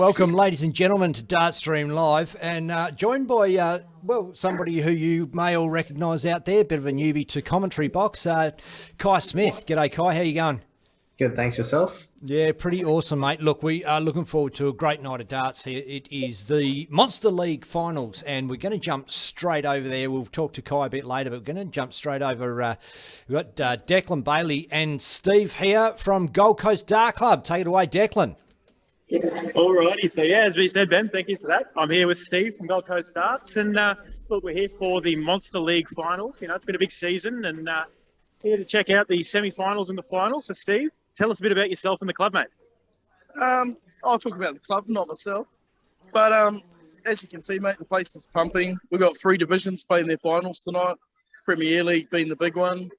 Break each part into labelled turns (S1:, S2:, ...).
S1: welcome, ladies and gentlemen, to Dartstream Live, and joined by, somebody who you may all recognise out there, a bit of a newbie to Commentary Box, Kai Smith. G'day, Kai. How you going?
S2: Good, thanks. Yourself?
S1: Yeah, pretty awesome, mate. Look, we are looking forward to a great night of darts here. It is the Monster League Finals, and we're going to jump straight over there. We'll talk to Kai a bit later, but we're going to jump straight over. We've got Declan Bailey and Steve here from Gold Coast Dart Club. Take it away, Declan.
S3: All righty. So, yeah, as we said, Ben, thank you for that. I'm here with Steve from Gold Coast Darts. And, look, we're here for the Monster League Finals. You know, it's been a big season and here to check out the semi-finals and the finals. So, Steve, tell us a bit about yourself and the club, mate.
S4: I'll talk about the club, not myself. But as you can see, mate, the place is pumping. We've got 3 divisions playing their finals tonight. Premier League being the big one.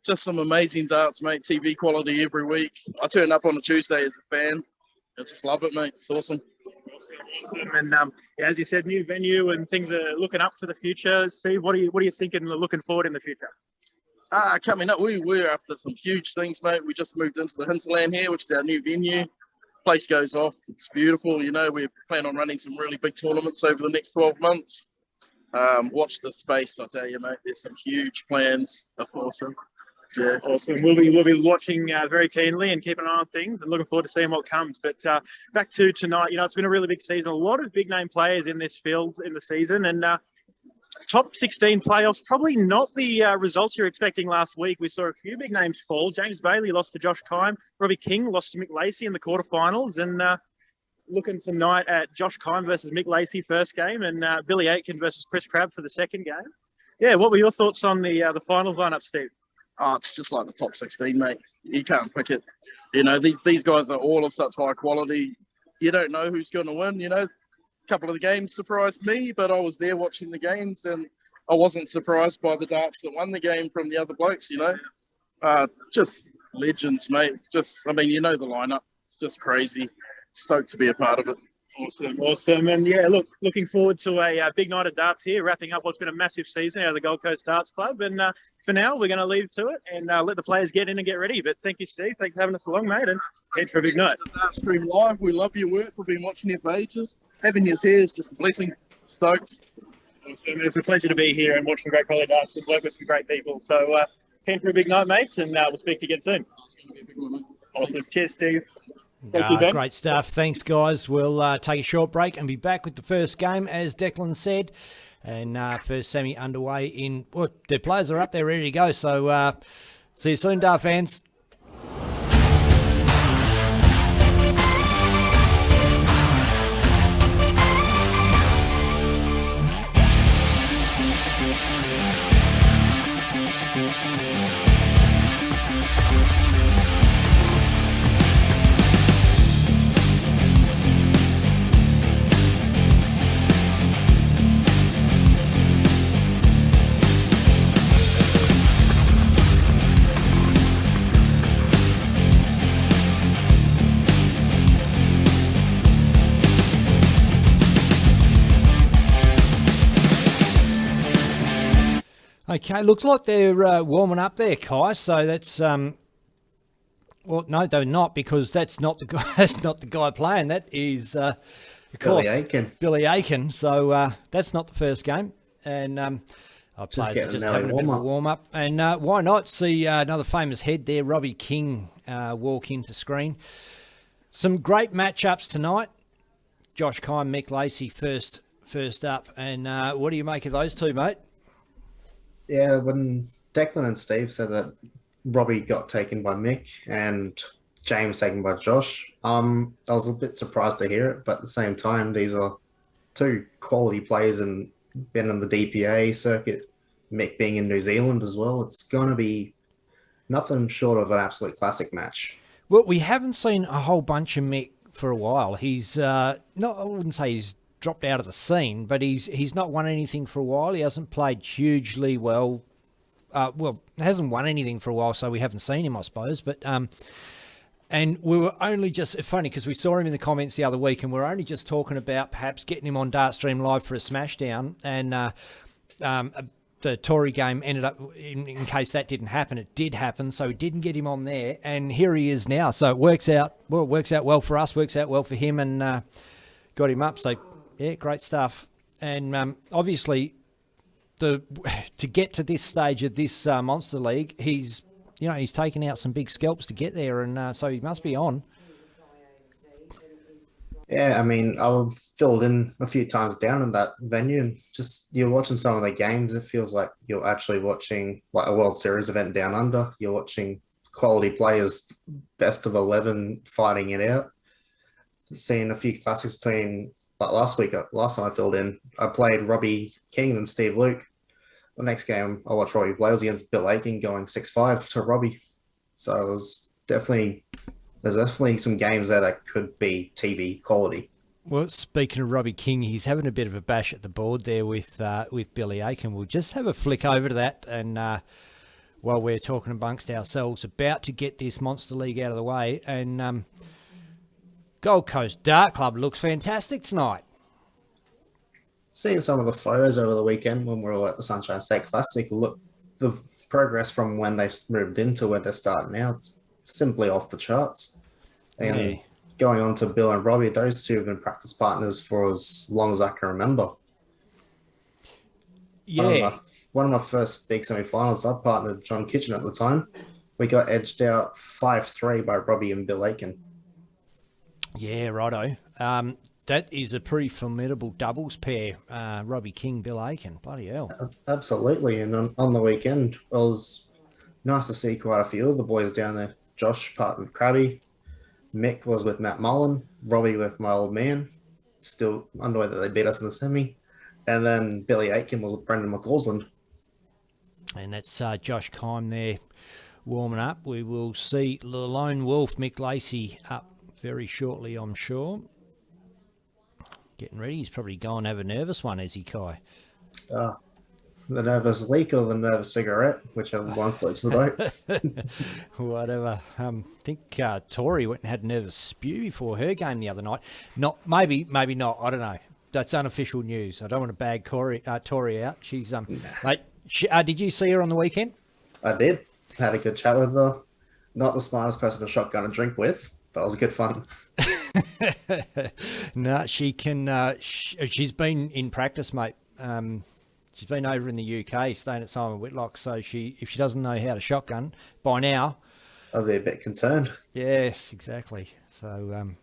S4: Just some amazing darts, mate. TV quality every week. I turn up on a Tuesday as a fan. I just love it, mate. It's awesome.
S3: Awesome. And as you said, new venue and things are looking up for the future. Steve, what are you thinking and looking forward in the future?
S4: Coming up, we're after some huge things, mate. We just moved into the hinterland here, which is our new venue. Place goes off. It's beautiful. You know, we plan on running some really big tournaments over the next 12 months. Watch the space, I tell you, mate. There's some huge plans. Awesome. Yeah.
S3: Awesome. We'll be watching very keenly and keeping an eye on things and looking forward to seeing what comes. But back to tonight, you know, it's been a really big season. A lot of big name players in this field in the season, and top 16 playoffs, probably not the results you're expecting last week. We saw a few big names fall. James Bailey lost to Josh Kime. Robbie King lost to Mick Lacey in the quarterfinals. And looking tonight at Josh Kime versus Mick Lacey first game and Billy Aitken versus Chris Crabb for the second game. Yeah, what were your thoughts on the finals lineup, Steve?
S4: Oh, it's just like the top 16, mate. You can't pick it. You know, these guys are all of such high quality. You don't know who's going to win, you know. A couple of the games surprised me, but I was there watching the games and I wasn't surprised by the darts that won the game from the other blokes, you know. Just legends, mate. You know the lineup. It's just crazy. Stoked to be a part of it.
S3: Awesome. And yeah, looking forward to a big night of darts here, wrapping up what's been a massive season out of the Gold Coast Darts Club. And for now, we're going to leave to it and let the players get in and get ready. But thank you, Steve. Thanks for having us along, mate. And head for a big night.
S4: Dartstream Live. We love your work. We've been watching you for ages. Having you here is just a blessing. Stoked.
S3: Awesome. It's a pleasure to be here and watch some great quality darts and work with some great people. So head for a big night, mate. And we'll speak to you again soon.
S4: It's going to be a big one, mate.
S3: Awesome. Cheers, Steve. Thank you, Ben.
S1: Great stuff. Thanks, guys. We'll take a short break and be back with the first game, as Declan said. And first semi underway in... Well, the players are up there ready to go. So see you soon, Dart fans. Okay, looks like they're warming up there, Kai. So that's well, no, they're not, because that's not the guy. That's not the guy playing. That is, of course, Billy Aitken. So that's not the first game, and our players are just having a bit of a warm up. And why not see another famous head there, Robbie King, walk into screen. Some great matchups tonight. Josh Kime, Mick Lacey first up, and what do you make of those two, mate?
S2: Yeah, when Declan and Steve said that Robbie got taken by Mick and James taken by Josh, I was a bit surprised to hear it, but at the same time, these are 2 quality players and been in the DPA circuit, Mick being in New Zealand as well. It's going to be nothing short of an absolute classic match.
S1: Well, we haven't seen a whole bunch of Mick for a while. He's I wouldn't say he's dropped out of the scene, but he's not won anything for a while. He hasn't played hugely well. Hasn't won anything for a while, so we haven't seen him, I suppose. But and we were only just funny because we saw him in the comments the other week, and we we're only just talking about perhaps getting him on Dartstream Live for a smashdown. And the Tory game ended up, in case that didn't happen, it did happen, so we didn't get him on there, and here he is now. So it works out well for us, works out well for him, and got him up. So yeah, great stuff. And obviously, to get to this stage of this Monster League, he's taken out some big scalps to get there, and so he must be on.
S2: Yeah, I mean, I've filled in a few times down in that venue, and just you're watching some of the games, it feels like you're actually watching like a World Series event down under. You're watching quality players, best of 11 fighting it out. Seeing a few classics between like last time I filled in, I played Robbie King and Steve Luke. The next game I watched Robbie play was against Bill Aiken, going 6-5 to Robbie. So it was there's definitely some games there that could be TV quality.
S1: Well, speaking of Robbie King, he's having a bit of a bash at the board there with Billy Aiken. We'll just have a flick over to that, and while we're talking amongst ourselves, about to get this Monster League out of the way, and Gold Coast Dart Club looks fantastic tonight.
S2: Seeing some of the photos over the weekend when we were all at the Sunshine State Classic, look, the progress from when they moved into where they're starting now, it's simply off the charts. And going on to Bill and Robbie, those two have been practice partners for as long as I can remember.
S1: Yeah.
S2: One of my first big semi-finals, I partnered John Kitchen at the time. We got edged out 5-3 by Robbie and Bill Aiken.
S1: Yeah, righto. That is a pretty formidable doubles pair, Robbie King, Bill Aiken. Bloody hell.
S2: Absolutely. And on the weekend, it was nice to see quite a few of the boys down there. Josh partnered Krabby. Mick was with Matt Mullen. Robbie with my old man. Still underway that they beat us in the semi. And then Billy Aitken was with Brendan McCausland.
S1: And that's Josh Kime there warming up. We will see the Lone Wolf, Mick Lacey, up very shortly, I'm sure. Getting ready. He's probably going to have a nervous one, is he, Kai?
S2: The nervous leak or the nervous cigarette, whichever one floats the boat.
S1: Whatever. I think Tori went and had a nervous spew before her game the other night. Maybe not. I don't know. That's unofficial news. I don't want to bag Tori out. She's mate. Did you see her on the weekend?
S2: I did. Had a good chat with her. Not the smartest person to shotgun a drink with, but it was good fun.
S1: No, she can. She's been in practice, mate. She's been over in the UK, staying at Simon Whitlock. So if she doesn't know how to shotgun by now,
S2: I'll be a bit concerned.
S1: Yes, exactly. So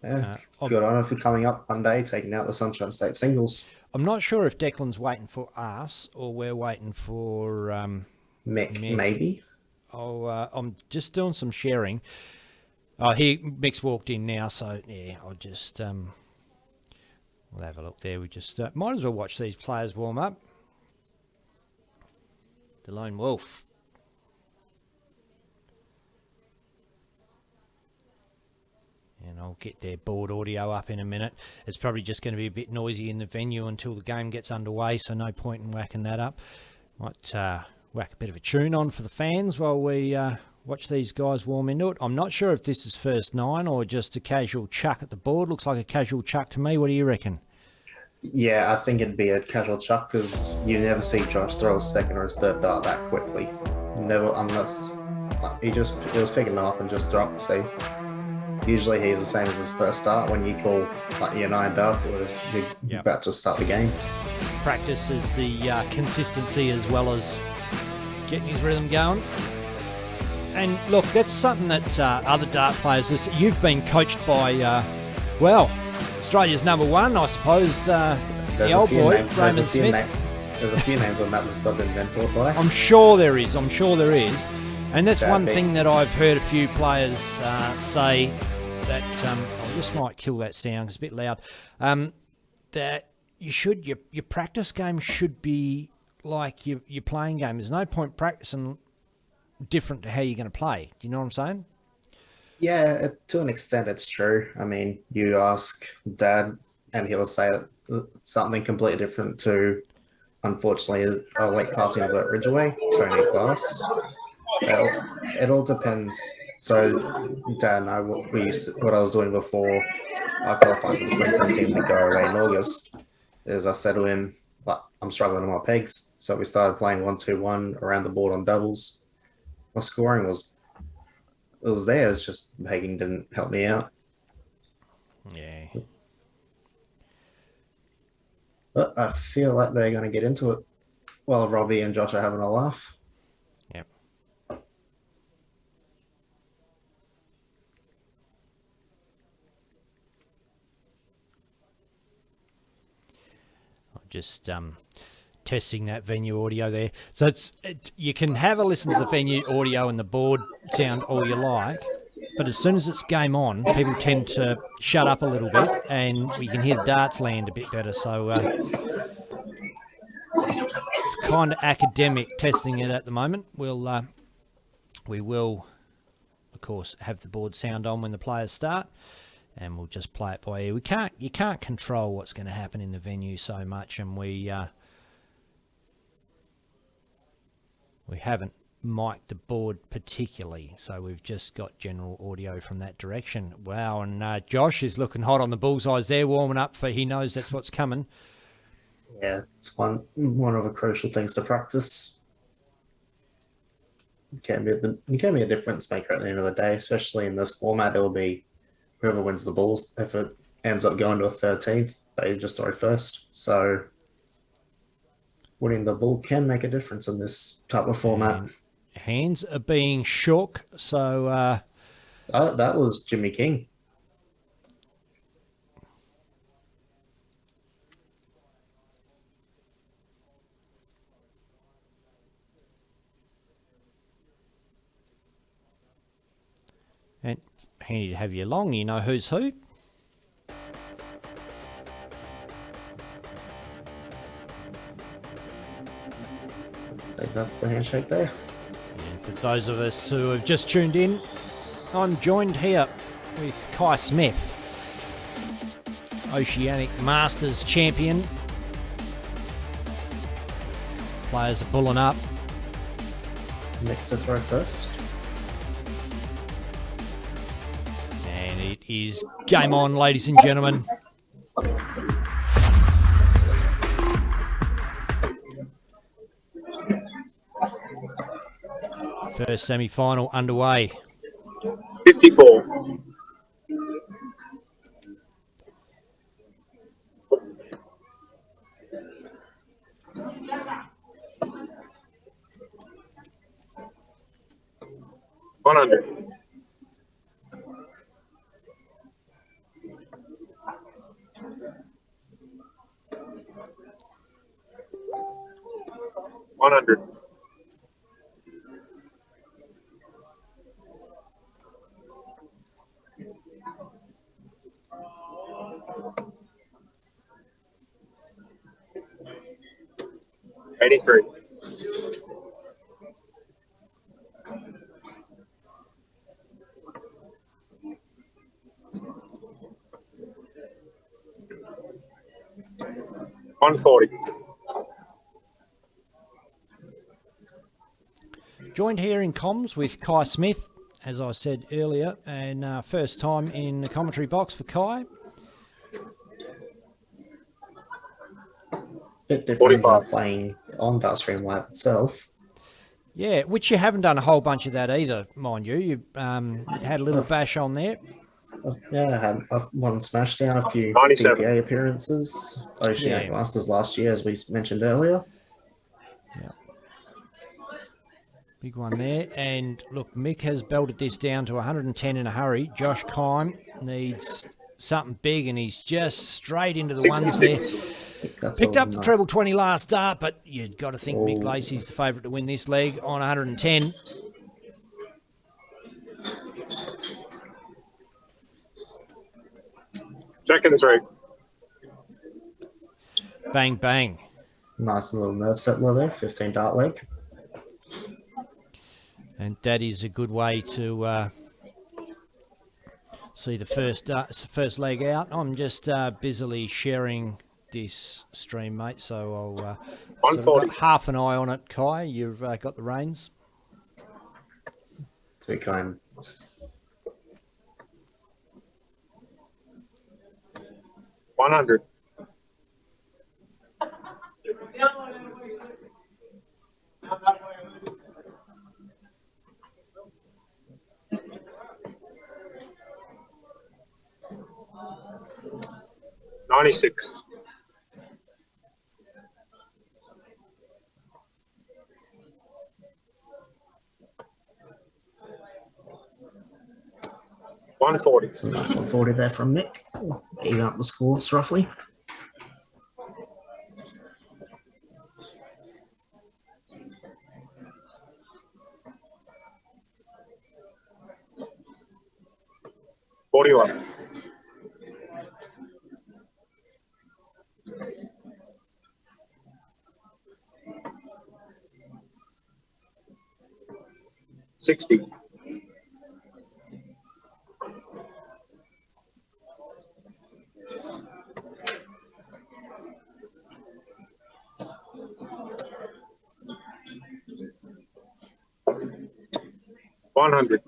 S2: good on her for coming up one day, taking out the Sunshine State singles.
S1: I'm not sure if Declan's waiting for us or we're waiting for
S2: Mick. Maybe.
S1: I'm just doing some sharing. Mick's walked in now, so yeah, I'll just we'll have a look there. We just might as well watch these players warm up. The Lone Wolf. And I'll get their board audio up in a minute. It's probably just going to be a bit noisy in the venue until the game gets underway, so no point in whacking that up. Might whack a bit of a tune on for the fans while we watch these guys warm into it. I'm not sure if this is first nine or just a casual chuck at the board. Looks like a casual chuck to me. What do you reckon?
S2: Yeah, I think it'd be a casual chuck because you never see Josh throw a second or his third dart that quickly. Never, unless he was picking them up and just throw up the sea. Usually he's the same as his first start. When you call like your 9 darts, you're about to start the game.
S1: Practice is the consistency as well as getting his rhythm going. And look, that's something that other dart players, you've been coached by, Australia's number one, I suppose, the old boy, Raymond Smith.
S2: There's a few names on that list I've been mentored by.
S1: I'm sure there is. And that's one thing that I've heard a few players say that, I just might kill that sound, it's a bit loud, that your practice game should be like your playing game. There's no point practicing different to how you're going to play. Do you know what I'm saying?
S2: Yeah, to an extent it's true. I mean, you ask Dad and he'll say something completely different to, unfortunately, a late passing of Bert Ridgeway, Tony Glass. It all depends. So Dad and I, what I was doing before I qualified for the Queensland team to go away in August is I said to him, but I'm struggling on my pegs. So we started playing 1-2-1 around the board on doubles. My scoring was there. It's just pegging didn't help me out.
S1: Yeah.
S2: But I feel like they're going to get into it while Robbie and Josh are having a laugh.
S1: Yep. I'm just testing that venue audio there. So you can have a listen to the venue audio and the board sound all you like, but as soon as it's game on, people tend to shut up a little bit, and we can hear the darts land a bit better. So it's kind of academic testing it at the moment. We will, of course, have the board sound on when the players start, and we'll just play it by ear. You can't control what's going to happen in the venue so much, and we haven't mic'd the board particularly, so we've just got general audio from that direction. Wow, and Josh is looking hot on the bullseyes there, warming up for he knows that's what's coming.
S2: Yeah, it's one of the crucial things to practice. You can be a difference maker at the end of the day, especially in this format. It'll be whoever wins the balls. If it ends up going to a 13th, they just throw first. So winning the ball can make a difference in this type of format.
S1: And hands are being shook, so
S2: That was Jimmy King.
S1: and handy to have you along. You know who's who.
S2: I think that's the handshake there.
S1: And for those of us who have just tuned in, I'm joined here with Kai Smith, Oceanic Masters champion. Players are pulling up.
S2: Nick to throw first.
S1: And it is game on, ladies and gentlemen. First semi-final underway.
S3: 54. $100. 100. 83. 140.
S1: Joined here in comms with Kai Smith, as I said earlier, and first time in the commentary box for Kai.
S2: Bit different
S3: 45.
S2: than playing on Dartstream Live itself.
S1: Yeah, which you haven't done a whole bunch of that either, mind you. You had a little bash on there.
S2: I've won Smashdown, a few
S3: 97.
S2: DPA appearances, Oceanic
S1: Yeah.
S2: Masters last year, as we mentioned earlier.
S1: Yeah. Big one there. And look, Mick has belted this down to 110 in a hurry. Josh Kime needs something big, and he's just straight into the ones there.
S2: That's
S1: Picked
S2: all
S1: up the
S2: night.
S1: treble 20 last start, but you've got to think Mick
S2: Oh.
S1: Lacey's the favourite to win this leg on 110.
S3: Second three.
S1: Bang, bang.
S2: Nice little nerve settler there, 15 dart leg.
S1: And that is a good way to see the first leg out. I'm just busily sharing this stream, mate, so I'll so I've
S3: 140.
S1: got half an eye on it. Kai, you've got the reins.
S2: Too kind.
S3: 100.
S5: $96. 140.
S2: It's a nice 140 there from Nick. Even up the scores roughly.
S5: $41. $60. $100.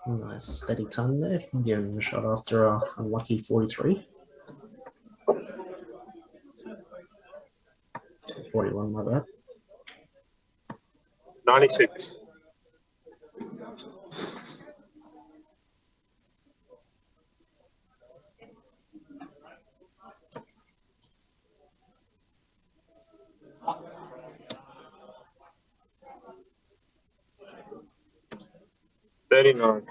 S2: Nice steady ton there. Giving him a shot after a unlucky 43. 41, my bad.
S5: 96. $39.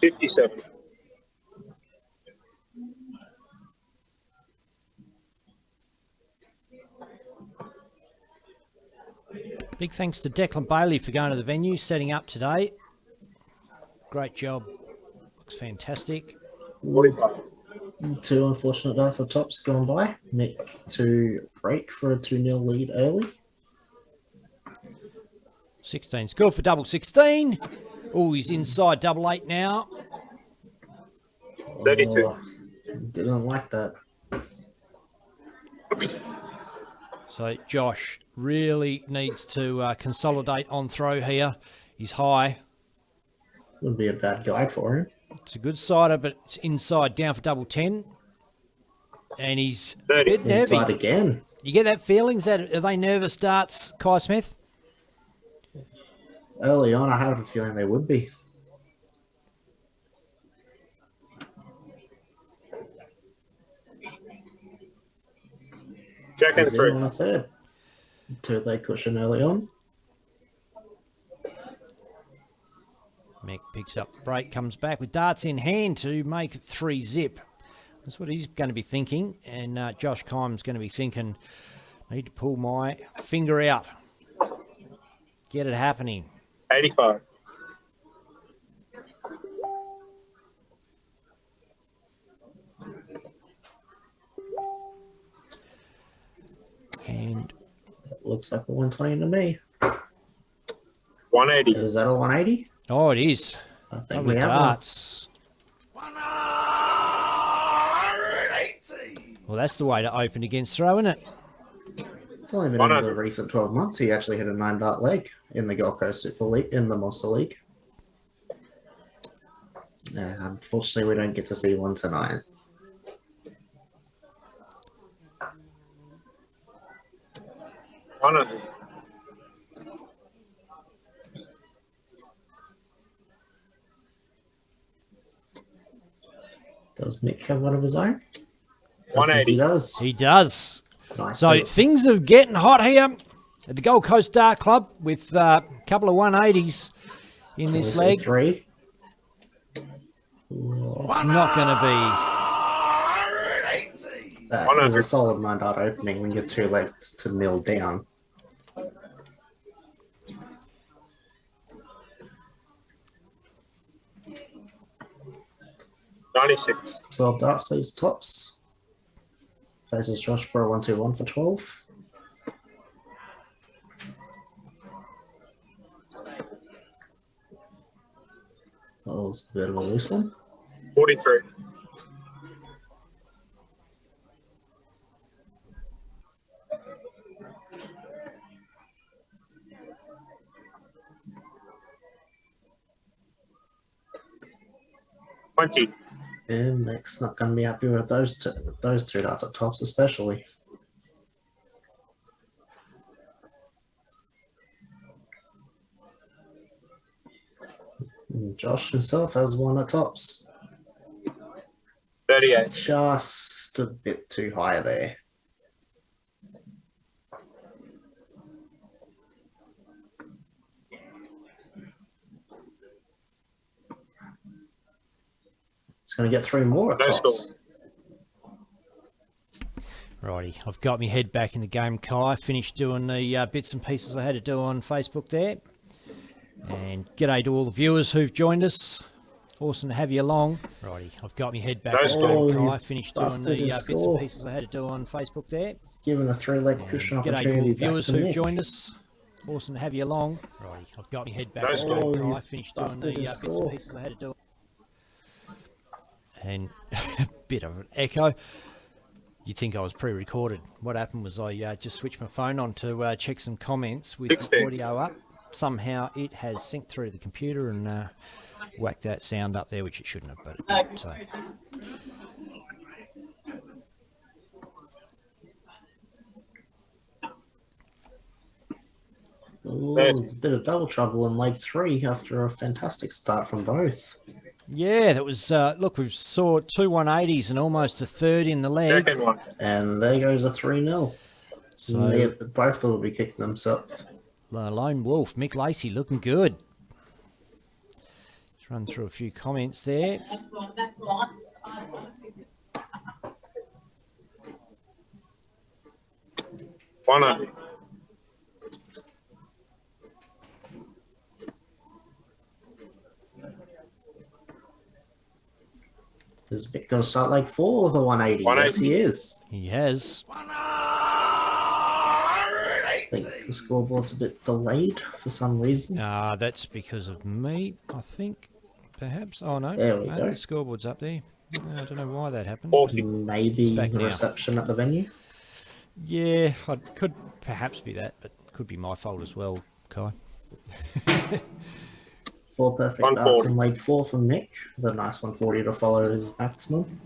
S5: $57.
S1: Big thanks to Declan Bailey for going to the venue, setting up today. Great job. Looks fantastic.
S5: 45.
S2: Two unfortunate dice on tops gone by. Nick to break for a 2-0 lead early.
S1: 16's good for double 16. Oh, he's inside double 8 now.
S5: 32.
S2: Oh, didn't like that.
S1: So Josh really needs to consolidate on throw here. He's high.
S2: Would be a bad guide for him.
S1: It's a good sider, but it's inside down for double 10. And he's
S5: 30.
S1: a bit nervy.
S2: Inside again.
S1: You get that feeling? Are they nervous starts, Kai Smith?
S2: Early on, I have a feeling they would be.
S5: Jack and
S2: He's in
S5: 3.
S2: on a third. Two-leg cushion early on.
S1: Mick picks up the break, comes back with darts in hand to make it 3-zip. That's what he's going to be thinking. And Josh Kime's going to be thinking, need to pull my finger out. Get it happening.
S5: 85.
S1: And
S2: Looks like a 120 to me.
S5: 180.
S2: Is that a 180?
S1: oh, it is.
S2: I think
S1: Lovely
S2: we have one.
S1: darts. Well, that's the way to open against throw, isn't it?
S2: It's only been in
S5: 100.
S2: the recent 12 months he actually hit a 9-dart leg in the Gold Coast Super League, in the Monster League. Unfortunately, we don't get to see one tonight.
S5: $100.
S2: Does Mick have one of his own? I think
S5: 180.
S2: he does.
S1: He does.
S2: Nice.
S1: So things are getting hot here at the Gold Coast Dart Club with a couple of 180s in this leg.
S2: 3.
S1: It's not going to
S2: That
S5: 100.
S2: was a solid 9-dart opening when you're 2 legs to nil down.
S5: $96.
S2: 12 dart sleeves tops. Faces Josh for a 1-2-1 for 12. That was a bit of a loose one.
S5: 43. 20.
S2: And Mick's not going to be happy with those two darts at tops, especially. And Josh himself has one at tops.
S5: 38.
S2: Just a bit too high there. It's going to get 3 more at
S5: No
S2: tops.
S1: Righty, I've got my head back in the game, Kai. Finished doing the bits and pieces I had to do on Facebook there. And g'day to all the viewers who've joined us. Awesome to have you along. Righty, I've got my head back
S5: Nice
S1: in the
S2: goal.
S1: game, Kai.
S2: He's
S1: Finished doing
S2: busted
S1: the
S2: his
S1: bits and
S2: score.
S1: pieces I had to do on Facebook there.
S2: It's given a 3-leg
S1: And
S2: cushion
S1: g'day to all
S2: opportunity
S1: the
S2: back
S1: viewers
S2: to
S1: who've
S2: Mick.
S1: joined us. Awesome to have you along. Righty, I've got my head back
S5: Nice
S1: in the
S5: goal.
S1: game, Kai.
S2: He's
S1: Finished doing the
S2: busted his
S1: bits and
S2: score.
S1: pieces I had to do. And a bit of an echo. You'd think I was pre-recorded. What happened was I just switched my phone on to check some comments with the
S5: 16.
S1: audio up. Somehow it has synced through the computer and whacked that sound up there, which it shouldn't have, but it did. So.
S2: Ooh, there's a bit of double trouble in leg 3 after a fantastic start from both.
S1: Yeah, that was, look, we saw 2 180s and almost a third in the leg.
S5: Second one.
S2: And there goes a 3-0.
S1: So,
S2: Both will be kicking themselves.
S1: Lone Wolf, Mick Lacey looking good. Let's run through a few comments there.
S5: One hundred.
S2: Is Mick going to start leg 4 with a 180? Yes,
S5: 180.
S2: he is.
S1: He has.
S2: I think the scoreboard's a bit delayed for some reason.
S1: That's because of me, I think, perhaps. Oh, no.
S2: There we
S1: No,
S2: go.
S1: the scoreboard's up there. I don't know why that happened.
S5: 40.
S2: Maybe
S1: Back
S2: the
S1: now.
S2: reception at the venue.
S1: Yeah, it could perhaps be that, but could be my fault as well, Kai.
S2: 4 perfect
S5: 140.
S2: darts in leg 4 from Mick. With a nice 140 to follow his maximum.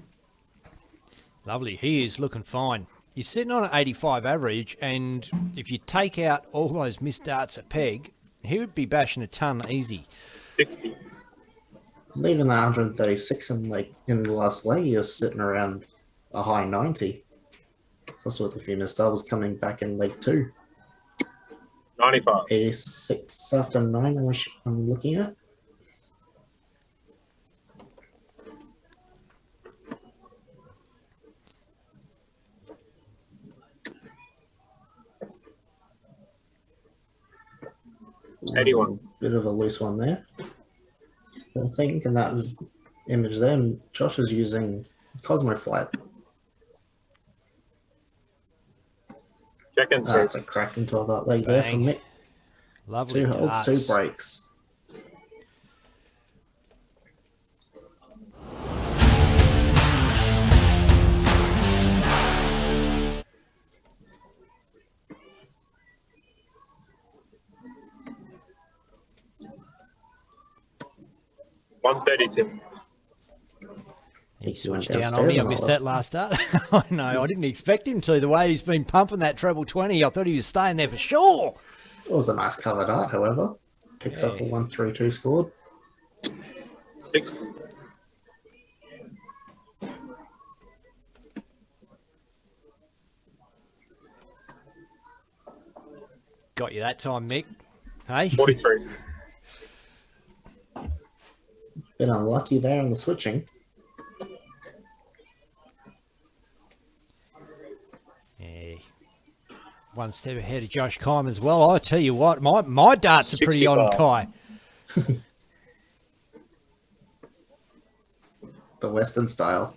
S1: Lovely. He is looking fine. He's sitting on an 85 average, and if you take out all those missed darts at peg, he would be bashing a ton easy.
S5: 60.
S2: Leaving the 136 in the last leg, he was sitting around a high 90. It's also with a few missed doubles coming back in leg 2.
S5: 95.
S2: 86 after 9, I'm looking at. Ooh,
S5: 81.
S2: Bit of a loose one there. I think in that image there, Josh is using Cosmo Flight.
S5: Second.
S2: That's a cracking 12 dart leg there from
S1: Bang.
S2: Mick.
S1: Lovely
S2: 2 holds, 2
S1: darts.
S2: breaks.
S5: One 32.
S1: He
S2: You went
S1: switched down on me.
S2: downstairs
S1: I
S2: and
S1: missed
S2: all
S1: that
S2: this.
S1: last start. I know. I didn't expect him to. The way he's been pumping that treble 20, I thought he was staying there for sure.
S2: It was a nice cover dart, however. Picks up a
S1: Yeah.
S2: 132 scored.
S5: 60.
S1: Got you that time, Mick. Hey?
S5: 43.
S2: Bit unlucky there in the switching.
S1: Yeah. One step ahead of Josh Kime as well. I tell you what, my darts are pretty on
S5: 65.
S1: Kai.
S2: The Western style.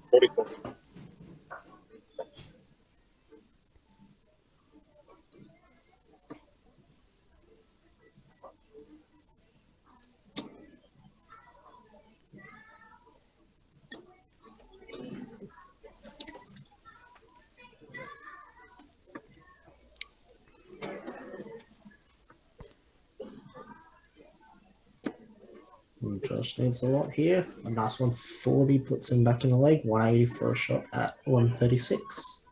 S5: 44.
S2: Josh needs a lot here. A nice 140 puts him back in the leg. 180 for a shot at 136.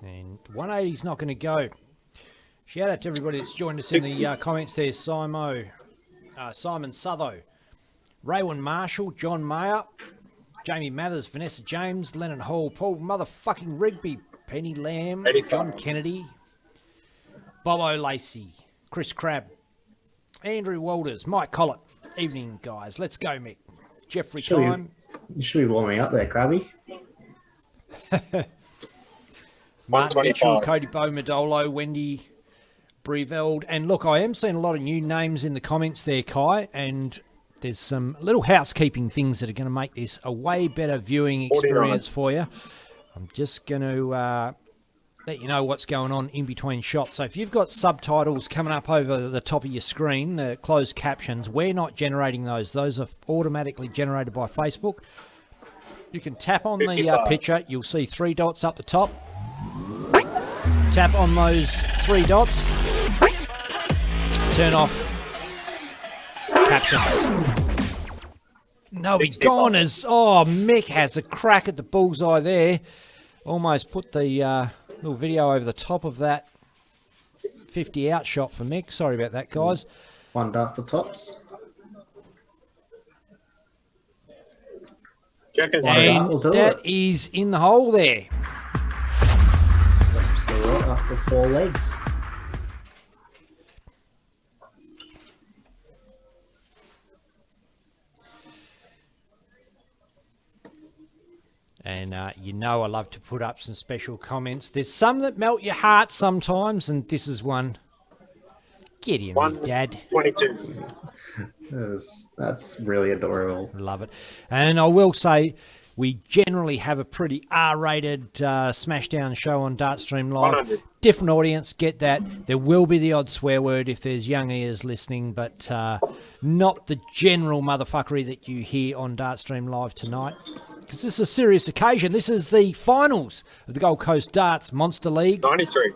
S1: And 180's not going to go. Shout out to everybody that's joined us in the comments there. Simon Southo, Raywin Marshall, John Mayer, Jamie Mathers, Vanessa James, Lennon Hall, Paul motherfucking Rigby, Penny Lamb, John Kennedy, Bobo Lacey, Chris Crabb, Andrew Walters, Mike Collett. Evening, guys. Let's go, Mick. Jeffrey Time.
S2: You should be warming up there, Krabby.
S1: Mark Mitchell, Cody Bow, Madolo, Wendy Breveld. And look, I am seeing a lot of new names in the comments there, Kai, and there's some little housekeeping things that are going to make this a way better viewing experience for you. I'm just going to let you know what's going on in between shots. So if you've got subtitles coming up over the top of your screen, closed captions, we're not generating those. Those are automatically generated by Facebook. You can tap on the picture. You'll see 3 dots up the top. Tap on those 3 dots. Turn off captions. No, he gone as... Oh, Mick has a crack at the bullseye there. Almost put the little video over the top of that 50 out shot for Mick. Sorry about that, guys.
S2: 1 dart for tops.
S1: And that is in the hole there.
S2: Stops the rot after 4 legs.
S1: And you know I love to put up some special comments. There's some that melt your heart sometimes, and this is one. Get in there, Dad.
S5: 22.
S2: That's really adorable.
S1: Love it. And I will say, we generally have a pretty R-rated smashdown show on Dartstream Live.
S5: 100.
S1: Different audience, get that. There will be the odd swear word if there's young ears listening, but not the general motherfuckery that you hear on Dartstream Live tonight. Because this is a serious occasion. This is the finals of the Gold Coast Darts Monster League.
S5: 93.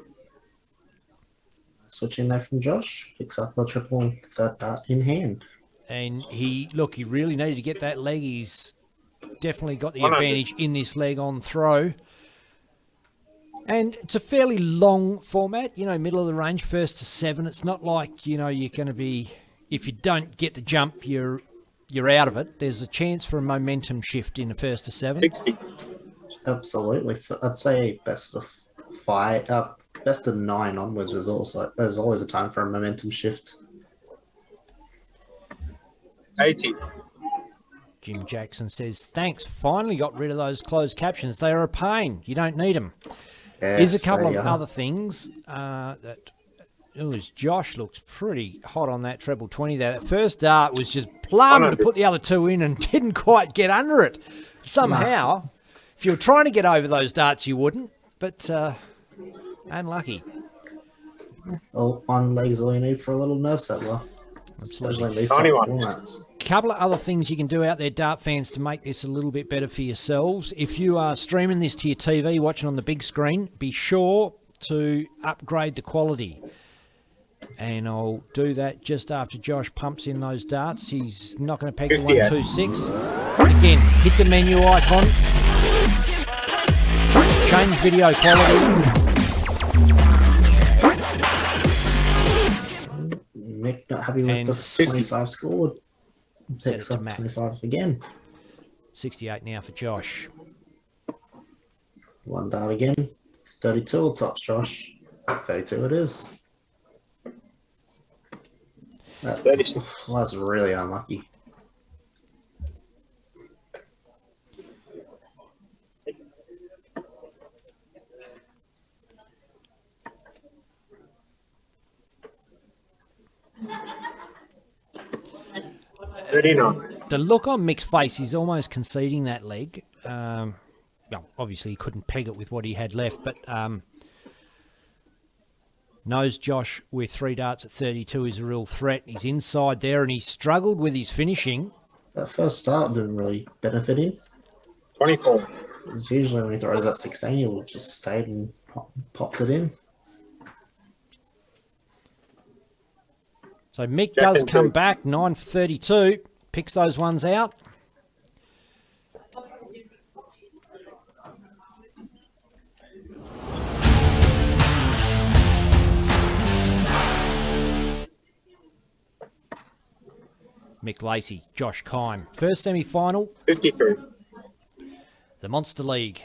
S2: Switching there from Josh. Picks up a triple and 3rd dart in hand.
S1: And he really needed to get that leg. He's definitely got the
S5: 100.
S1: advantage in this leg on throw. And it's a fairly long format, middle of the range, 1st to 7. It's not like, you're going to be, if you don't get the jump, you're out of it. There's a chance for a momentum shift in the 1st to 7.
S5: 60.
S2: Absolutely. I'd say best of 5, best of 9 onwards there's always a time for a momentum shift.
S5: 80.
S1: Jim Jackson says, thanks, finally got rid of those closed captions. They are a pain. You don't need them.
S2: Yes,
S1: Here's a couple of other things that... Josh looks pretty hot on that treble 20 there. That first dart was just plumb to put the other 2 in and didn't quite get under it. Somehow, if you were trying to get over those darts, you wouldn't, but unlucky.
S2: Oh, 1 leg is all you need for a little nerve settler. Especially in these type of formats.
S1: Couple of other things you can do out there, dart fans, to make this a little bit better for yourselves. If you are streaming this to your TV, watching on the big screen, be sure to upgrade the quality. And I'll do that just after Josh pumps in those darts. He's not going to peg the 126. Again, hit the menu icon. Change video quality.
S2: Mick not happy with the 25 score. Picks up 25 again.
S1: 68 now for Josh.
S2: 1 dart again. 32 tops, Josh. 32 it is. That's really unlucky.
S1: The look on Mick's face, he's almost conceding that leg. Well, obviously he couldn't peg it with what he had left, but knows Josh with 3 darts at 32 is a real threat. He's inside there and he struggled with his finishing.
S2: That first dart didn't really benefit him.
S5: 24.
S2: It's usually when he throws at 16, he'll just stayed and popped it in.
S1: So Mick
S5: Jack
S1: does
S5: and
S1: come
S5: Duke.
S1: back, 9 for 32. Picks those ones out. Mick Lacey, Josh Kime. First semi-final,
S5: 53.
S1: the Monster League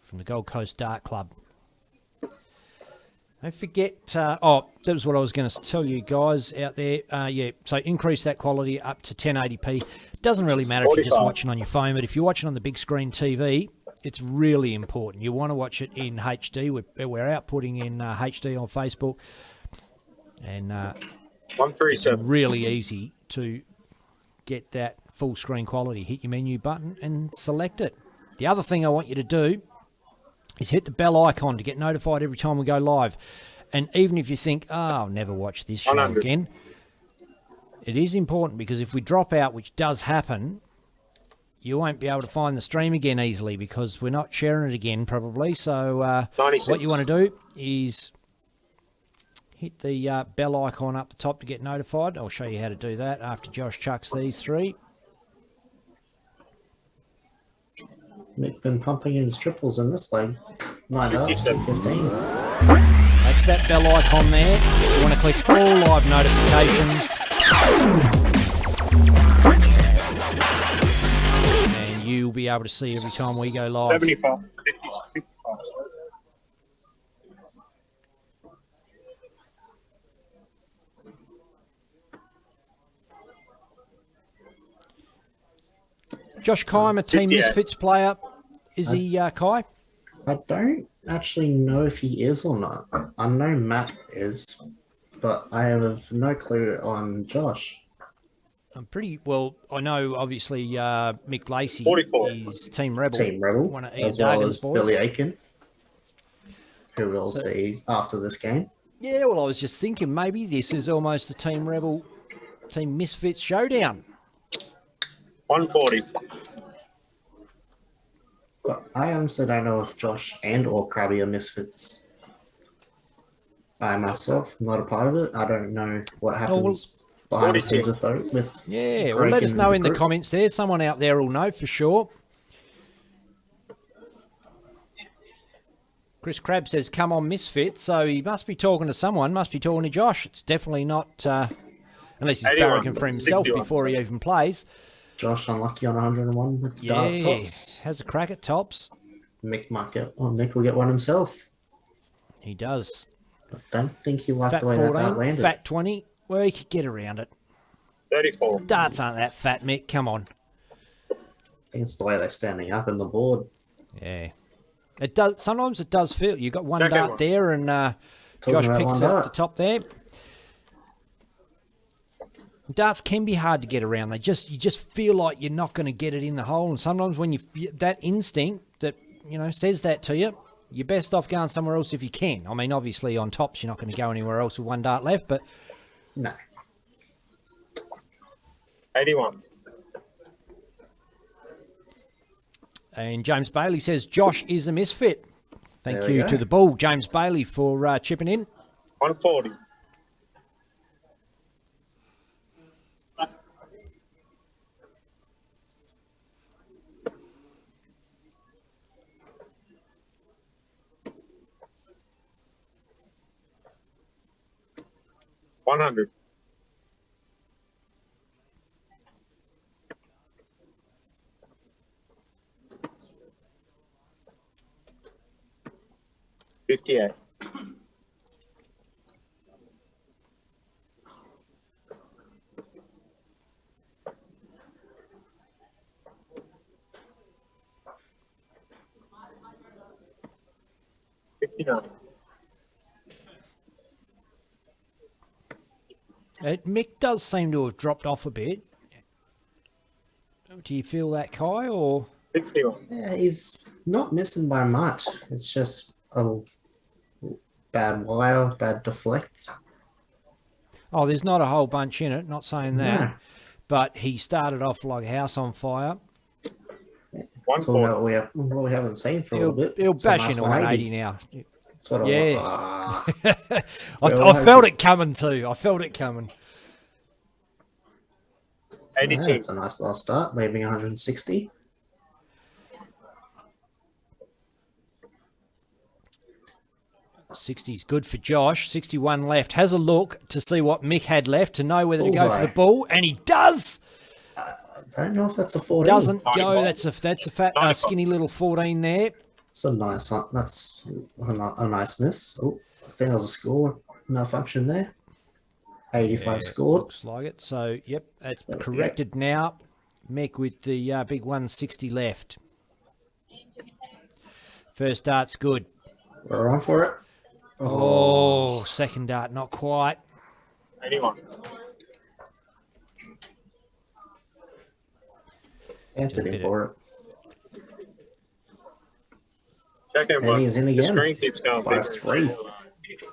S1: from the Gold Coast Dart Club. Don't forget, that was what I was going to tell you guys out there. So increase that quality up to 1080p. Doesn't really matter if you're just
S5: 45.
S1: watching on your phone, but if you're watching on the big screen TV, it's really important. You want to watch it in HD. We're outputting in HD on Facebook. And it's
S5: 137.
S1: really easy to get that full screen quality. Hit your menu button and select it. The other thing I want you to do is hit the bell icon to get notified every time we go live. And even if you think, I'll never watch this show
S5: 100.
S1: again, it is important because if we drop out, which does happen, you won't be able to find the stream again easily because we're not sharing it again probably. So
S5: 96.
S1: what you want to do is hit the bell icon up the top to get notified. I'll show you how to do that after Josh chucks these three.
S2: Mick been pumping in his triples in this leg. 9 darts,
S5: 57.
S2: 15.
S1: That's that bell icon there. You want to click all live notifications. And you'll be able to see every time we go live.
S5: 75. 55. Sorry.
S1: Josh Kime, a Team
S5: 58.
S1: Misfits player. Is he, Kai?
S2: I don't actually know if he is or not. I know Matt is, but I have no clue on Josh.
S1: I'm pretty well. I know, obviously, Mick Lacey
S5: 44.
S1: is Team Rebel.
S2: Team Rebel,
S1: One of Ian
S2: as well
S1: Dargan's
S2: as
S1: boys.
S2: Billy Aiken, who we'll see after this game.
S1: Yeah, well, I was just thinking maybe this is almost a Team Rebel, Team Misfits showdown.
S5: 140.
S2: But I honestly don't know if Josh and or Krabby are misfits. I myself am not a part of it. I don't know what happens behind the scenes with those.
S1: Yeah, well,
S2: Greg
S1: let us
S2: and
S1: know
S2: the
S1: in the
S2: group.
S1: comments there. Someone out there will know for sure. Chris Crabb says, come on, Misfit. So he must be talking to someone, must be talking to Josh. It's definitely not, unless he's
S5: 81,
S1: barracking for himself
S5: 61.
S1: before he even plays.
S2: Josh unlucky on 101 with
S1: Yeah,
S2: dart tops.
S1: has a crack at tops.
S2: Mick might get one. Mick will get one himself.
S1: He does.
S2: I don't think he liked
S1: Fat
S2: the way that
S1: 14,
S2: landed.
S1: fat 20. Well, he could get around it.
S5: 34.
S1: Darts aren't that fat, Mick. Come on.
S2: I think it's the way they're standing up in the board.
S1: Yeah. It does. Sometimes it does feel. You've got one
S5: Second
S1: dart
S5: one.
S1: there, and
S2: Talking
S1: Josh
S2: about
S1: picks
S2: one
S1: up
S2: dart.
S1: the top there. Darts can be hard to get around. You just feel like you're not going to get it in the hole, and sometimes when that instinct that says that to you, you're best off going somewhere else if you can. I mean, obviously on tops you're not going to go anywhere else with one dart left, but
S2: No.
S5: 81.
S1: and James Bailey says Josh is a misfit. Thank
S2: There we
S1: you
S2: go.
S1: to the bull, James Bailey, for chipping in.
S5: 140. $100. $58. $59.
S1: Mick does seem to have dropped off a bit. Do you feel that, Kai, or?
S5: 61.
S2: Yeah, he's not missing by much. It's just a bad wire, bad deflect.
S1: Oh, there's not a whole bunch in it, not saying that.
S2: No.
S1: But he started off like a house on fire.
S2: Talking
S5: 140.
S2: about what we haven't seen for a little bit.
S1: He'll
S2: It's a
S1: bash
S2: nice
S1: into 180 now.
S2: That's what
S1: Yeah.
S2: I want.
S1: I
S2: Well,
S1: felt it coming too. I felt it coming.
S2: Yeah,
S5: 82.
S2: it's a nice last start, leaving 160.
S1: '60's good for Josh. 61 left. Has a look to see what Mick had left to know whether to go for
S2: Bullseye.
S1: the ball, and he does.
S2: I don't know if that's a 14.
S1: Doesn't go.
S5: 95.
S1: That's a fat,
S5: 95.
S1: skinny little 14 there.
S2: It's a nice. That's a nice miss. Oh, I think there was a score malfunction there. 85
S1: Yeah,
S2: scored.
S1: looks like it. So, yep, that's
S2: Yeah.
S1: corrected now. Mick with the big 160 left. First dart's good.
S2: We're on for it.
S1: Oh, second dart, not quite.
S5: 81.
S2: Answered him for it.
S5: Check in,
S2: And
S5: bud.
S2: he's in
S5: The
S2: again.
S5: screen keeps going
S2: 5-3.
S5: bigger.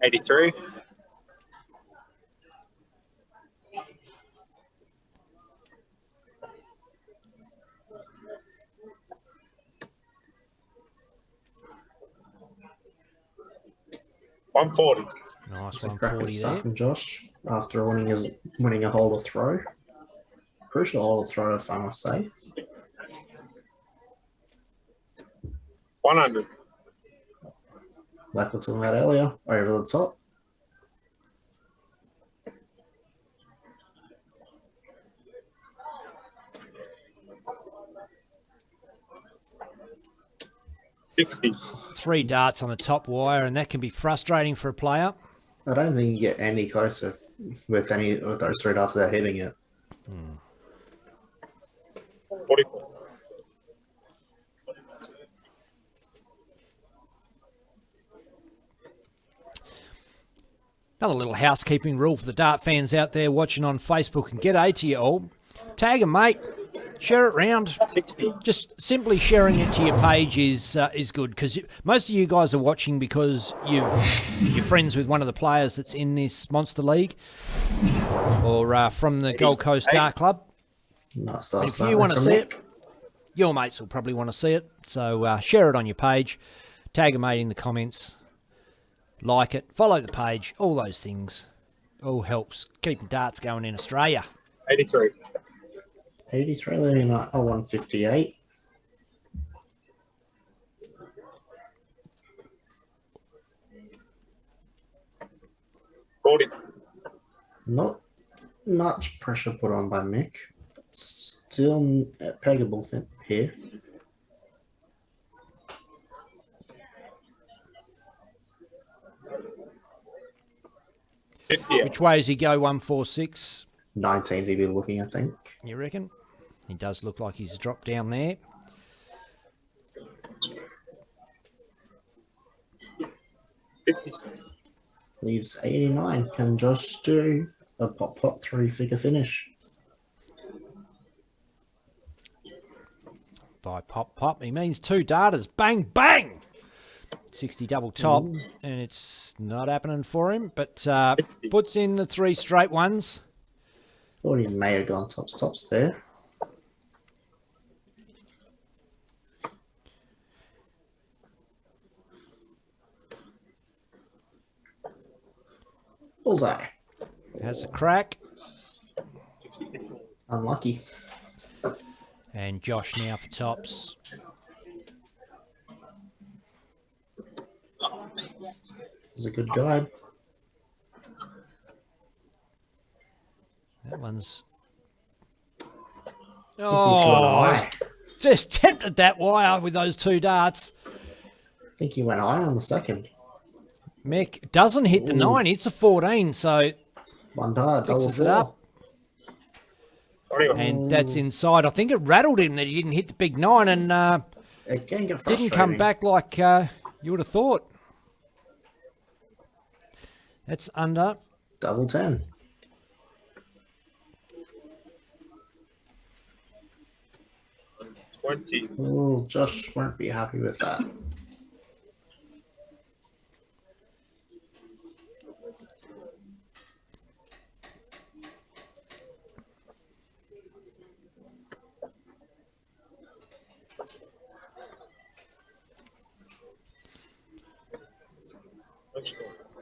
S5: $83. $140.
S1: Nice
S2: It's a cracking
S1: 140
S2: start
S1: there.
S2: from Josh after winning a hole to throw. Crucial hole to throw, if I must say.
S5: 100.
S2: Like we were talking about earlier, over the top.
S5: $60.
S1: 3 darts on the top wire, and that can be frustrating for a player.
S2: I don't think you get any closer with those 3 darts without hitting it.
S5: 44.
S1: Another little housekeeping rule for the dart fans out there watching on Facebook, and g'day to you all. Tag a mate, share it round.
S5: 60.
S1: Just simply sharing it to your page is good, because most of you guys are watching because you're friends with one of the players that's in this Monster League or from the Gold Coast Dart Club.
S2: Nice
S1: And
S2: last
S1: if
S2: start
S1: you want to
S2: from
S1: see
S2: Mick.
S1: it, your mates will probably want to see it. So share it on your page, tag a mate in the comments, like it, follow the page, all those things. All helps keeping darts going in Australia.
S5: 83.
S2: 83 leading at 158.
S5: $40.
S2: Not much pressure put on by Mick, but still peggable here.
S5: $58.
S1: Which way does he go? 146,
S2: 19s he'd be looking, I think.
S1: you reckon? He does look like he's dropped down there.
S5: $50.
S2: Leaves 89. Can Josh do a pop 3-figure finish?
S1: By pop, he means 2 darters. Bang, bang! 60 double top, and it's not happening for him, but puts in the 3 straight ones.
S2: Thought he may have gone tops there. Bullseye.
S1: Has a crack,
S2: Unlucky.
S1: and Josh now for tops.
S2: Is a good guide.
S1: That one's...
S2: I think he's gone
S1: Oh,
S2: high.
S1: just tempted that wire with those 2 darts.
S2: I think he went high on the second.
S1: Mick doesn't hit the 9, it's a 14, so
S2: One dart, double
S1: fixes it
S2: 4.
S1: up.
S5: 21.
S1: And that's inside. I think it rattled him that he didn't hit the big 9 and
S2: It can get frustrating.
S1: didn't come back like you would have thought. That's under.
S2: Double 10.
S5: $20.
S2: Oh, Josh won't be happy with that.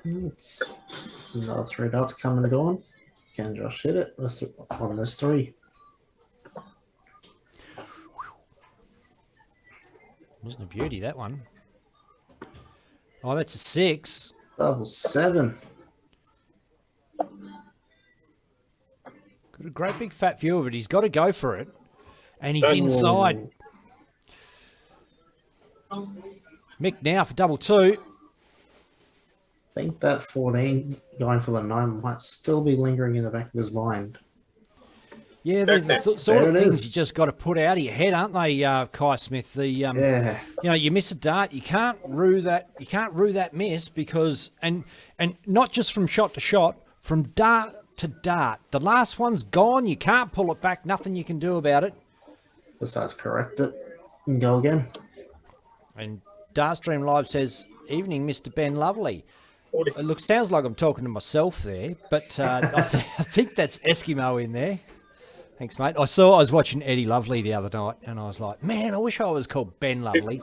S2: It's another 3 dots coming and going. Can Josh hit it on this 3?
S1: Wasn't a beauty, that one. Oh, that's a 6.
S2: Double 7.
S1: Got a great big fat view of it. He's got to go for it. And he's inside. Mick now for double 2.
S2: I think that 14 going for the 9 might still be lingering in the back of his mind.
S1: Yeah, there's the sort of things you just got to put out of your head, aren't they, Kai Smith?
S2: Yeah.
S1: You know, you miss a dart, you can't rue that. You can't rue that miss because, and not just from shot to shot, from dart to dart. The last one's gone. You can't pull it back. Nothing you can do about it.
S2: Besides, correct it and go again.
S1: And Dartstream Live says, "Evening, Mr. Ben Lovely." It sounds like I'm talking to myself there, but I think that's Eskimo in there. Thanks, mate. I was watching Eddie Lovely the other night, and I was like, man, I wish I was called Ben Lovely.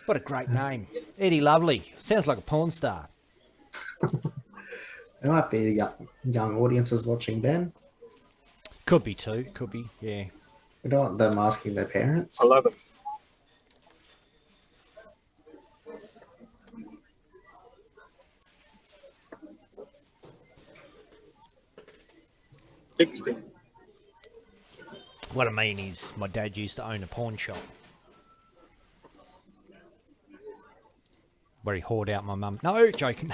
S1: What a great name. Eddie Lovely. Sounds like a porn star.
S2: There might be young audiences watching Ben.
S1: Could be too. Could be, yeah.
S2: We don't want them asking their parents.
S5: 11. $60.
S1: What I mean is my dad used to own a pawn shop where he hoard out my mum. No, joking.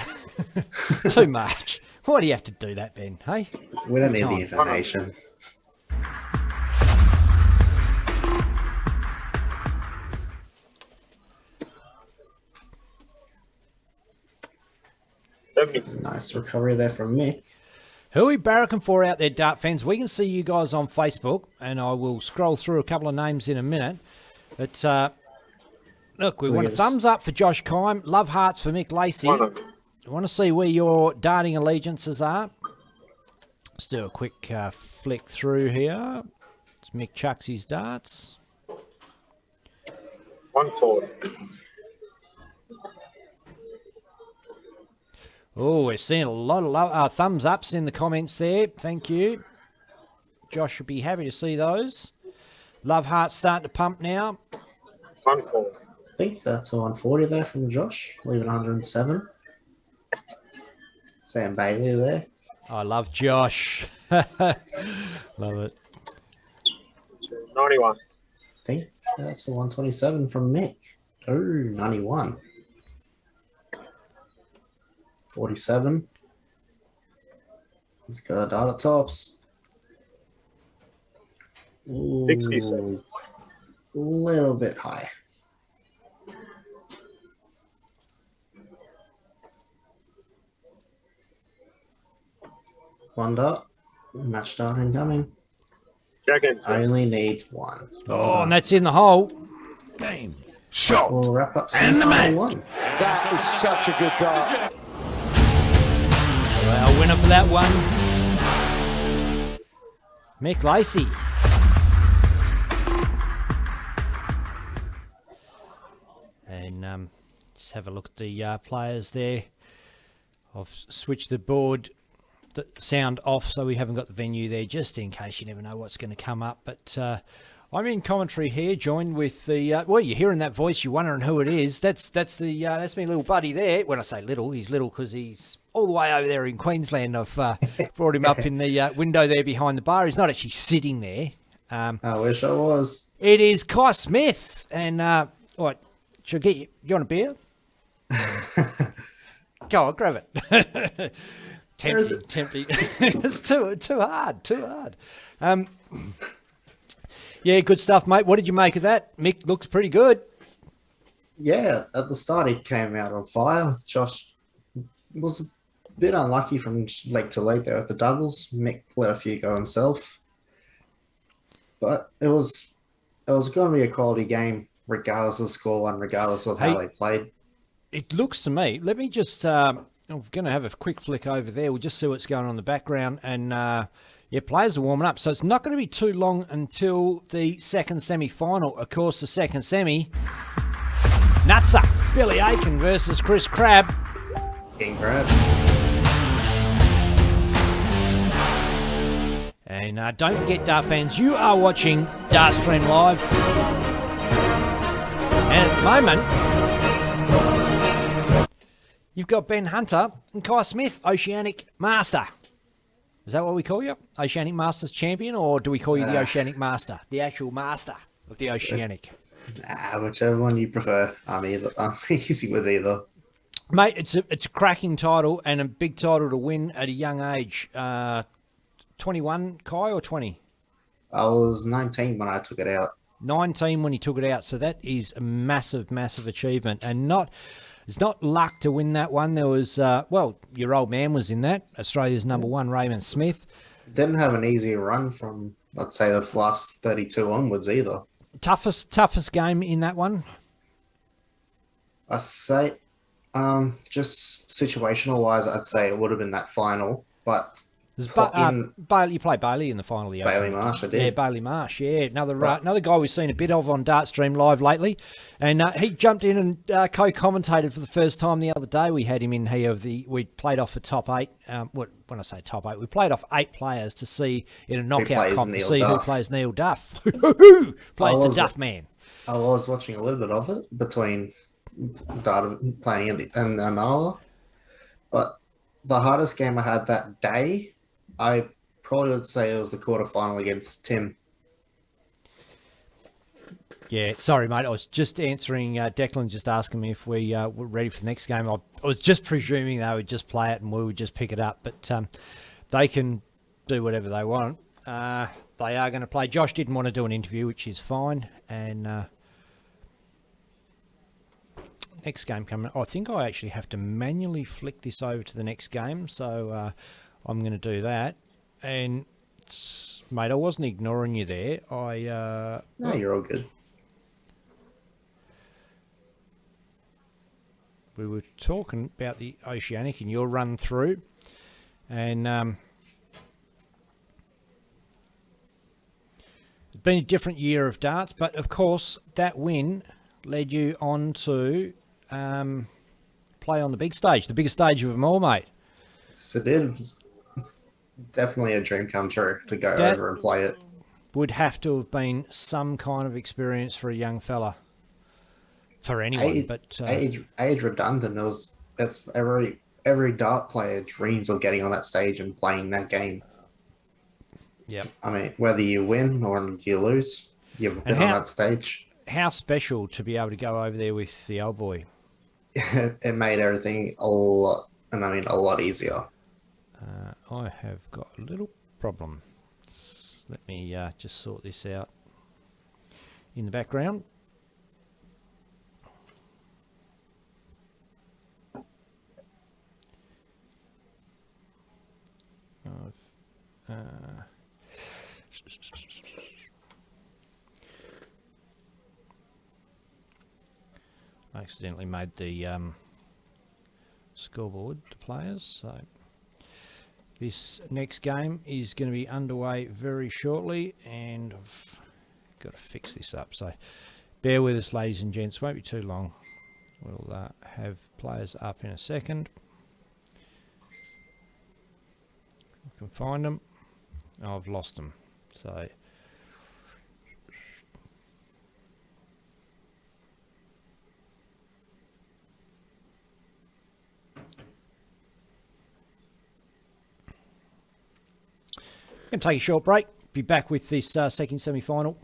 S1: Too much. Why do you have to do that, Ben? Hey?
S2: We don't need the information. Nice recovery there from Mick.
S1: Who are we barracking for out there, Dart fans? We can see you guys on Facebook, and I will scroll through a couple of names in a minute. But, look, we want a thumbs up for Josh Kime, love hearts for Mick Lacey. I want to see where your darting allegiances are. Let's do a quick flick through here. Mick chucks his darts.
S5: 140.
S1: Oh, we're seeing a lot of thumbs ups in the comments there. Thank you. Josh should be happy to see those. Love hearts starting to pump now.
S5: 140.
S2: I think that's a 140 there from Josh, leaving 107. Sam Bailey there.
S1: I love Josh. Love it.
S5: 91.
S2: I think that's a 127 from Mick. Oh, 91. 47. He's got a dart at tops. Ooh,
S5: 67.
S2: he's a little bit high. One dot. Match dart incoming.
S5: Jack and
S2: Only needs one.
S1: Oh, and that's in the hole.
S6: Game, shot,
S2: We'll wrap up
S6: and the match.
S2: one.
S7: That is such a good dart.
S1: Our winner for that one, Mick Lacey. And just have a look at the players there. I've switched the board, the sound off, so we haven't got the venue there, just in case you never know what's going to come up. But I'm in commentary here, joined with the well, you're hearing that voice, you're wondering who it is. That's me little buddy there. When I say little, he's little because he's all the way over there in Queensland. I've brought him up in the window there behind the bar. He's not actually sitting there.
S2: I wish I was.
S1: It is Kai Smith, and what? Should I get you? You want a beer? Go on, grab it. Tempting. It's too hard. Yeah, good stuff, mate. What did you make of that? Mick looks pretty good.
S2: Yeah, at the start he came out on fire. Josh was a bit unlucky from leg to leg there at the doubles. Mick let a few go himself. But it was going to be a quality game, regardless of score and regardless of how they played.
S1: It looks to me, let me just, I'm going to have a quick flick over there. We'll just see what's going on in the background. And Yeah, players are warming up, so it's not going to be too long until the second semi-final. Of course, the second semi, Nutser, Billy Aiken versus Chris Crabb.
S2: King Crab.
S1: And don't forget, Dart fans, you are watching Dart Stream Live. And at the moment, you've got Ben Hunter and Kai Smith, Oceanic Master. Is that what we call you? Oceanic Masters champion, or do we call you the Oceanic Master? The actual master of the Oceanic?
S2: Whichever one you prefer. I'm easy with either.
S1: Mate, it's a cracking title and a big title to win at a young age. 21, Kai, or 20?
S2: I was 19 when I took it out.
S1: 19 when he took it out. So that is a massive, massive achievement. And it's not luck to win that one. There was, your old man was in that. Australia's number one, Raymond Smith.
S2: Didn't have an easy run from, let's say, the last 32 onwards either.
S1: Toughest game in that one?
S2: I say, just situational wise, I'd say it would have been that final. But
S1: Bailey, you played Bailey in the final.
S2: Bailey Marsh, I did.
S1: Yeah, Bailey Marsh. Yeah, another guy we've seen a bit of on Dartstream Live lately, and he jumped in and co-commentated for the first time the other day. We had him in here. We played off the top 8. When I say top 8, we played off 8 players to see in a knockout comp to see who plays Neil Duff. Who plays the Duff man? I
S2: was watching a little bit of it between Dart playing and Anala, but the hardest game I had that day, I probably would say it was the quarterfinal against Tim.
S1: Yeah, sorry, mate. I was just answering. Declan just asking me if we were ready for the next game. I was just presuming they would just play it and we would just pick it up. But they can do whatever they want. They are going to play. Josh didn't want to do an interview, which is fine. And next game coming. I think I actually have to manually flick this over to the next game. So I'm going to do that. And, mate, I wasn't ignoring you there.
S2: No, you're all good.
S1: We were talking about the Oceanic and your run through. And it's been a different year of darts. But, of course, that win led you on to play on the big stage. The biggest stage of them all, mate.
S2: Yes, it did. Definitely a dream come true to go over and play it.
S1: Would have to have been some kind of experience for a young fella. For anyone, but
S2: age redundant. That's every dart player dreams of getting on that stage and playing that game.
S1: Yeah.
S2: I mean, whether you win or you lose, you've been on that stage.
S1: How special to be able to go over there with the old boy.
S2: It made everything a lot easier.
S1: I have got a little problem. Let me just sort this out in the background. I accidentally made the scoreboard to players, so this next game is going to be underway very shortly, and I've got to fix this up, so bear with us, ladies and gents. Won't be too long. We'll have players up in a second. I can find them. Oh, I've lost them, so going to take a short break. Be back with this second semi-final.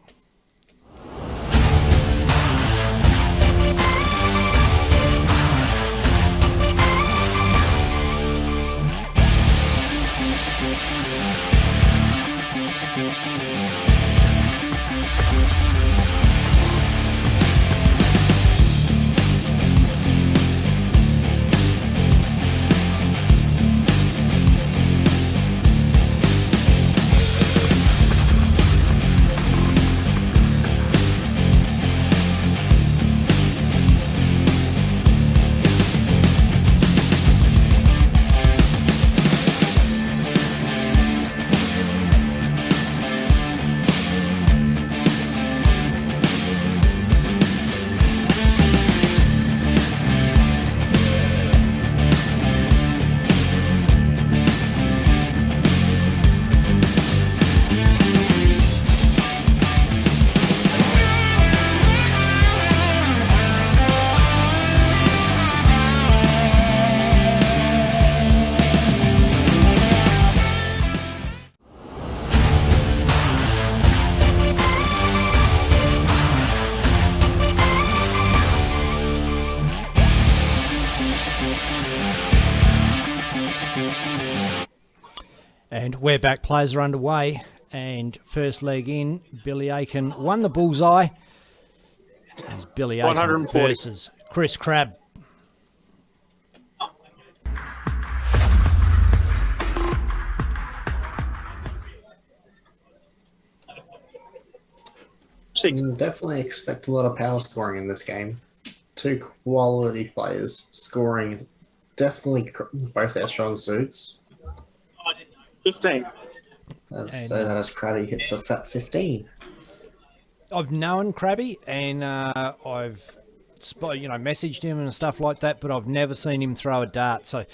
S1: And we're back. Players are underway. And first leg in, Billy Aiken won the bullseye. It's Billy Aiken
S3: 140.
S1: versus Chris Crabb.
S3: Six.
S2: Definitely expect a lot of power scoring in this game. Two quality players scoring definitely both their strong suits.
S3: 15.
S2: Let's say that as Crabby hits a fat 15.
S1: I've known Crabby and I've messaged him and stuff like that, but I've never seen him throw a dart. So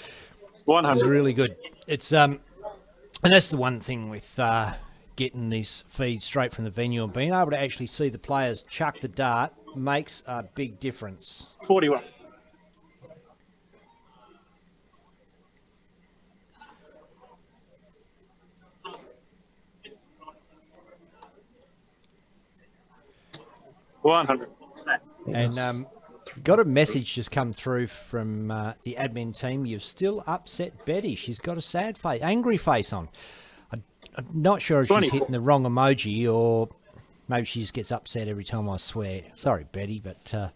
S3: 100.
S1: it's really good. It's and that's the one thing with getting this feed straight from the venue and being able to actually see the players chuck the dart makes a big difference.
S3: 41. $100.
S1: And got a message just come through from the admin team. You've still upset Betty. She's got a sad face, angry face on. I'm not sure if she's
S3: 24.
S1: hitting the wrong emoji or maybe she just gets upset every time I swear. Sorry, Betty, but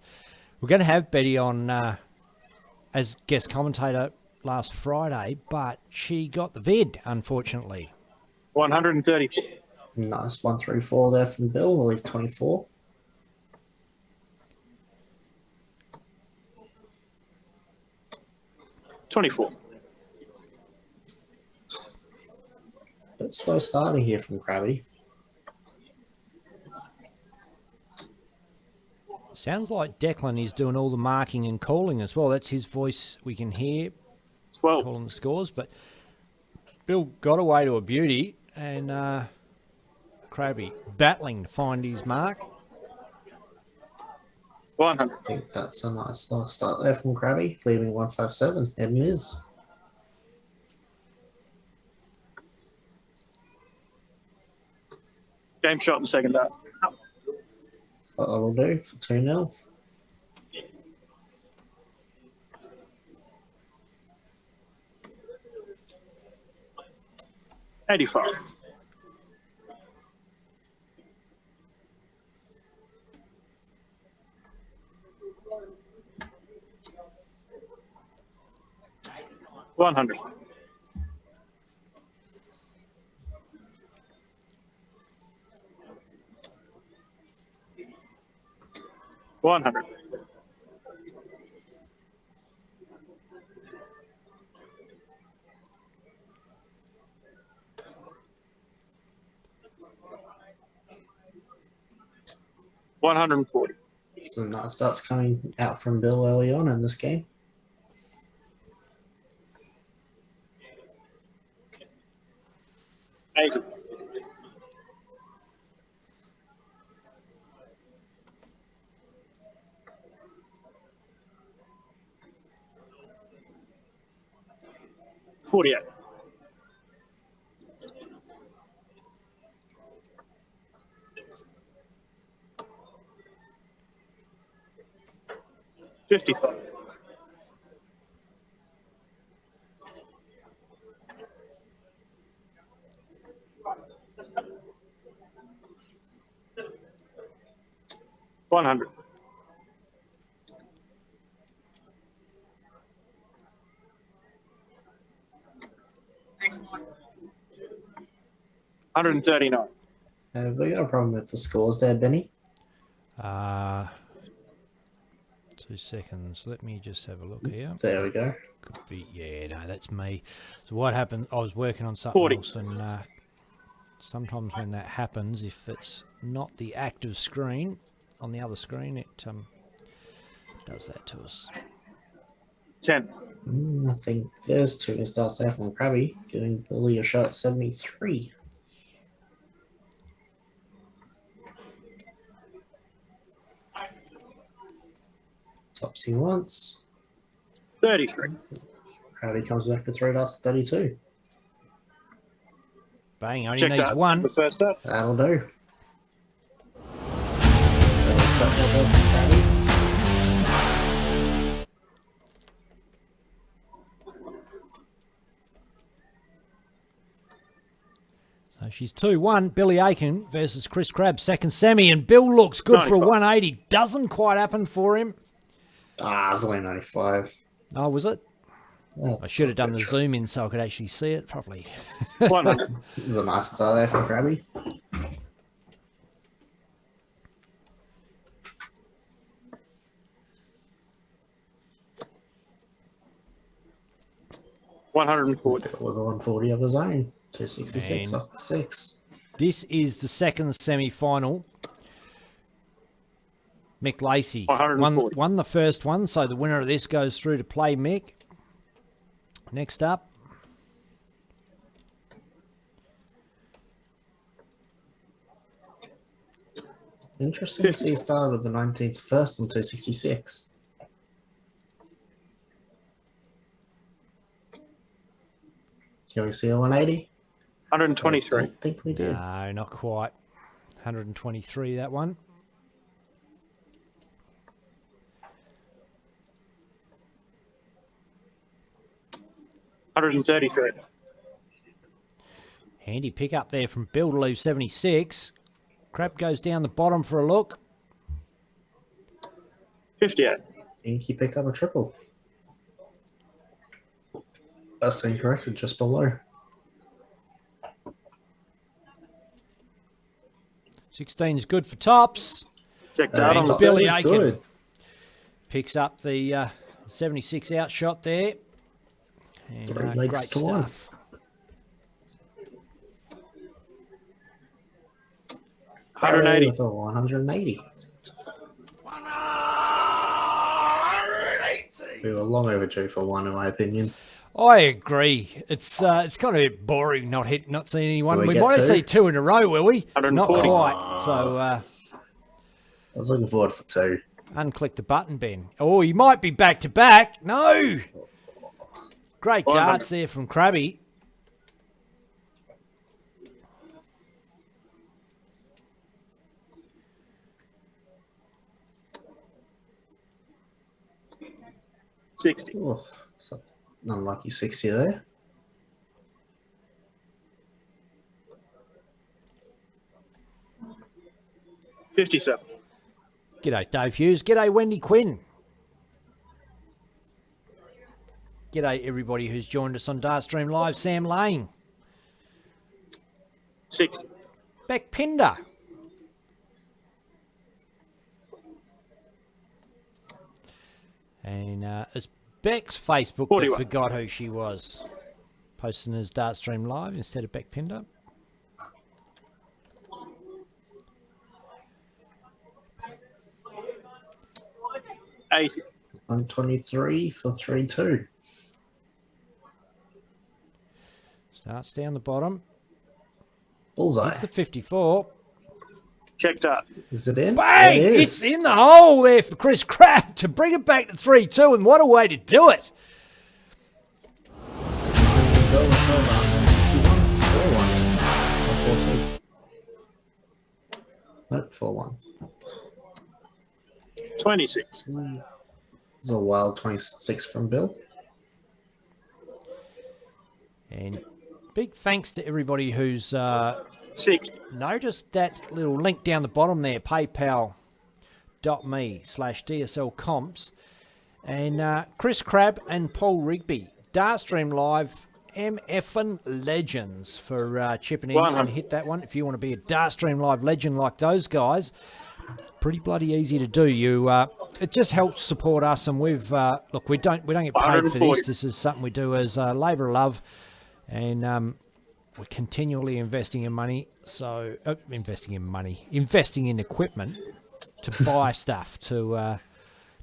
S1: we're going to have Betty on as guest commentator last Friday, but she got the vid, unfortunately.
S3: 134.
S2: Nice 134 there from Bill. I'll leave 24.
S3: $24.
S2: Bit slow starting here from Crabby.
S1: Sounds like Declan is doing all the marking and calling as well. That's his voice we can hear
S3: 12.
S1: calling the scores, but Bill got away to a beauty and Crabby battling to find his mark.
S3: 100.
S2: I think that's a nice slow start there from Crabby, leaving 157. And it is.
S3: Game shot in the second half.
S2: What I will do for 2-0.
S3: $85. $100. $100. $140.
S2: Some nice starts coming out from Bill early on in this game.
S3: $80. $48. $55. $100. $139.
S2: Have we got a problem with the scores there, Benny?
S1: 2 seconds. Let me just have a look here.
S2: There we go.
S1: Could be, yeah, no, that's me. So what happened? I was working on something
S3: 40.
S1: else, and sometimes when that happens, if it's not the active screen on the other screen, it does that to us.
S3: 10.
S2: I think there's two starts there from Crabby, giving Billy a shot at 73. Topsy once.
S3: 33.
S2: Crowdy comes back to 3 dots, 32.
S1: Bang, only
S3: Check
S1: needs
S3: that.
S1: one.
S3: The first up.
S2: That'll do. That's up there from Crowdy.
S1: she's 2-1. Billy Aiken versus Chris Crabb, second semi, and Bill looks good for a
S3: 95.
S1: 180. Doesn't quite happen for him.
S2: It's only 95.
S1: Oh, was it? I
S2: That's
S1: should have done
S2: a
S1: the
S2: good
S1: zoom in so I could actually see it properly.
S3: 100.
S2: There's a nice start there for Krabby.
S3: $140.
S2: With a 140 of his own. 266
S1: Man.
S2: off the 6.
S1: This is the second semi-final. Mick Lacey
S3: 140.
S1: won the first one, so the winner of this goes through to play Mick. Next up.
S2: Interesting to see he started with the 19th first on 266. Can we see a 180?
S3: 123.
S2: I don't think we did.
S1: No, not quite. 123, that one.
S3: $133.
S1: Handy pick up there from Bill to leave 76. Crab goes down the bottom for a look.
S3: 58.
S2: I think he picked up a triple. That's incorrect, just below.
S1: 16 is good for tops.
S3: Checked out on the
S1: Billy
S3: Billy.
S1: Aiken.
S2: Good.
S1: Picks up the 76 outshot there. And,
S2: 3 legs
S1: great
S2: to 1.
S1: stuff.
S3: $180.
S2: With a 180. We were long overdue for one, in my opinion.
S1: I agree. It's kind of a bit boring not seeing anyone.
S2: Will we
S1: We
S2: get
S1: might have
S2: two?
S1: seen 2 in a row, will we? Not
S3: 140.
S1: quite. So
S2: I was looking forward for 2.
S1: unclick the button, Ben. Oh, he might be back to back. No. Great
S3: 100.
S1: darts there from Krabby.
S3: $60.
S2: Oh, it's an unlucky 60 there.
S3: $57.
S1: G'day, Dave Hughes. G'day, Wendy Quinn. G'day, everybody who's joined us on Dartstream Live. Sam Lane.
S3: 60.
S1: Beck Pinder. And it's Beck's Facebook
S3: 41.
S1: that forgot who she was. Posting as Dartstream Live instead of Beck Pinder.
S3: $80.
S2: 123 for 3-2.
S1: Starts down the bottom.
S2: Bullseye.
S1: That's the 54.
S3: Checked out.
S2: Is it in?
S1: Bang!
S2: It
S1: It's
S2: is.
S1: in the hole there for Chris Crabb to bring it back to 3-2, and what a way to do it.
S2: Bill was over 161. 4-1. Or 4-2. Nope, 4-1.
S3: 26.
S2: It's a wild 26 from Bill.
S1: And big thanks to everybody who's
S3: 60.
S1: noticed that little link down the bottom there, paypal.me/DSL Comps. And Chris Crabb and Paul Rigby, Dartstream Live, MFN legends for chipping in
S3: 100.
S1: and hit that one. If you want to be a Dartstream Live legend like those guys, pretty bloody easy to do. It just helps support us, and we've look, we don't get paid for
S3: 140.
S1: this. This is something we do as labour of love, and we're continually investing in money. So investing in equipment to buy stuff to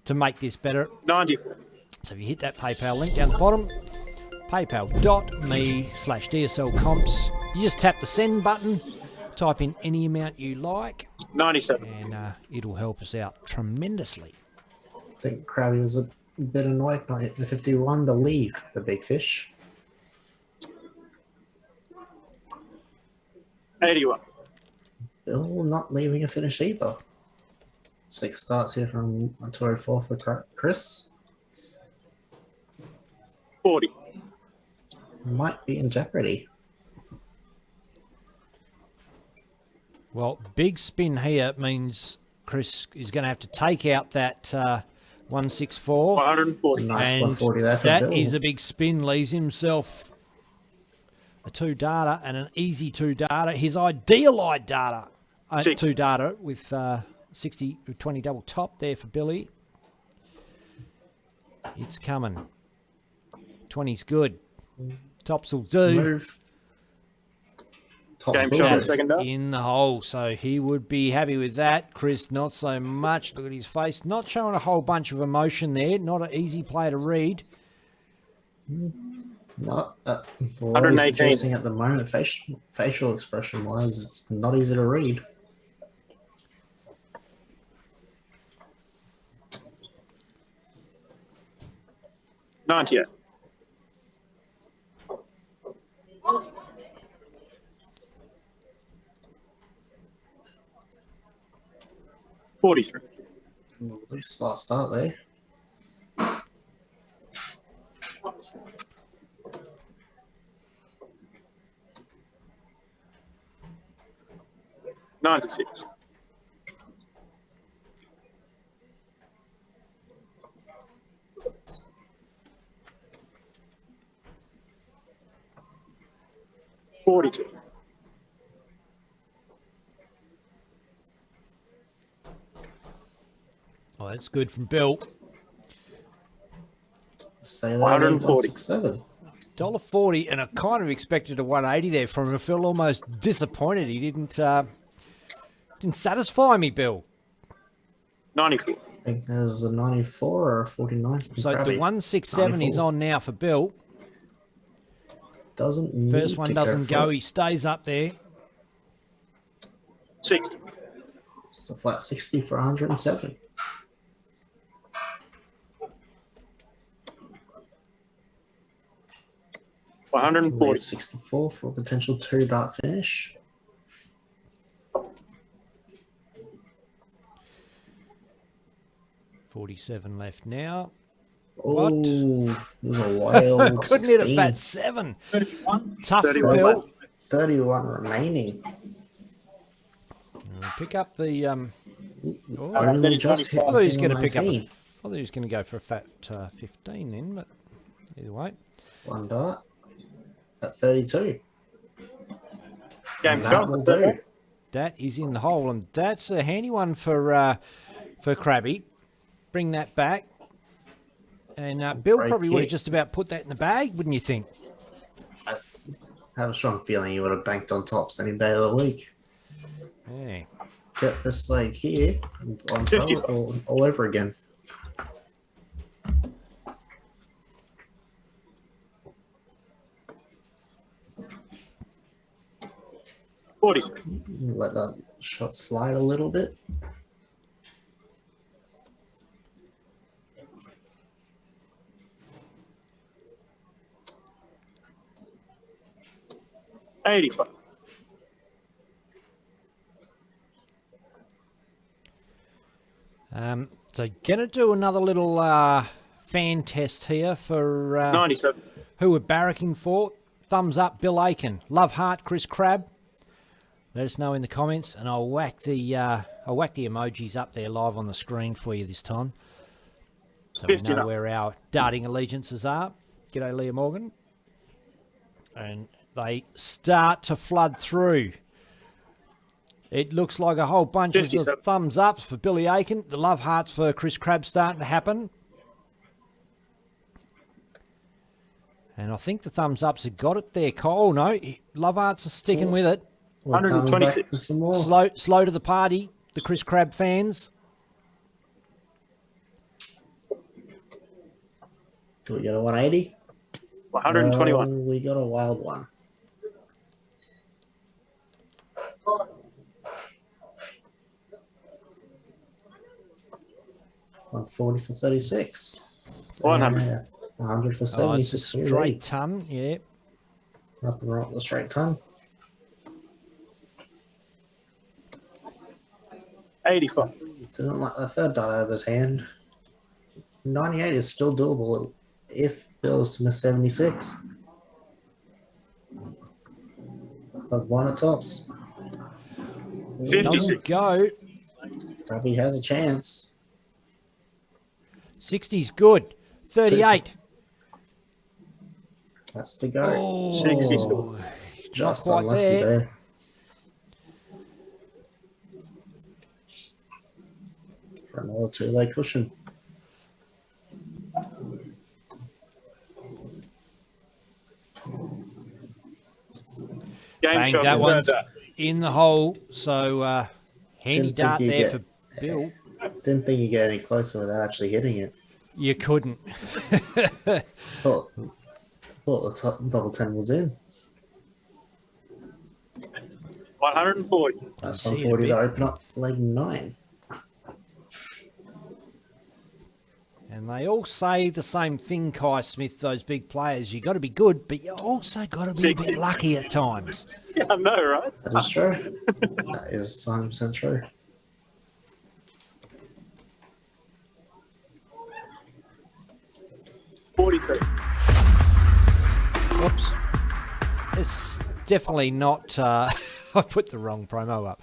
S1: make this better.
S3: 94.
S1: So if you hit that PayPal link down the bottom, paypal.me/DSL Comps, you just tap the send button, type in any amount you like,
S3: 97.
S1: and it'll help us out tremendously.
S2: I think Crowley was a bit annoyed by it. The 51 to leave the big fish.
S3: 81.
S2: Bill not leaving a finish either. 6 starts here from 204 for Chris.
S3: 40.
S2: Might be in jeopardy.
S1: Well, big spin here means Chris is going to have to take out that 164.
S3: 140.
S2: Nice
S1: And
S2: 140 there for
S1: that
S2: Bill.
S1: is a big spin. Leaves himself a 2 data and an easy 2 data. His ideal data. 2 data with 20 double top there for Billy. It's coming. 20's good. Tops will do.
S2: Move. Tops
S3: Game
S2: will
S3: shot
S2: do.
S3: on second up.
S1: In the hole, so he would be happy with that. Chris, not so much. Look at his face. Not showing a whole bunch of emotion there. Not an easy play to read.
S2: Not what he's
S3: 118.
S2: producing at the moment, facial expression wise, it's not easy to read.
S3: Not yet. $43.
S2: Loose last start there.
S3: $96. $42.
S1: Oh, that's good from Bill.
S2: Stay there.
S3: 140.
S2: $167.
S1: $1.40, and I kind of expected a 180 there from him. I feel almost disappointed he didn't satisfy me, Bill.
S3: 94.
S2: I think there's a 94 or a 49.
S1: So the 167 is on now for Bill.
S2: Doesn't need
S1: First one
S2: to
S1: doesn't
S2: for
S1: go.
S2: it.
S1: He stays up there.
S3: 60.
S2: It's a flat 60 for 107.
S3: $140.
S2: 64 for a potential 2 dart finish.
S1: $47 left now.
S2: Oh, it was a wild
S1: Couldn't hit a
S2: 16.
S1: fat 7.
S3: 31.
S1: Tough for
S3: 31.
S1: Bill.
S2: 31 remaining.
S1: Pick up the.
S2: Only just hit
S1: I thought he was
S2: the
S1: going to pick up.
S2: 19.
S1: I thought he was going to go for a fat 15 then, but either way.
S2: 1 dart at 32.
S3: Game
S2: And that
S3: shot.
S2: will do.
S1: That is in the hole, and that's a handy one for Krabby. Bring that back. And Bill
S2: Great
S1: probably would have
S2: kick.
S1: just about put that in the bag, wouldn't you think?
S2: I have a strong feeling he would have banked on tops any day of the week.
S1: Yeah.
S2: Get this leg here on throw it all over again.
S3: $46.
S2: Let that shot slide a little bit.
S3: $85.
S1: So gonna do another little fan test here for
S3: 97.
S1: who we're barracking for. Thumbs up, Bill Aiken. Love heart, Chris Crabb. Let us know in the comments, and I'll whack the emojis up there live on the screen for you this time, so we
S3: 50
S1: know
S3: up.
S1: where our darting allegiances are. G'day, Leah Morgan. And they start to flood through. It looks like a whole bunch of
S3: 57.
S1: thumbs ups for Billy Aiken. The love hearts for Chris Crabb starting to happen. And I think the thumbs ups have got it there, Cole. No, love hearts are sticking with it.
S2: We're coming back
S3: 126.
S2: with some more.
S1: Slow to the party, the Chris Crabb fans.
S2: Do we get a 180?
S3: 121.
S2: We got a wild one. $140 for 36.
S3: 100.
S2: 100 for
S1: Oh, it's a
S2: 76.
S1: straight ton, yeah.
S2: Nothing wrong with the straight ton.
S3: 85.
S2: Didn't like the third dot out of his hand. 98 is still doable if Bill is to miss 76. I've won at tops.
S1: Doesn't
S3: 56.
S1: go.
S2: Probably has a chance.
S1: 60's good. 38.
S2: Has to go.
S1: Oh,
S3: 60's
S2: Oh,
S1: not
S2: just
S1: quite
S2: unlucky
S1: there.
S2: there. For another two-leg cushion.
S3: Game
S1: Bang,
S3: shot.
S1: that
S3: is
S1: one's
S5: that?
S1: in the hole. So handy
S2: Didn't think
S1: dart
S2: you
S1: there
S2: get-
S1: for Bill.
S2: Didn't think you get any closer without actually hitting it.
S1: You couldn't.
S2: Thought the top double 10 was in.
S3: 140.
S2: That's
S1: See it a
S2: 140
S1: bit.
S2: to open up leg 9.
S1: And they all say the same thing, Kai Smith, those big players. You got to be good, but you also got to be a
S3: 60.
S1: bit lucky at times.
S3: Yeah, I know, right?
S2: That is true. That is 100% true.
S3: $43.
S1: Whoops. It's definitely not... I put the wrong promo up.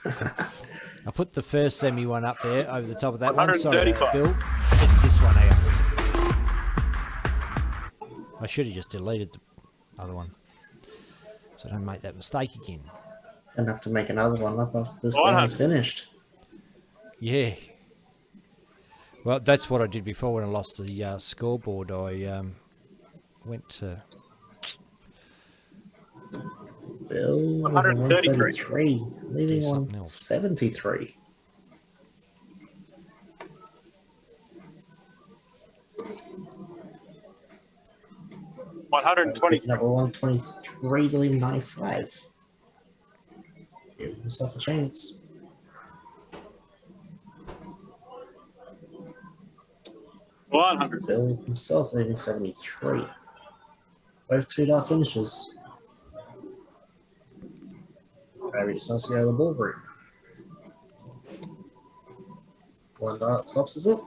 S1: I put the first semi one up there over the top of that one. Sorry about that,
S3: 135.
S1: Bill. It's this one here. I should have just deleted the other one, so I don't make that mistake again.
S2: Gonna have to make another one up after this
S3: 100.
S2: game is finished.
S1: Yeah. Well, that's what I did before when I lost the scoreboard. I went to...
S2: Bill was
S3: 133.
S2: 133, leaving
S1: Do something else.
S2: 173. Picking up a 123 to leave 95. Give himself a chance. Bill himself leaving 73. Both 2-dart finishes. Maybe just has to go to the ball route. 1 dart tops, is it?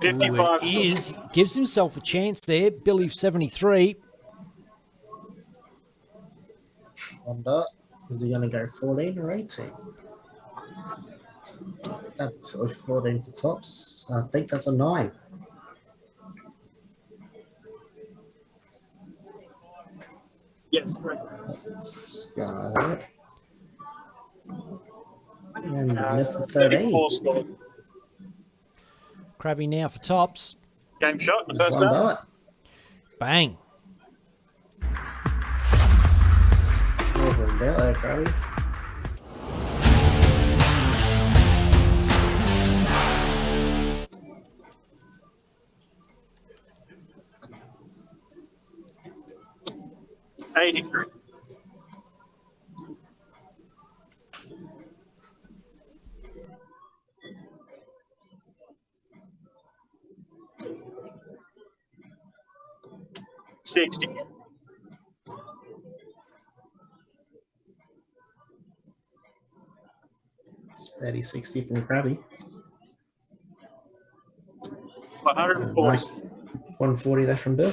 S3: 55.
S1: Ooh, it is. Gives himself a chance there. Billy 73.
S2: 1 dart. Is he going to go 14 or 18? That'd be silly. 14 for tops. I think that's a 9.
S3: Yes, correct.
S2: That's gonna hurt. And missed the
S3: 34
S2: 13.
S3: score.
S1: Krabby now for tops.
S3: Game shot, the
S2: There's
S3: first
S2: 1
S3: up.
S2: dart.
S1: Bang.
S2: Never in doubt there, Krabby.
S3: $83. $60.
S2: Steady 60 from Krabby.
S3: 140.
S2: Nice 140 there from Bill.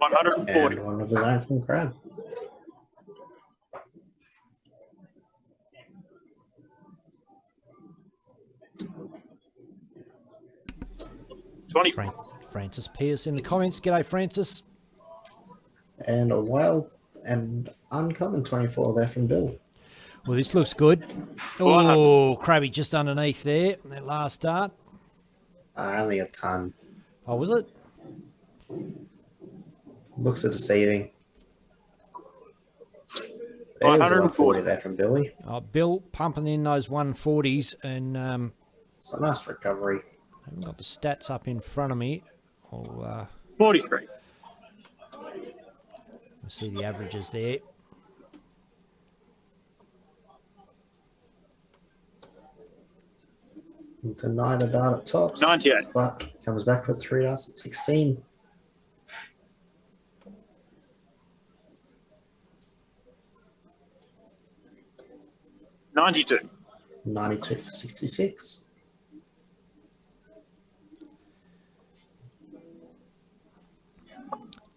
S2: And
S3: 140.
S2: one of his own from Crab.
S1: Francis Pierce in the comments. G'day, Francis.
S2: And a wild and uncommon 24 there from Bill.
S1: Well, this looks good. Oh, Krabby just underneath there. That last dart.
S2: Only a ton.
S1: Oh, was it?
S2: Looks are deceiving. There's 140 there from Billy.
S1: Oh, Bill pumping in those 140s, and
S2: It's a nice recovery.
S1: I haven't got the stats up in front of me. I'll
S3: 43.
S1: see the averages there.
S2: Denied a dart at tops.
S3: 98.
S2: But comes back with 3 darts at 16.
S3: $92.
S2: 92 for 66.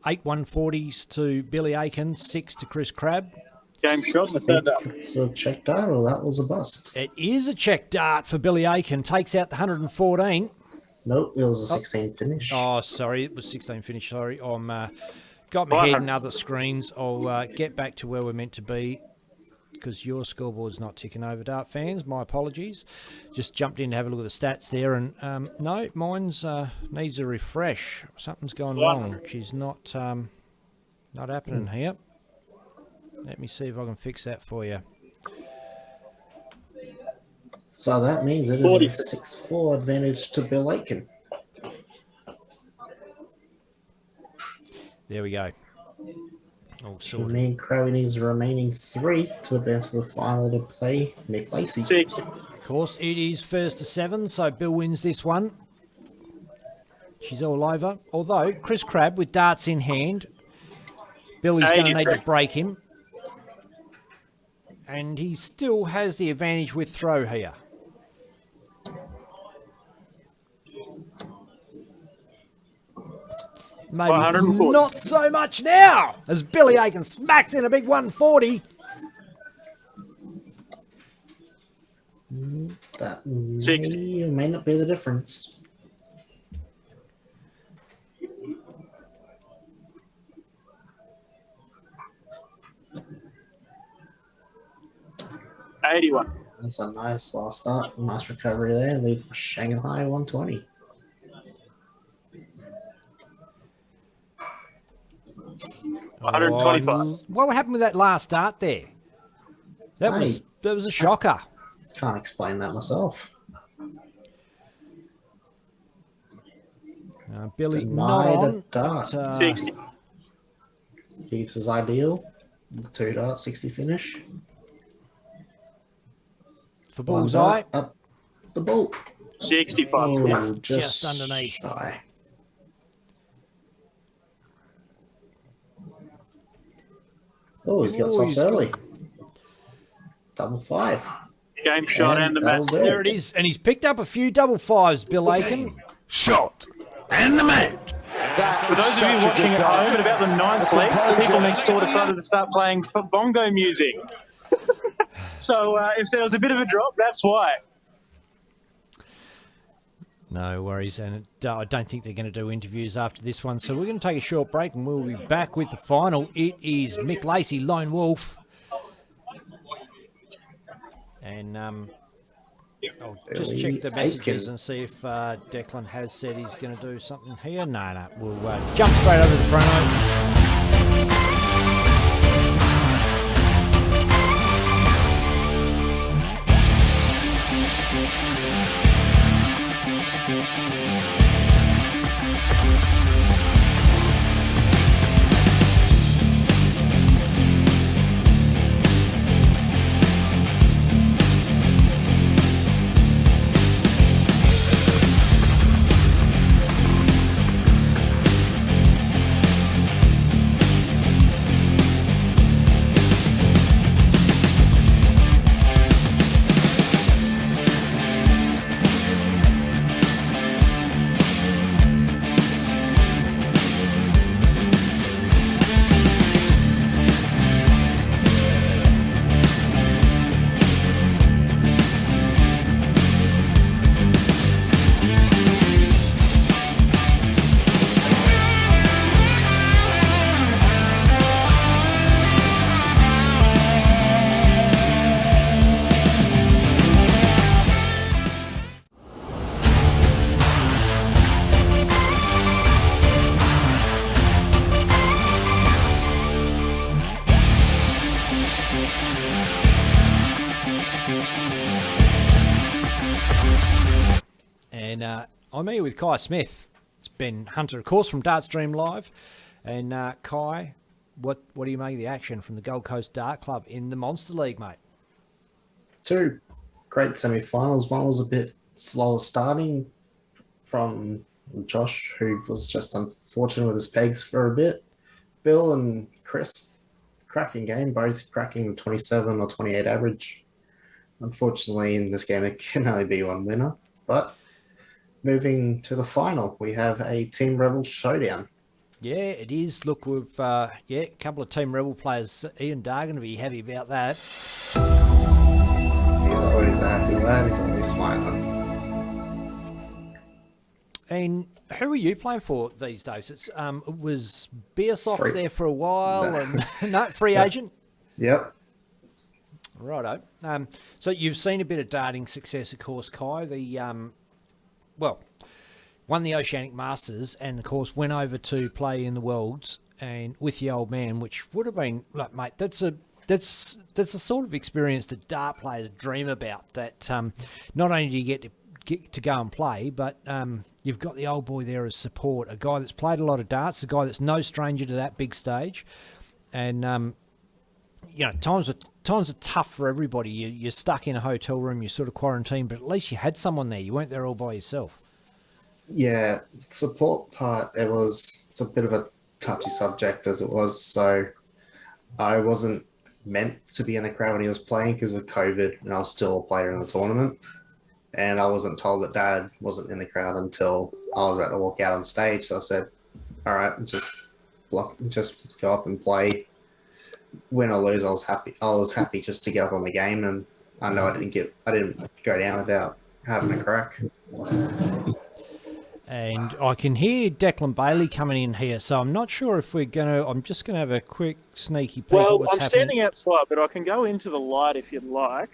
S1: 8 140s to Billy Aiken, 6 to Chris Crabb.
S3: Game shot in the third up.
S2: It's a check dart, or that was a bust.
S1: It is a check dart for Billy Aiken. Takes out the 114.
S2: Nope, it was a 16 finish.
S1: Oh, sorry. It was 16 finish. Sorry. I'm got my head in other screens. I'll get back to where we're meant to be because your scoreboard's not ticking over. Dart fans, my apologies. Just jumped in to have a look at the stats there. And no, mine's needs a refresh. Something's gone wrong. She's not happening here. Let me see if I can fix that for you.
S2: So that means it is a 6-4 advantage to Bill Aiken.
S1: There we go. All sorted.
S2: Me Crowley needs the remaining 3 to advance to the final to play Mick Lacey.
S3: 6.
S1: Of course, it is first to 7, so Bill wins this one. She's all over. Although, Chris Crabb with darts in hand, Billy's going to need to break him. And he still has the advantage with throw here. Maybe not so much now, as Billy Aiken smacks in a big 140.
S2: That may or may not be the difference.
S3: $81.
S2: That's a nice last start. Nice recovery there. Leave Shanghai 120.
S3: $125.
S1: What happened with that last start there? That was a shocker.
S2: Can't explain that myself.
S1: Billy
S2: Denied
S1: not
S2: a
S1: on.
S2: dart.
S3: 60.
S2: Heaves is ideal. 2 dart, 60 finish.
S1: For bullseye.
S2: Up the ball.
S3: 65.
S2: Oh,
S3: Yes.
S1: just underneath.
S2: Shy. Oh, he's got tops early. Double 5.
S3: Game shot and the match.
S1: There it is. And he's picked up a few double 5s, Bill Aiken.
S6: Shot. And the match.
S3: For those of you watching at home, at about the 9th leg, the people next door decided to start playing bongo music. So if there was a bit of a drop, that's why.
S1: No worries, and I don't think they're going to do interviews after this one. So we're going to take a short break, and we'll be back with the final. It is Mick Lacey, Lone Wolf. And I'll just check the messages and see if Declan has said he's going to do something here. No, we'll jump straight over to the promo. And I'm here with Kai Smith. It's Ben Hunter, of course, from Dartstream Live. And Kai, what do you make of the action from the Gold Coast Dart Club in the Monster League, mate?
S2: 2 great semi-finals. One was a bit slower starting from Josh, who was just unfortunate with his pegs for a bit. Bill and Chris, cracking game, both cracking 27 or 28 average. Unfortunately, in this game, there can only be one winner. But moving to the final, we have a Team Rebel showdown.
S1: Yeah, it is. Look, we've a couple of Team Rebel players. Ian Dar going to be happy about that.
S2: He's always a happy lad. He's always smiling.
S1: And who are you playing for these days? It was Beer Socks there for a while, and no, free agent.
S2: Yep.
S1: Righto. So you've seen a bit of darting success, of course, Kai. Won the Oceanic Masters, and of course went over to play in the Worlds and with the old man, which would have been like, mate. That's a sort of experience that dart players dream about. That not only do you get to go and play, but you've got the old boy there as support, a guy that's played a lot of darts, a guy that's no stranger to that big stage, and times are tough for everybody. You're stuck in a hotel room, you're sort of quarantined, but at least you had someone there. You weren't there all by yourself.
S2: Yeah, support part, it's a bit of a touchy subject as it was. So I wasn't meant to be in the crowd when he was playing because of COVID, and I was still a player in the tournament. And I wasn't told that Dad wasn't in the crowd until I was about to walk out on stage. So I said, all right, just go up and play. Win or lose, I was happy. I was happy just to get up on the game, and I know I didn't go down without having a crack.
S1: And I can hear Declan Bailey coming in here, so I'm not sure if I'm just going to have a quick sneaky peek at what's happening.
S3: I'm standing outside, but I can go into the light if you'd like.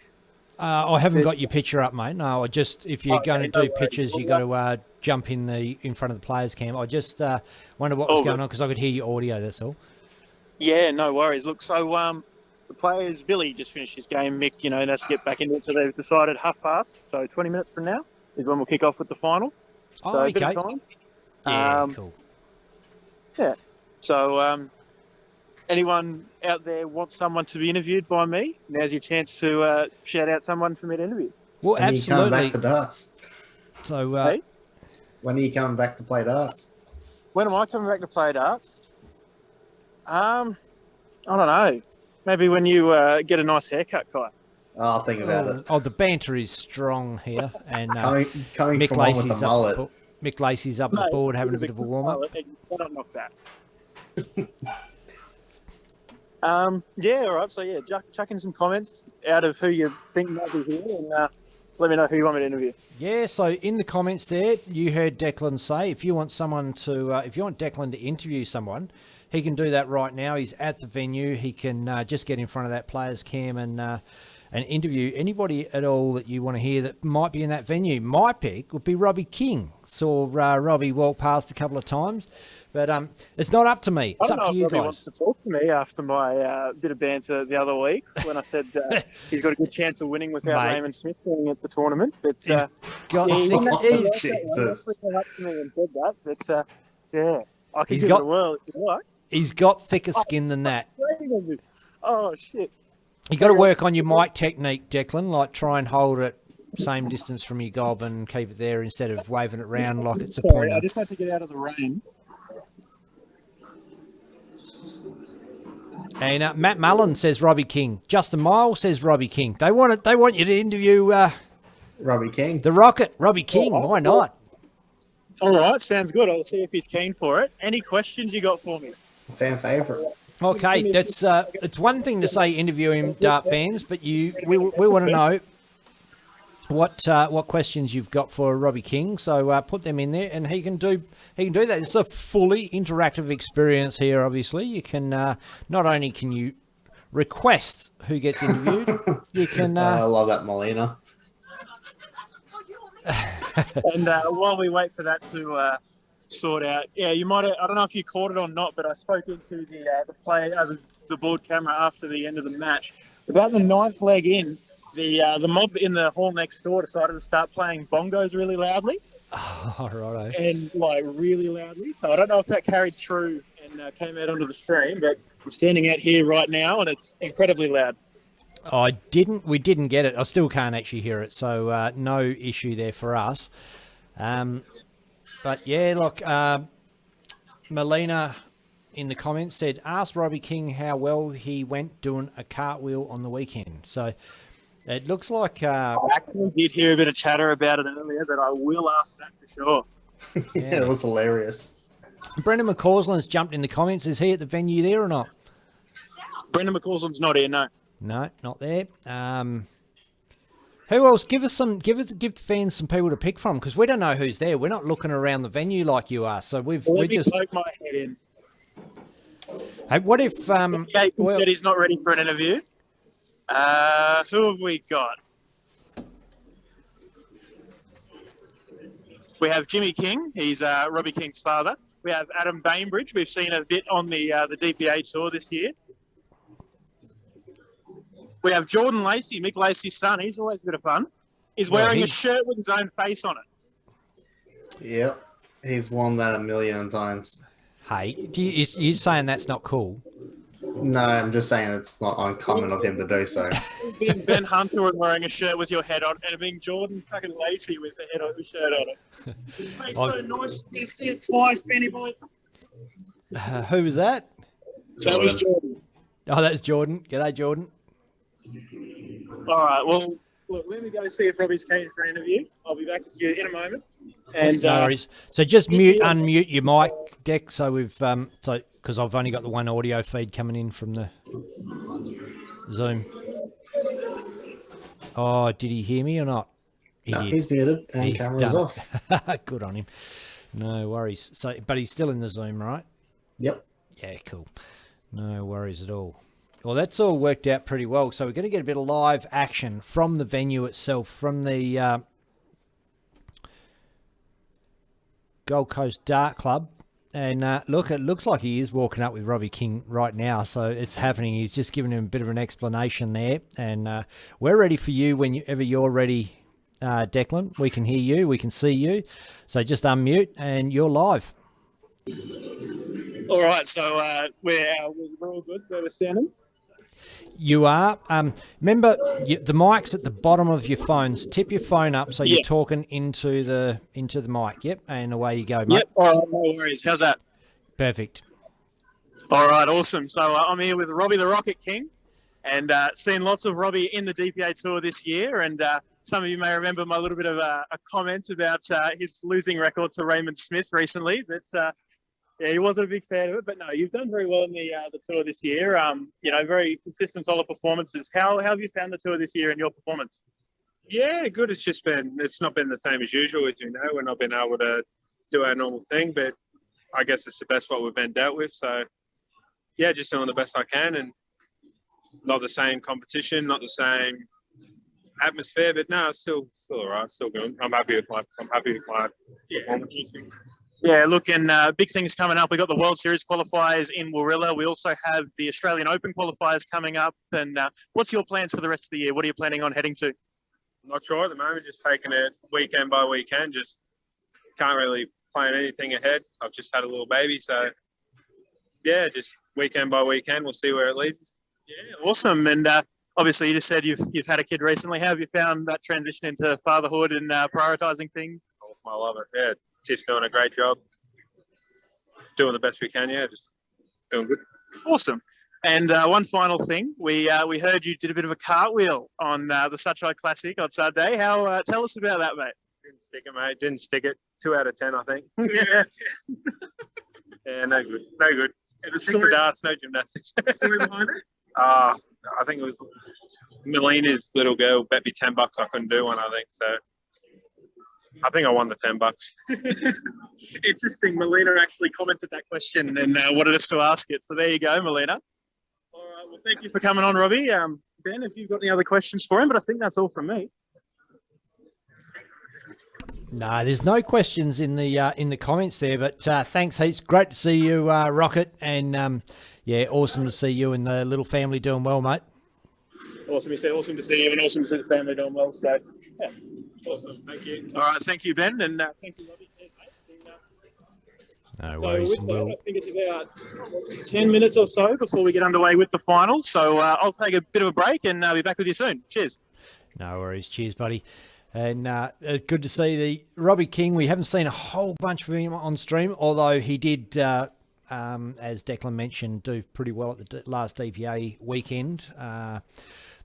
S1: I haven't got your picture up, mate. No, if you're going to do pictures, you got to jump in front of the players' cam. I just wonder what was going on because I could hear your audio. That's all.
S3: Yeah, no worries. Look, so the players, Billy just finished his game. Mick, has to get back into it, so they've decided 30:30. So 20 minutes from now is when we'll kick off with the final.
S1: Oh,
S3: so
S1: okay.
S3: A bit of time.
S1: Yeah, cool.
S3: Yeah. So anyone out there wants someone to be interviewed by me, now's your chance to shout out someone for me to interview.
S1: Well,
S2: When
S1: absolutely.
S2: are you coming back to darts?
S1: So,
S3: Hey?
S2: When are you coming back to play darts?
S3: When am I coming back to play darts? I don't know. Maybe when you get a nice haircut, Kai.
S2: Oh, I'll think about it.
S1: Oh, the banter is strong here, and
S2: Coming
S1: Mick
S2: from one with
S1: Lacey's
S2: the mullet.
S1: Mick Lacey's up at the board having a bit of a warm up.
S3: Why not knock that? All right. So chuck in some comments out of who you think might be here, and let me know who you want me to interview.
S1: Yeah. So in the comments there, you heard Declan say if you want Declan to interview someone, he can do that right now. He's at the venue. He can just get in front of that player's cam and interview anybody at all that you want to hear that might be in that venue. My pick would be Robbie King. Saw Robbie walk past a couple of times, but it's not up to me. It's up to you
S3: Robbie
S1: guys.
S3: wants to talk to me after my bit of banter the other week when I said he's got a good chance of winning without
S1: Mate.
S3: Raymond Smith being at the tournament. But
S1: He's got
S3: he
S2: Jesus.
S3: came up to me and said that. But I can
S1: He's
S3: give
S1: got-
S3: it a whirl if you like.
S1: He's got thicker skin than that.
S3: Oh shit!
S1: You got to work on your mic technique, Declan. Like try and hold it same distance from your gob and keep it there instead of waving it around like it's a
S3: Sorry,
S1: pointer.
S3: I just had to get out of the rain.
S1: And Matt Mullen says Robbie King. Justin Miles says Robbie King. They want you to interview
S2: Robbie King.
S1: the Rocket, Robbie King. Why not?
S3: All right, sounds good. I'll see if he's keen for it. Any questions you got for me?
S2: Fan favourite.
S1: Okay, that's it's one thing to say interview him, dart fans, but we want to know what questions you've got for Robbie King. So put them in there, and he can do that. It's a fully interactive experience here. Obviously, you can not only can you request who gets interviewed, you can.
S2: I love that Molina.
S3: And while we wait for that to sort out, you might have, I don't know if you caught it or not, but I spoke into the board camera after the end of the match. About the ninth leg in, the mob in the hall next door decided to start playing bongos really loudly.
S1: Oh, righto.
S3: And really loudly. So I don't know if that carried through and came out onto the stream, but I'm standing out here right now and it's incredibly loud.
S1: We didn't get it. I still can't actually hear it, so no issue there for us. But yeah, look, Melina in the comments said, ask Robbie King how well he went doing a cartwheel on the weekend. So it looks like...
S3: I actually did hear a bit of chatter about it earlier, but I will ask that for sure.
S2: Yeah, it was hilarious.
S1: Brendan McCausland's jumped in the comments. Is he at the venue there or not?
S3: Brendan McCausland's not here, no.
S1: No, not there. Who else? Give the fans some people to pick from, because we don't know who's there. We're not looking around the venue like you are. So we're just
S3: poke my head in.
S1: Hey, what if
S3: Said he's not ready for an interview. Who have we got? We have Jimmy King. He's Robbie King's father. We have Adam Bainbridge. We've seen a bit on the DPA tour this year. We have Jordan Lacey, Mick Lacey's son. He's always a bit of fun. He's wearing a shirt with his own face on it.
S2: Yep. He's worn that a million times.
S1: Hey, you saying that's not cool?
S2: No, I'm just saying it's not uncommon of him to do so.
S3: Being Ben Hunter and wearing a shirt with your head on, and being Jordan fucking Lacey with the head on the shirt on it. His face so nice. You see it twice, Benny boy.
S1: Who was that?
S3: That was Jordan.
S1: Oh, that's Jordan. G'day, Jordan.
S3: All right. Well, look, let me go see if Robbie's keen for an interview. I'll be back with you in a moment. And
S1: no worries. So just unmute your mic, Deck. So we've because I've only got the one audio feed coming in from the Zoom. Oh, did he hear me or not?
S2: No, he's muted and camera's off.
S1: Good on him. No worries. So, but he's still in the Zoom, right?
S2: Yep.
S1: Yeah, cool. No worries at all. Well, that's all worked out pretty well. So we're going to get a bit of live action from the venue itself, from the Gold Coast Dart Club. And look, it looks like he is walking up with Robbie King right now. So it's happening. He's just giving him a bit of an explanation there. And we're ready for you whenever you're ready, Declan. We can hear you. We can see you. So just unmute and you're live.
S3: All right. So we're all good where we're standing.
S1: You are. Remember, the mic's at the bottom of your phones. Tip your phone up so you're talking into the mic. Yep, and away you go, mate.
S3: Yep. All right, no worries. How's that?
S1: Perfect.
S3: All right, awesome. So I'm here with Robbie the Rocket King, and seen lots of Robbie in the DPA tour this year. And some of you may remember my little bit of a comment about his losing record to Raymond Smith recently. But yeah, he wasn't a big fan of it, but no, you've done very well in the tour this year. Very consistent, solid performances. How have you found the tour this year and your performance?
S5: Yeah, good. It's not been the same as usual, as you know. We've not been able to do our normal thing, but I guess it's the best what we've been dealt with. So, yeah, just doing the best I can, and not the same competition, not the same atmosphere, but no, it's still all right, still good. I'm happy with my performance.
S3: Yeah, look, and big things coming up. We've got the World Series qualifiers in Warilla. We also have the Australian Open qualifiers coming up. And what's your plans for the rest of the year? What are you planning on heading to?
S5: I'm not sure at the moment, just taking it weekend by weekend. Just can't really plan anything ahead. I've just had a little baby, so yeah, just weekend by weekend. We'll see where it leads.
S3: Yeah, awesome. And obviously, you just said you've had a kid recently. How have you found that transition into fatherhood and prioritising things?
S5: I love it. Yeah. Tiff's doing a great job. Doing the best we can, yeah. Just doing good.
S3: Awesome. And one final thing, we heard you did a bit of a cartwheel on the Suchai Classic on Saturday. How tell us about that, mate?
S5: Didn't stick it, mate. Didn't stick it. 2 out of 10, I think. Yeah, no good. No good. Stick for darts, no gymnastics.
S3: Story behind it?
S5: I think it was Melina's little girl bet me $10 I couldn't do one, I think. So I think I won the $10.
S3: Interesting. Melina actually commented that question and wanted us to ask it. So there you go, Melina. All right. Well, thank you for coming on, Robbie. Ben, if you've got any other questions for him, but I think that's all from me.
S1: No, there's no questions in the comments there, but thanks heaps. Great to see you, Rocket, and yeah, awesome to see you and the little family doing well, mate.
S3: Awesome. You said awesome to see you and awesome to see the family doing well. So, yeah. Awesome. Thank you. All right. Thank you, Ben. And thank you, Robbie. Cheers, mate.
S1: No
S3: So
S1: worries.
S3: with that, I think it's about 10 minutes or so before we get underway with the final. So I'll take a bit of a break and be back with you soon. Cheers.
S1: No worries. Cheers, buddy. And good to see the Robbie King. We haven't seen a whole bunch of him on stream, although he did, as Declan mentioned, do pretty well at the last DPA weekend, the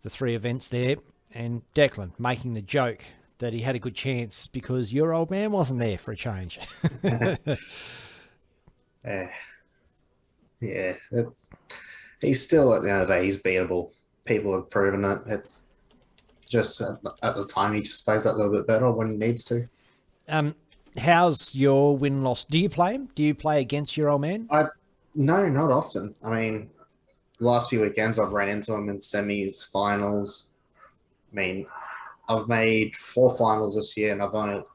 S1: 3 events there. And Declan making the joke that he had a good chance because your old man wasn't there for a change.
S2: Eh, yeah, he's still at the end of the day, he's beatable. People have proven it. It's just at the time he just plays that little bit better when he needs to.
S1: How's your win-loss? Do you play him? Do you play against your old man?
S2: No, not often. I mean, the last few weekends I've ran into him in semis, finals. I mean, I've made 4 finals this year, and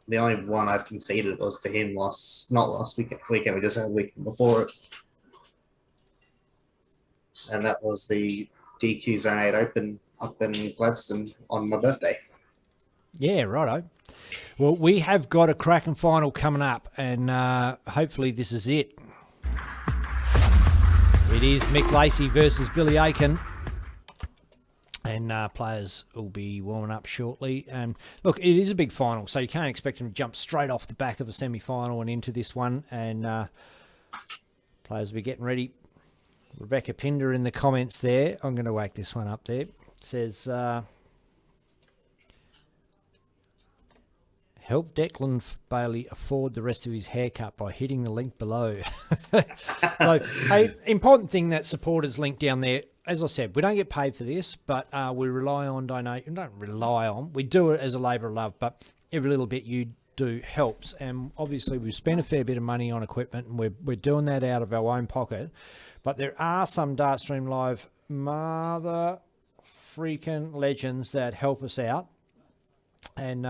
S2: the only one I've conceded was to him not last weekend. We just had a weekend before it, and that was the DQ Zone 8 Open up in Gladstone on my birthday.
S1: Yeah, righto. Well, we have got a cracking final coming up, and hopefully this is it. It is Mick Lacey versus Billy Aiken. And players will be warming up shortly. Look, it is a big final, so you can't expect them to jump straight off the back of a semi-final and into this one. And players will be getting ready. Rebecca Pinder in the comments there. I'm going to whack this one up there. It says, help Declan Bailey afford the rest of his haircut by hitting the link below. So, hey, important thing, that supporters link down there. As I said, we don't get paid for this, but we rely on donation. Don't rely on. We do it as a labour of love, but every little bit you do helps. And obviously, we've spent a fair bit of money on equipment, and we're doing that out of our own pocket. But there are some Dartstream Live mother freaking legends that help us out. And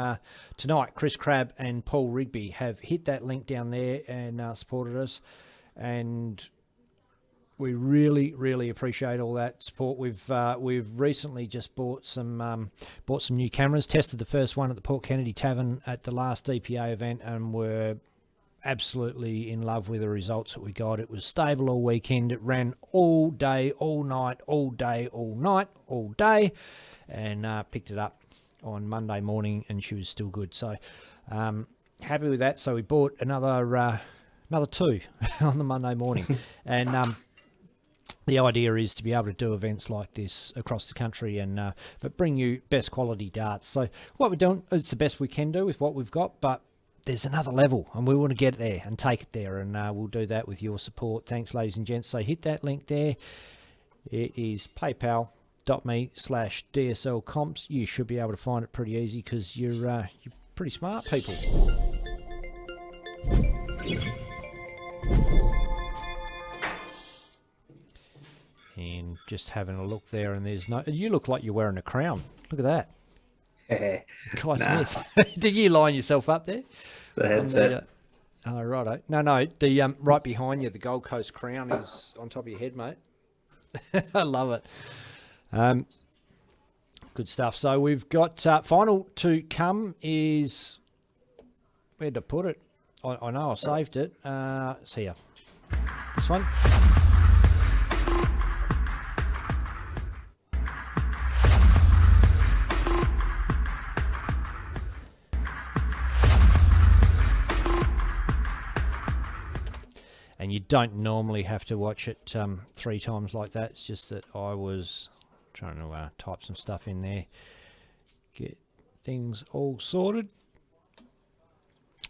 S1: tonight, Chris Crabb and Paul Rigby have hit that link down there and supported us. And we really, really appreciate all that support. We've recently just bought some new cameras. Tested the first one at the Port Kennedy Tavern at the last DPA event, and were absolutely in love with the results that we got. It was stable all weekend. It ran all day, all night, all day, all night, all day, and picked it up on Monday morning, and she was still good. So happy with that. So we bought another 2 on the Monday morning, and the idea is to be able to do events like this across the country, and but bring you best quality darts. So what we're doing, it's the best we can do with what we've got, but there's another level, and we want to get there and take it there, and we'll do that with your support. Thanks, ladies and gents. So hit that link there. It is paypal.me/DSL comps. You should be able to find it pretty easy, because you're pretty smart people. And just having a look there, and there's no... You look like you're wearing a crown. Look at that. Kai Smith. Did you line yourself up there?
S2: The headset.
S1: Oh, righto. No. The right behind you, the Gold Coast crown is on top of your head, mate. I love it. Good stuff. So we've got final to come is... Where'd I put it? I know I saved it. It's here. This one. And you don't normally have to watch it 3 times like that. It's just that I was trying to type some stuff in there, get things all sorted.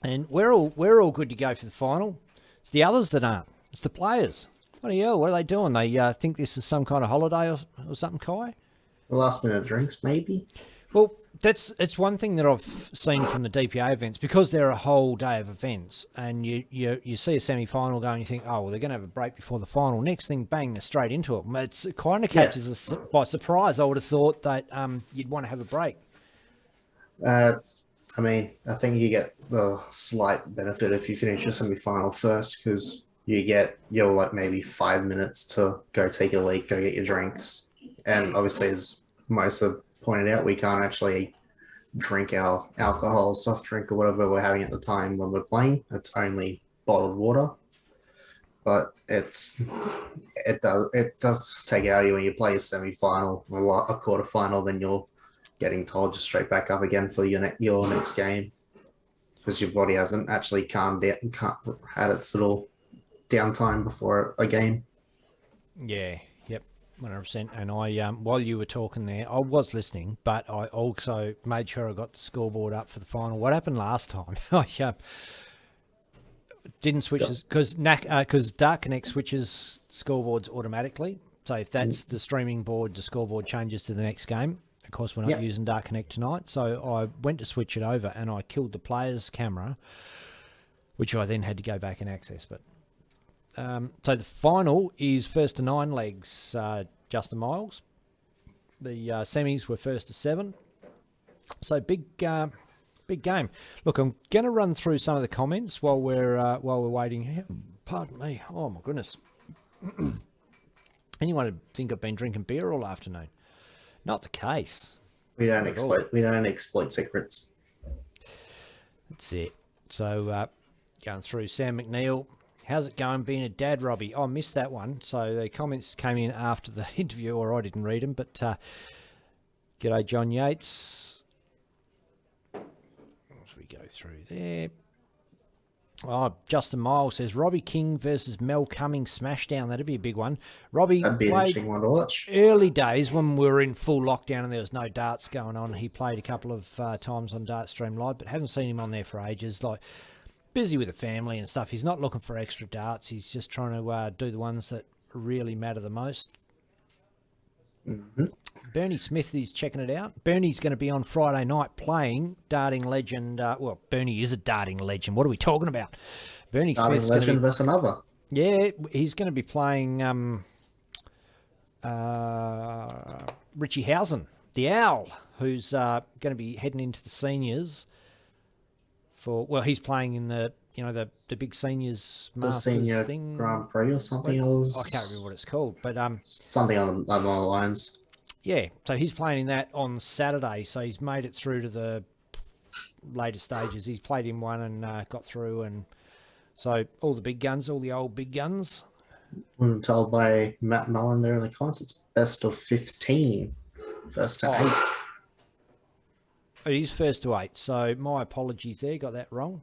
S1: And we're all good to go for the final. It's the others that aren't. It's the players. What are they doing? They think this is some kind of holiday or something, Kai?
S2: Last minute drinks, maybe.
S1: Well, it's one thing that I've seen from the DPA events, because they're a whole day of events, and you see a semi-final go and you think, oh, well, they're going to have a break before the final. Next thing, bang, they're straight into it. It kind of catches us by surprise. I would have thought that you'd want to have a break.
S2: I think you get the slight benefit if you finish your semi-final first, because you get your maybe 5 minutes to go take a leak, go get your drinks. And obviously, as most have pointed out, we can't actually drink our alcohol, soft drink, or whatever we're having at the time when we're playing. It's only bottled water. But it does take it out of you when you play a semi-final, a quarter-final, then you're getting told just straight back up again for your next game, because your body hasn't actually calmed down and had its little downtime before a game.
S1: Yeah, yep, 100%. And I, while you were talking there, I was listening, but I also made sure I got the scoreboard up for the final. What happened last time? Didn't switch because Dark Connect switches scoreboards automatically. So if that's the streaming board, the scoreboard changes to the next game. Of course, we're not using Dark Connect tonight. So I went to switch it over and I killed the player's camera, which I then had to go back and access. But so the final is first to 9 legs, Justin Miles. The semis were first to 7. So big game. Look, I'm going to run through some of the comments while we're waiting here. Pardon me. Oh my goodness. Anyone would think I've been drinking beer all afternoon? Not the case.
S2: We don't exploit secrets.
S1: That's it. So going through Sam McNeil. How's it going being a dad, Robbie? Oh, I missed that one. So the comments came in after the interview, or I didn't read them. But g'day, John Yates. As we go through there. Oh, Justin Miles says Robbie King versus Mel Cummings smashdown. That'd be a big one. Robbie
S2: That'd be an
S1: played
S2: interesting one to watch.
S1: early days when we were in full lockdown and there was no darts going on. He played a couple of times on Dartstream Live, but haven't seen him on there for ages. Like, busy with the family and stuff. He's not looking for extra darts. He's just trying to do the ones that really matter the most.
S2: Mm-hmm.
S1: Bernie Smith is checking it out. Bernie's going to be on Friday night playing darting legend. Well, Bernie is a darting legend. What are we talking about? Bernie
S2: Darting
S1: Smith's
S2: legend versus another.
S1: Yeah, he's going to be playing Richie Housen, the Owl, who's going to be heading into the seniors. He's playing in the big seniors
S2: The
S1: Masters
S2: senior
S1: thing.
S2: Grand Prix or something else.
S1: I can't remember what it's called, but
S2: Something on the lines.
S1: yeah. So he's playing in that on Saturday. So he's made it through to the later stages. He's played in one and got through, and so all the big guns, all the old big guns.
S2: I'm told by Matt Mullen there in the comments, it's best of 15, first to 8.
S1: It is first to 8. So my apologies there. Got that wrong.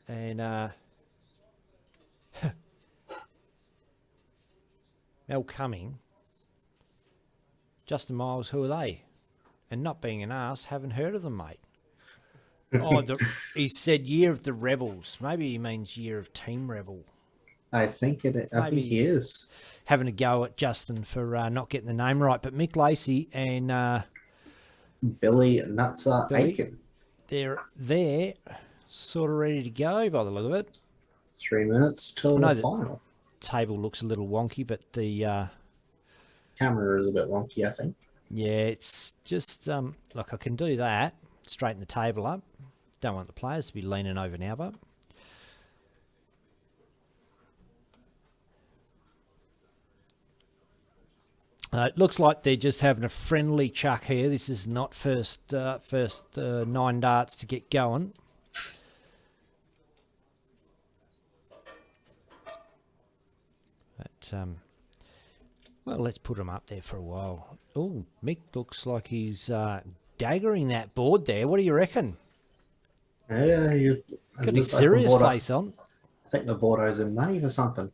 S1: And Mel Cumming, Justin Miles, who are they? And not being an arse, haven't heard of them, mate. Oh, he said Year of the Rebels. Maybe he means Year of Team Rebel.
S2: I think he is.
S1: Having a go at Justin for not getting the name right. But Mick Lacey and
S2: Billy Nutzer Aiken.
S1: they're there, sort of ready to go by the look of it.
S2: 3 minutes till the final.
S1: Table looks a little wonky, but the
S2: Camera is a bit wonky, I think.
S1: yeah, it's just look, I can do that. Straighten the table up. Don't want the players to be leaning over now, but it looks like they're just having a friendly chuck here. This is not first 9 darts to get going. But well, let's put them up there for a while. Oh, Mick looks like he's daggering that board there. What do you reckon?
S2: Yeah,
S1: Got his serious face on.
S2: I think the board owes him money for something.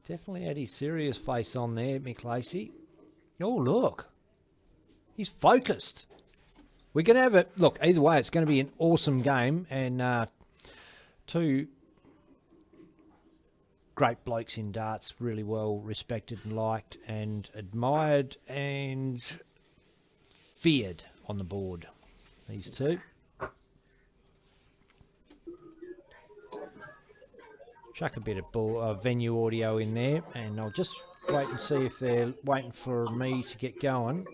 S1: Definitely had his serious face on there, Mick Lacey. Oh, look. He's focused. We're going to have it. Look, either way, it's going to be an awesome game. And 2 great blokes in darts, really well respected and liked and admired and feared on the board. These 2. Chuck a bit of venue audio in there, and I'll just wait and see if they're waiting for me to get going.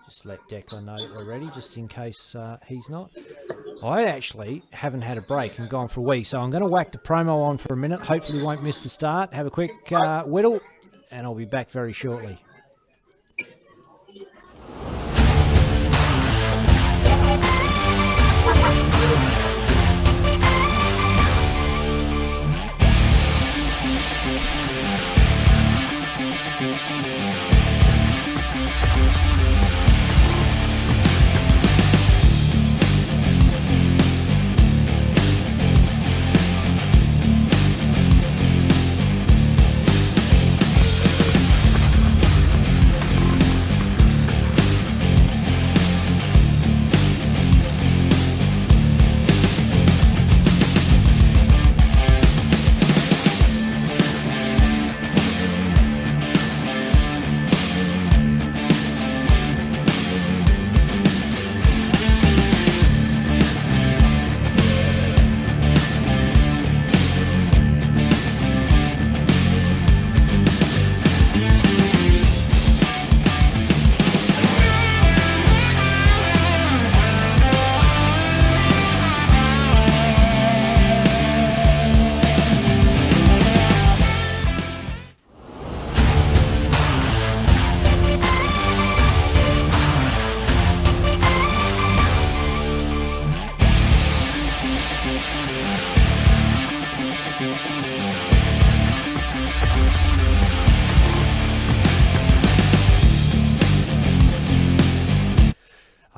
S1: Just let Declan know that we're ready, just in case he's not. I actually haven't had a break and gone for a wee, so I'm going to whack the promo on for a minute. Hopefully won't miss the start. Have a quick whittle, and I'll be back very shortly.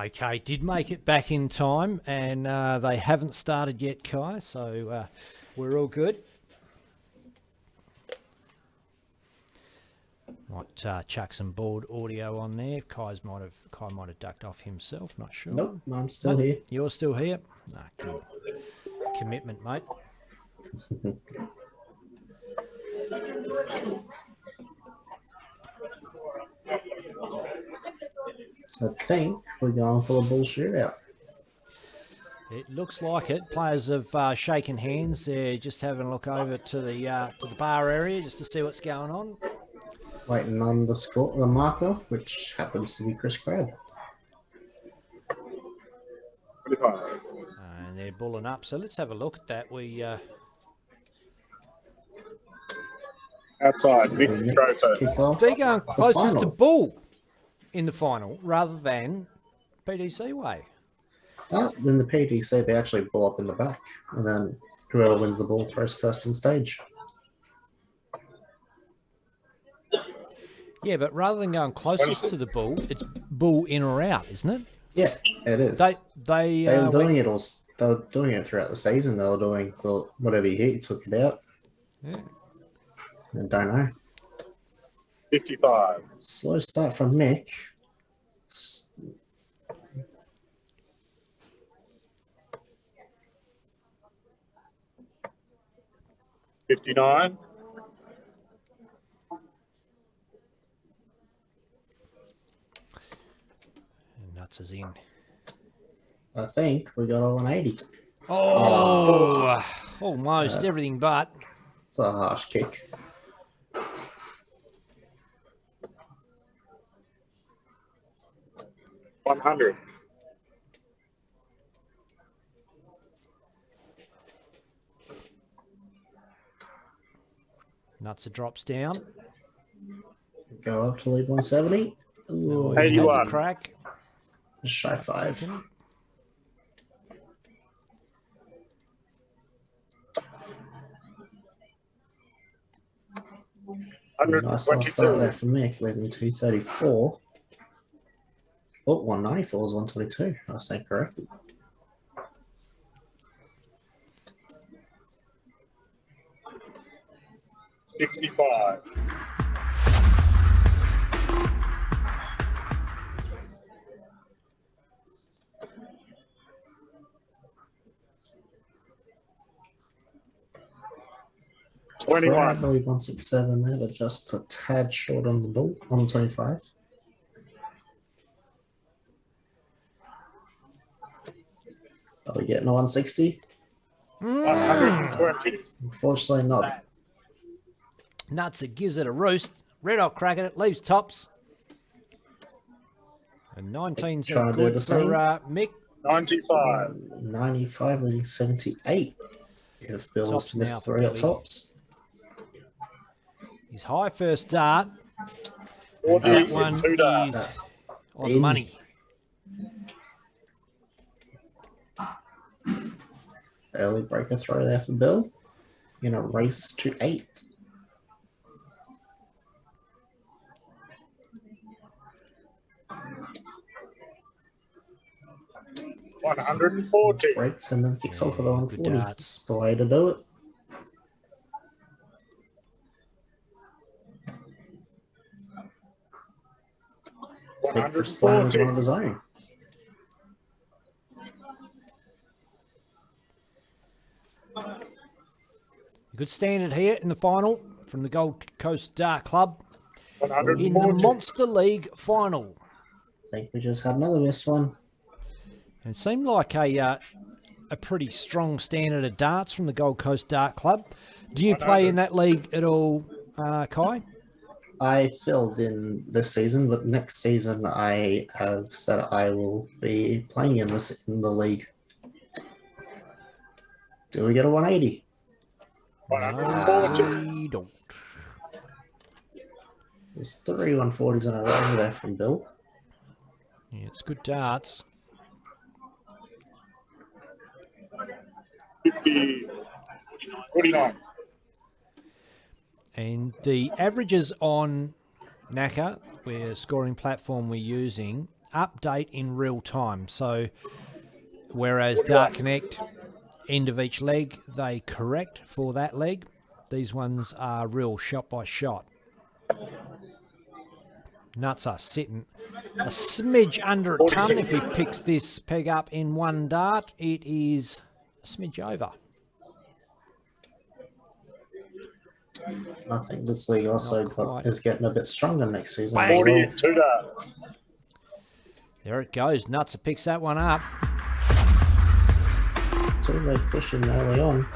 S1: Okay, did make it back in time, and they haven't started yet, Kai, so we're all good. Might chuck some board audio on there. Kai might have ducked off himself, not sure.
S2: Nope, I'm still here.
S1: You're still here? Good. Commitment, mate.
S2: I think we're going for a bull shootout.
S1: It looks like it. Players have shaken hands. They're just having a look over to the bar area just to see what's going on.
S2: Waiting on the marker, which happens to be Chris Crabb.
S1: And they're bulling up. So let's have a look at that. We
S8: outside, Vic to throw first.
S1: they're going closest to bull in the final rather than PDC way.
S2: Then the PDC, they actually bull up in the back, and then whoever wins the ball throws first on stage.
S1: Yeah, but rather than going closest to the bull, it's bull in or out, isn't it?
S2: Yeah, it is.
S1: They
S2: were doing it all. They were doing it throughout the season. They were doing for whatever you hit, you took it out.
S1: Yeah.
S2: I don't know.
S8: 55.
S2: Slow start from Mick.
S8: 59.
S1: Nuts is in.
S2: I think we got a 180.
S1: Almost everything but.
S2: It's a harsh kick.
S8: $100.
S1: Nuts drops down.
S2: Go up to lead 170. Ooh,
S1: Has a
S8: 81.
S1: crack.
S2: just shy 5. Nice last start there for Mick, leading 234. Oh, 194 is 122. I stand corrected.
S8: $65.
S2: I
S8: 21.
S2: believe 167 there, but just a tad short on the bull on the 25. Are we getting a 160?
S8: 120.
S2: Unfortunately, not.
S1: Nuts, it gives it a roost. Red hot crack at it, leaves tops. And 19's
S2: Trying to do
S1: good
S2: the
S1: for
S2: same.
S1: Mick.
S8: 95.
S2: 95 leading 78. If Bill's
S1: Tops now
S2: missed
S1: for
S2: 3 at
S1: Billy.
S2: tops.
S1: His high first dart.
S8: 40.
S1: That one
S8: Two darts.
S1: is on the money.
S2: Early breaker throw there for Bill. In a race to 8.
S8: $140.
S2: Breaks and then kicks off for the
S1: Yeah,
S2: 140.
S1: good darts.
S2: That's the way to do it. Mick responded with one of his own.
S1: Good standard here in the final from the Gold Coast Dart Club in the
S8: 140.
S1: Monster League final.
S2: I think we just had another missed one.
S1: And it seemed like a pretty strong standard of darts from the Gold Coast Dart Club. Do you play in that league at all, Kai?
S2: I filled in this season, but next season I have said I will be playing in the league. Do we get a 180?
S8: 140.
S1: We don't.
S2: There's 3 140s in a row there from Bill.
S1: Yeah, it's good darts.
S8: 50. 49.
S1: And the averages on NACA, where scoring platform we're using, update in real time. So whereas Dart Connect, end of each leg, they correct for that leg. These ones are real shot by shot. Nuts are sitting a smidge under a ton. If he picks this peg up in one dart, it is a smidge over.
S2: I think this league also
S1: Not quite.
S2: is getting a bit stronger next season.
S1: Bang.
S2: As well.
S8: 42 darts.
S1: There it goes. Nutser picks that one up.
S2: Two-leg cushion early on.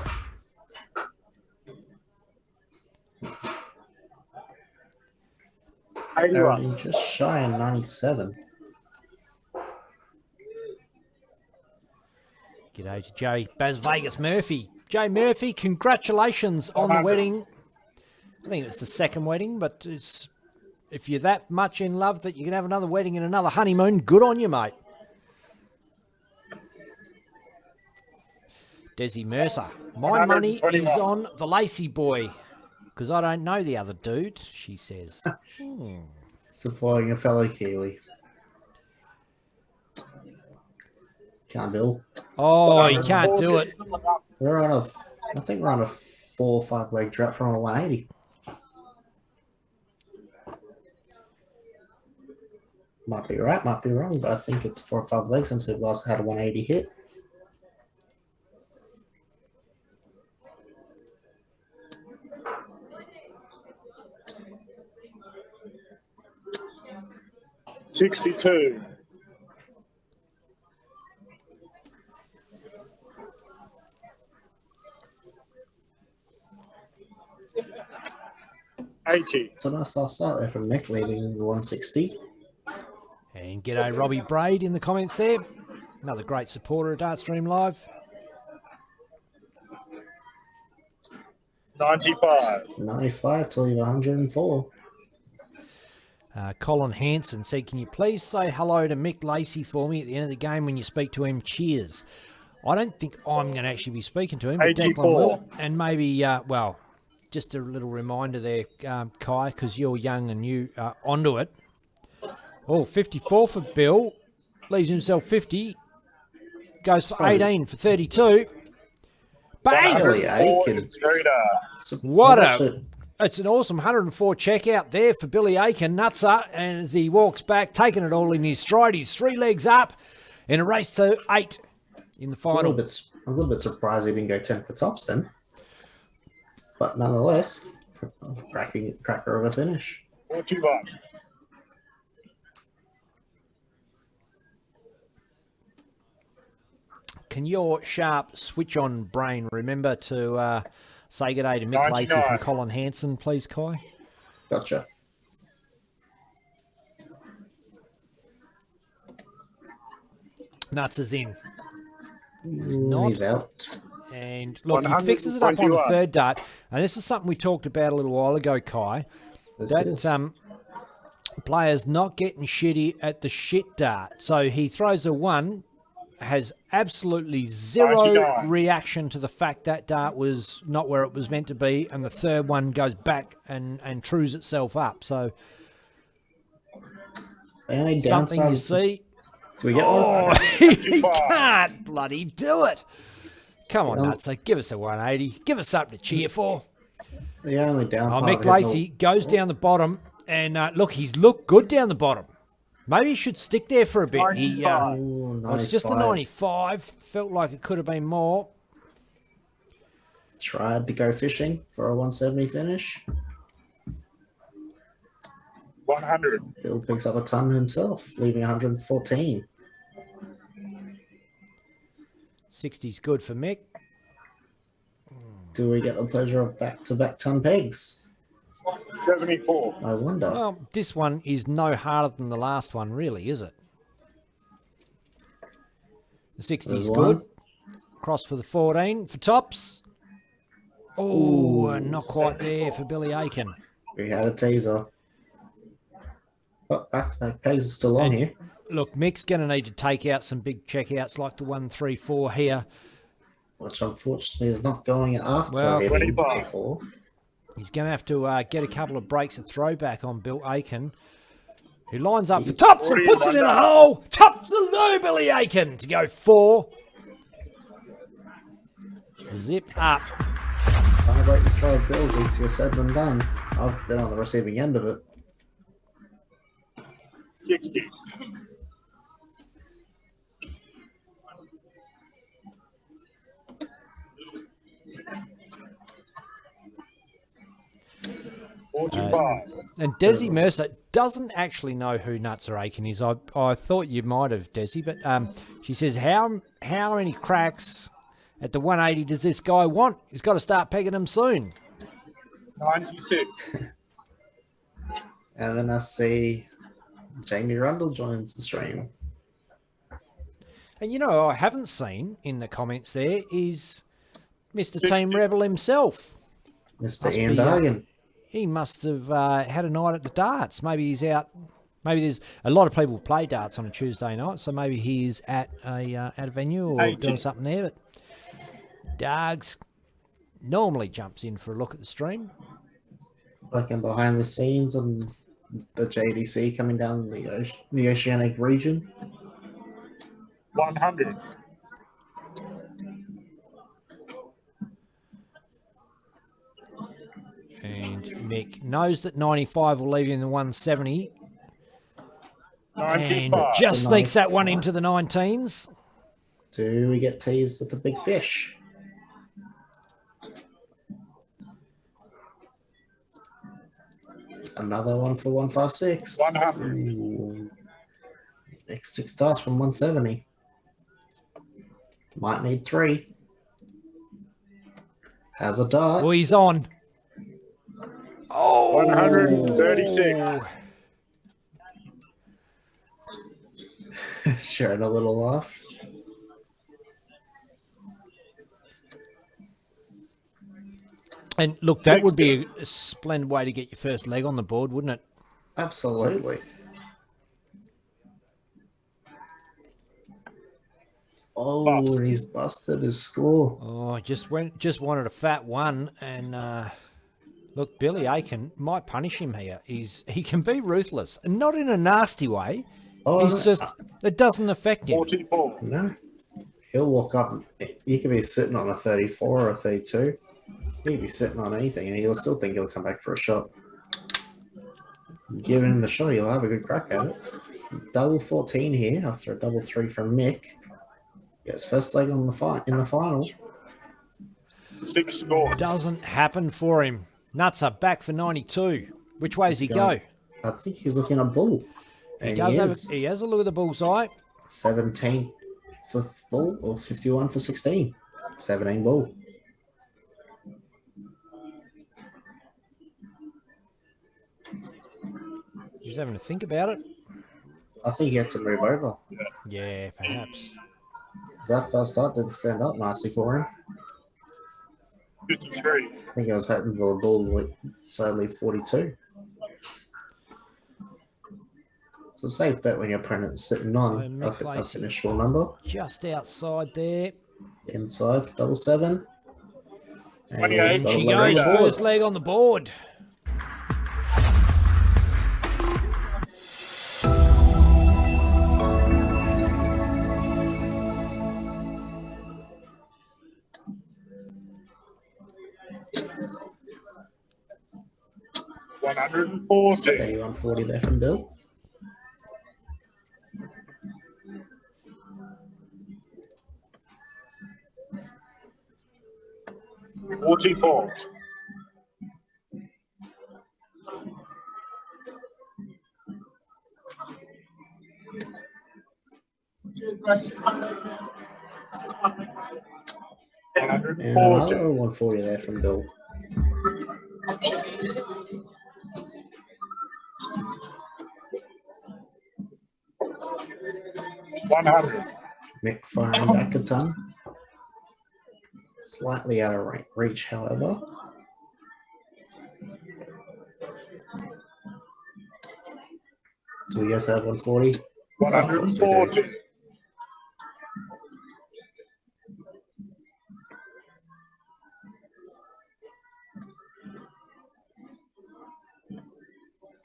S2: Only just shy of 97.
S1: G'day to Jay Baz Vegas Murphy. Jay Murphy, congratulations on the wedding. I think it's the second wedding, but it's if you're that much in love that you can have another wedding and another honeymoon, good on you, mate. Desi Mercer. My money is on the Lacey boy because I don't know the other dude, she says.
S2: Supporting a fellow Kiwi. Can't do.
S1: Oh, you can't do it.
S2: We're on I think we're on a 4 or 5 leg drought from a 180. Might be right, might be wrong, but I think it's 4 or 5 legs since we've last had a 180 hit.
S8: $62. $80.
S2: So nice last start there from Nick leading the 160.
S1: And g'day Robbie Braid in the comments there. Another great supporter of Dartstream Live.
S8: 95.
S2: 95 to leave 104.
S1: Colin Hanson said, can you please say hello to Mick Lacey for me at the end of the game when you speak to him? Cheers. I don't think I'm going to actually be speaking to him, but
S8: 84.
S1: Declan will. And maybe, well, just a little reminder there, Kai, because you're young and you are onto it. Oh, 54 for Bill. Leaves himself 50. Goes for 18 for 32. Bang!
S2: Billy Aiken.
S1: What a... It's an awesome 104 checkout there for Billy Aiken. Nutser, and as he walks back, taking it all in his stride, he's 3 legs up in a race to 8 in the final.
S2: I'm a little bit surprised he didn't go 10 for tops then. But nonetheless, cracker of a finish.
S8: $40.
S1: Can your sharp switch-on brain remember to say good day to Mick Lacey from Colin Hanson, please, Kai?
S2: Gotcha.
S1: Nuts is in.
S2: He's out.
S1: And look, he fixes it up on the third dart. And this is something we talked about a little while ago, Kai. That players not getting shitty at the shit dart. So he throws a 1, has absolutely zero
S8: 99.
S1: reaction to the fact that dart was not where it was meant to be, and the third one goes back and trues itself up. So something you see.
S2: Do we get one?
S1: He can't bloody do it. Come on, Nuts. Give us a 180. Give us something to cheer for.
S2: The only down part
S1: Mick Lacey goes down the bottom, and look, he's looked good down the bottom. Maybe he should stick there for a bit. He it's just a 95. Felt like it could have been more.
S2: Tried to go fishing for a 170 finish.
S8: 100.
S2: Bill picks up a ton himself, leaving 114.
S1: 60's good for Mick.
S2: Do we get the pleasure of back-to-back ton pegs?
S8: 74.
S2: I wonder.
S1: Well, this one is no harder than the last one, really, is it? The 60's good. Cross for the 14 for tops. Oh, and not quite there for Billy Aiken.
S2: We had a teaser. But back-to-back pegs are still on here.
S1: Look, Mick's going to need to take out some big checkouts like the 134 here.
S2: Which unfortunately is not going after hitting 24.
S1: He's going to have to get a couple of breaks of throwback on Bill Aiken. Who lines up for tops and puts it in the hole. Tops the loo, Billy Aiken to go 4. Zip up.
S2: Trying to break the throw of bills easier said than done. I've been on the receiving end of it.
S8: 60.
S1: And Desi Mercer doesn't actually know who Nuts or Aiken is. I thought you might have, Desi, but she says, how many cracks at the 180 does this guy want? He's got to start pegging them soon.
S8: 96.
S2: And then I see Jamie Rundle joins the stream.
S1: And you know, I haven't seen in the comments there is Mr.
S8: 60.
S1: Team Rebel himself.
S2: Mr.
S1: Must
S2: Ian
S1: be,
S2: Dargan.
S1: He must have had a night at the darts. Maybe he's out. Maybe there's a lot of people play darts on a Tuesday night, so maybe he is at a venue or
S8: 80.
S1: doing something there. But Dargs normally jumps in for a look at the stream.
S2: Looking behind the scenes on the JDC coming down the Oceanic region.
S8: 100.
S1: And Mick knows that 95 will leave you in the 170. And
S8: 95.
S1: just sneaks that one into the 19s.
S2: Do we get teased with the big fish? Another one for 156.
S8: 100.
S2: Ooh. Next 6 starts from 170. Might need 3. Has a dart.
S1: Well, he's on. Oh!
S8: 136.
S2: Sharing a little laugh.
S1: And look, that would be a splendid way to get your first leg on the board, wouldn't it?
S2: Absolutely. Oh, and he's busted his score.
S1: Oh, just wanted a fat one, and look, Billy Aiken might punish him here. He can be ruthless, and not in a nasty way.
S2: Oh,
S1: He's just it doesn't affect him.
S8: 44.
S2: No. He'll walk up. You could be sitting on a 34 or a 32. He could be sitting on anything, and he'll still think he'll come back for a shot. Giving him the shot, he'll have a good crack at it. Double 14 here after a double 3 from Mick. Gets first leg on in the final.
S8: 6 score.
S1: Doesn't happen for him. Nuts are back for 92. Which way does he go?
S2: I think he's looking at bull.
S1: He
S2: And
S1: does he has a look at the bullseye.
S2: 17 for bull or 51 for 16. 17 bull.
S1: He's having to think about it.
S2: I think he had to move over.
S1: Yeah, perhaps.
S2: That first start did stand up nicely for him.
S8: 53.
S2: I think I was hoping for a bull, so I leave 42. It's a safe bet when your opponent's sitting on a finishable number.
S1: Just outside there.
S2: Inside for double 7. And
S8: 28.
S2: he's got
S1: She
S2: 11
S1: goes
S2: forwards.
S1: first leg on the board.
S8: $140.
S2: 140 there from Bill.
S8: $44.
S2: And another 140 there from Bill.
S8: $100.
S2: Mick firing back a ton. Slightly out of reach, however. Do we go third 140? Of course we do.
S8: 140.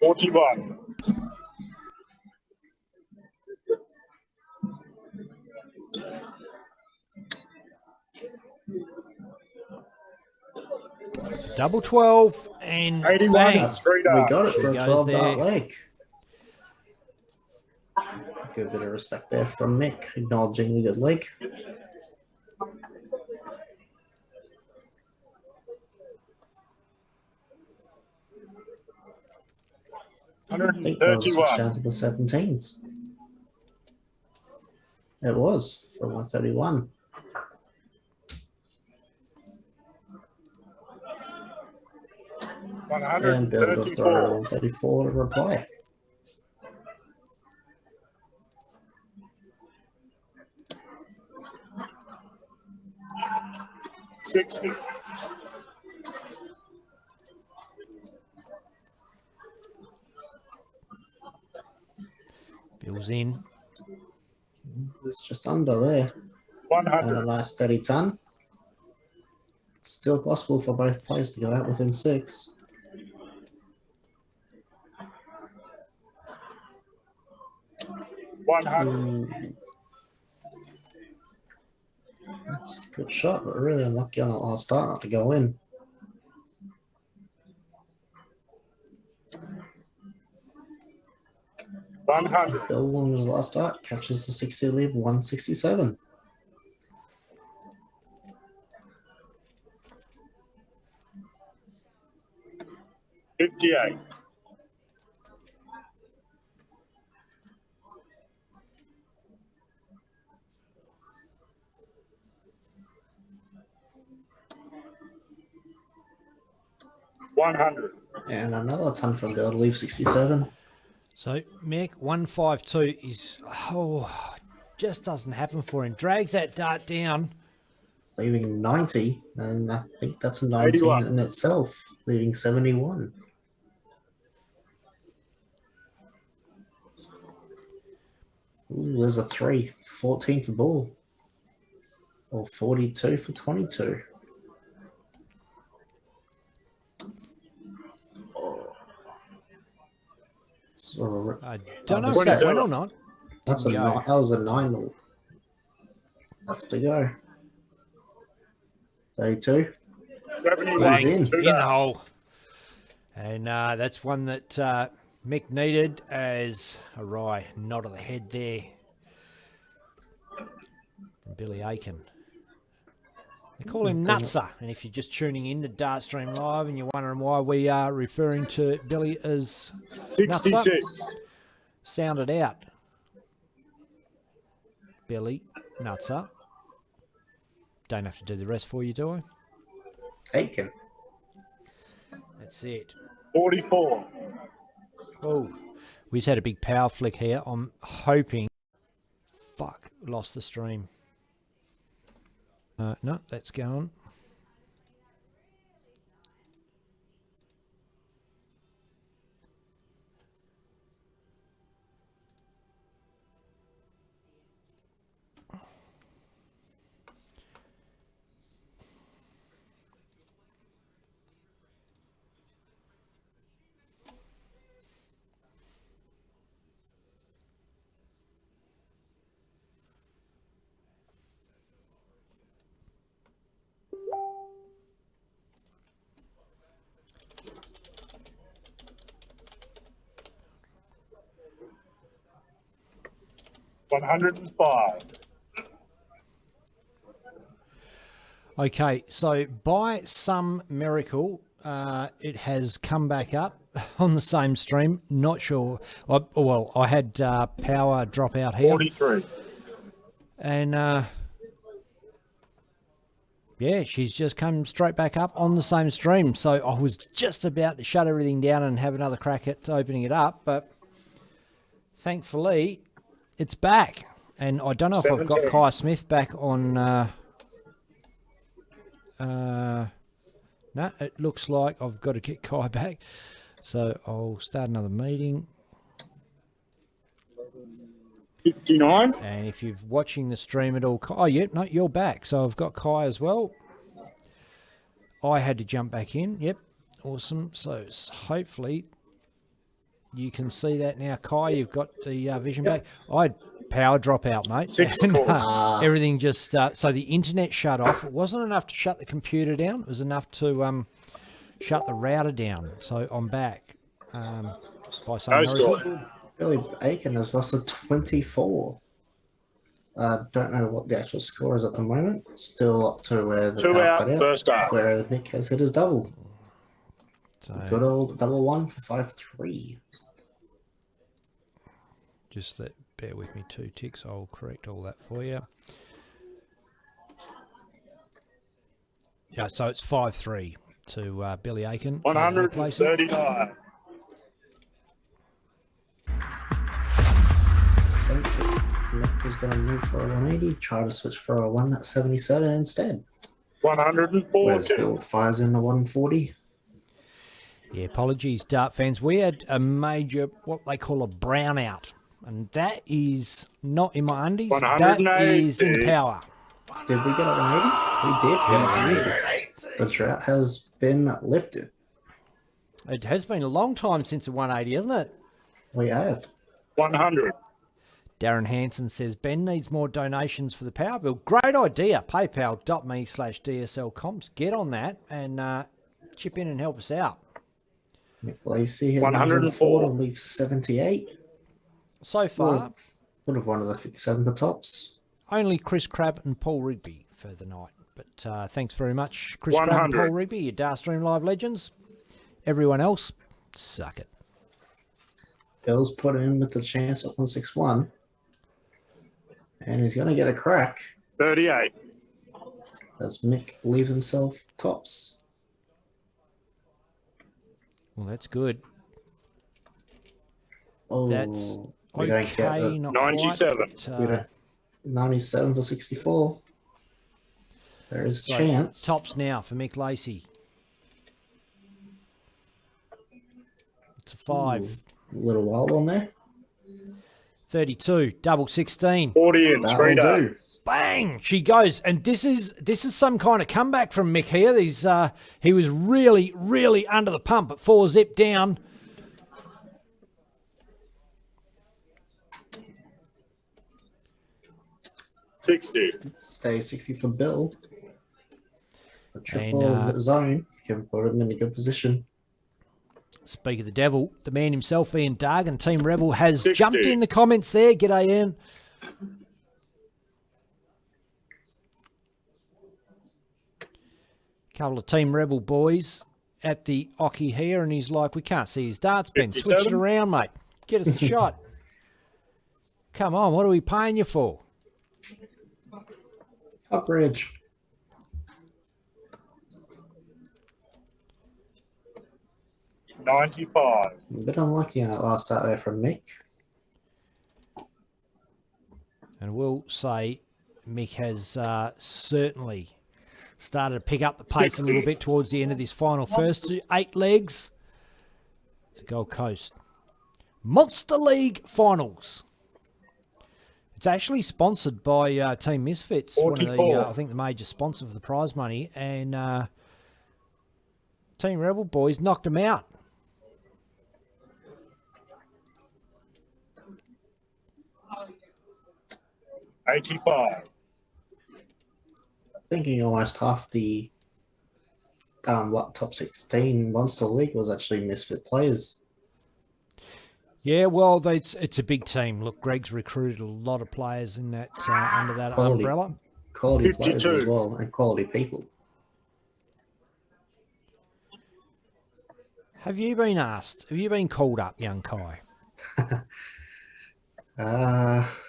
S8: $41.
S1: Double 12 and
S8: 81.
S1: bang.
S8: That's three
S2: We
S8: darts.
S2: got it for a
S1: Goes
S2: 12
S1: there.
S2: dart leg. Good bit of respect there from Mick, acknowledging the good leg. I think that was switched down to the 17s. It was from 131. And Bill to throw 134 to reply.
S8: $60.
S1: Bill's in.
S2: It's just under there.
S8: 100.
S2: And a nice steady ton. Still possible for both players to go out within 6. That's a good shot, but really unlucky on that last start not to go in. Bill on his last start catches the 60 lead, 167.
S8: $58. $100.
S2: And another ton from Bill to leave 67.
S1: So, Mick, 152 is, just doesn't happen for him. Drags that dart down.
S2: Leaving 90, and I think that's a 19
S8: 81.
S2: in itself, leaving 71. Ooh, there's a 3. 14 for ball. Or 42 for 22. So,
S1: I don't know if that went or not.
S2: that's a
S1: Go.
S2: that was a 9. That's to go. 32.
S8: 71.
S2: He's in.
S8: Two
S1: In the
S8: darts.
S1: hole. And that's one that Mick needed as a wry nod of the head there from Billy Aiken. They call him Nutser, and if you're just tuning in to Dartstream Live and you're wondering why we are referring to Billy as
S8: 66.
S1: sound it out. Billy Nutser. Don't have to do the rest for you, do I?
S2: Aiken.
S1: That's it.
S8: 44.
S1: Oh, we just had a big power flick here. I'm hoping. Fuck, lost the stream. No, that's going.
S8: $105.
S1: Okay, so by some miracle, it has come back up on the same stream. Not sure. I had power drop out here.
S8: 43.
S1: And yeah, she's just come straight back up on the same stream. So I was just about to shut everything down and have another crack at opening it up, but thankfully it's back. And I don't know if I've got
S8: 17.
S1: Kai Smith back on. No, it looks like I've got to get Kai back. So I'll start another meeting.
S8: 59.
S1: And if you're watching the stream at all, oh, yeah, no, you're back. So I've got Kai as well. I had to jump back in. Yep, awesome. So hopefully you can see that now. Kai, you've got the vision back. I had power drop out, mate.
S8: Six
S1: And,
S8: scores.
S1: everything just, so the internet shut off. It wasn't enough to shut the computer down. It was enough to shut the router down. So I'm back by some
S8: No
S1: miracle.
S8: score.
S2: Billy Aiken has lost a 24. Don't know what the actual score is at the moment. Still up to where the
S8: 2
S2: power
S8: out,
S2: cut out,
S8: first half.
S2: where Nick has hit his double.
S1: So
S2: Good old double one for 5-3.
S1: just bear with me 2 ticks. I'll correct all that for you. Yeah, so it's 5-3 to Billy Aiken. over Nick Lacey.
S8: 139.
S2: I think Nick was going to move for a 180, try to switch for a 177 instead.
S8: 104.
S2: Whereas Bill fires in a 140.
S1: Yeah, apologies, Dart fans. We had a major, what they call a brownout. And that is not in my undies. That is in the power.
S2: Did we get a 180? We did get a 180. The drought has been lifted.
S1: It has been a long time since a 180, hasn't it?
S2: We have.
S8: 100.
S1: Darren Hansen says, Ben needs more donations for the power bill. Great idea. PayPal.me/DSL comps. Get on that and chip in and help us out.
S2: Nick Lacey hit
S8: 104
S2: to leave 78.
S1: So far,
S2: Would have wanted the 57 for tops.
S1: only Chris Crabb and Paul Rigby for the night. But thanks very much, Chris Crabb and
S8: 100.
S1: Paul Rigby, you Darstream Live legends. Everyone else, suck it.
S2: Bill's put in with the chance at 161. And he's going to get a crack
S8: 38.
S2: as Mick leaves himself tops.
S1: Well, that's good.
S2: Oh,
S1: That's
S2: we don't get
S1: okay,
S2: the
S1: not
S8: 97.
S1: quite, but,
S2: we don't, 97 for 64. There is a
S1: so
S2: chance.
S1: tops now for Mick Lacey. It's a 5.
S2: Ooh, little wild one there.
S1: 32, double 16.
S8: 40 in
S2: That'll
S8: 3
S2: do.
S8: days.
S1: Bang! She goes, and this is some kind of comeback from Mick here. He was really under the pump at 4 zip down.
S2: Stay 60 for Bill. A triple
S1: And,
S2: of zone can put him in a good position.
S1: Speak of the devil, the man himself, Ian Dargan, Team Rebel, has
S8: 60.
S1: jumped in the comments there. G'day, Ian. Couple of Team Rebel boys at the Ocky here, and he's like, we can't see his darts, Ben. Switch it
S8: 57.
S1: around, mate. Get us the shot. Come on, what are we paying you for?
S2: Coverage.
S8: $95.
S2: A bit unlucky on that last start there from Mick.
S1: And we'll say Mick has certainly started to pick up the pace
S8: 60.
S1: a little bit towards the end of this final first 8 legs. It's the Gold Coast Monster League Finals. It's actually sponsored by Team Misfits, one of the,
S8: 44.
S1: I think the major sponsor of the prize money, and Team Rebel boys knocked them out.
S8: $85.
S2: Thinking almost half the top 16 Monster League was actually Misfit players.
S1: Yeah, well, it's a big team. Look, Greg's recruited a lot of players in that under that
S2: Quality.
S1: umbrella.
S2: Quality players
S8: 52.
S2: as well, and quality people.
S1: Have you been asked? Have you been called up, young Kai?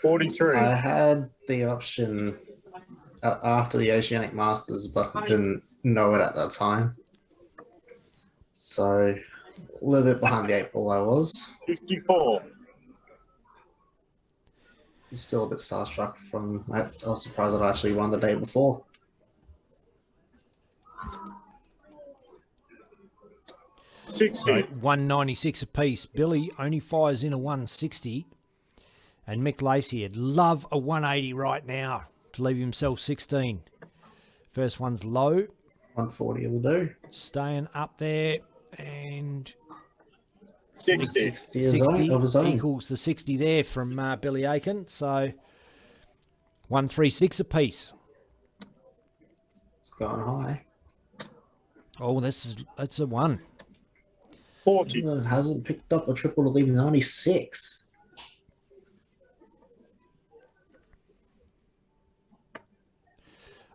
S8: 43.
S2: I had the option after the Oceanic Masters, but I didn't know it at that time. So a little bit behind the 8 ball I was.
S8: 54.
S2: Still a bit starstruck from I was surprised that I actually won the day before.
S1: So
S8: 60.
S1: 196 apiece. Billy only fires in a 160. And Mick Lacey would love a 180 right now to leave himself 16. First one's low,
S2: 140 will do.
S1: staying up there, and
S8: 60.
S2: 60 of his own.
S1: equals the 60 there from Billy Aiken. So 136 apiece.
S2: It's gone high.
S1: Oh, that's a 1.
S8: 40.
S2: England hasn't picked up a triple to leave 96.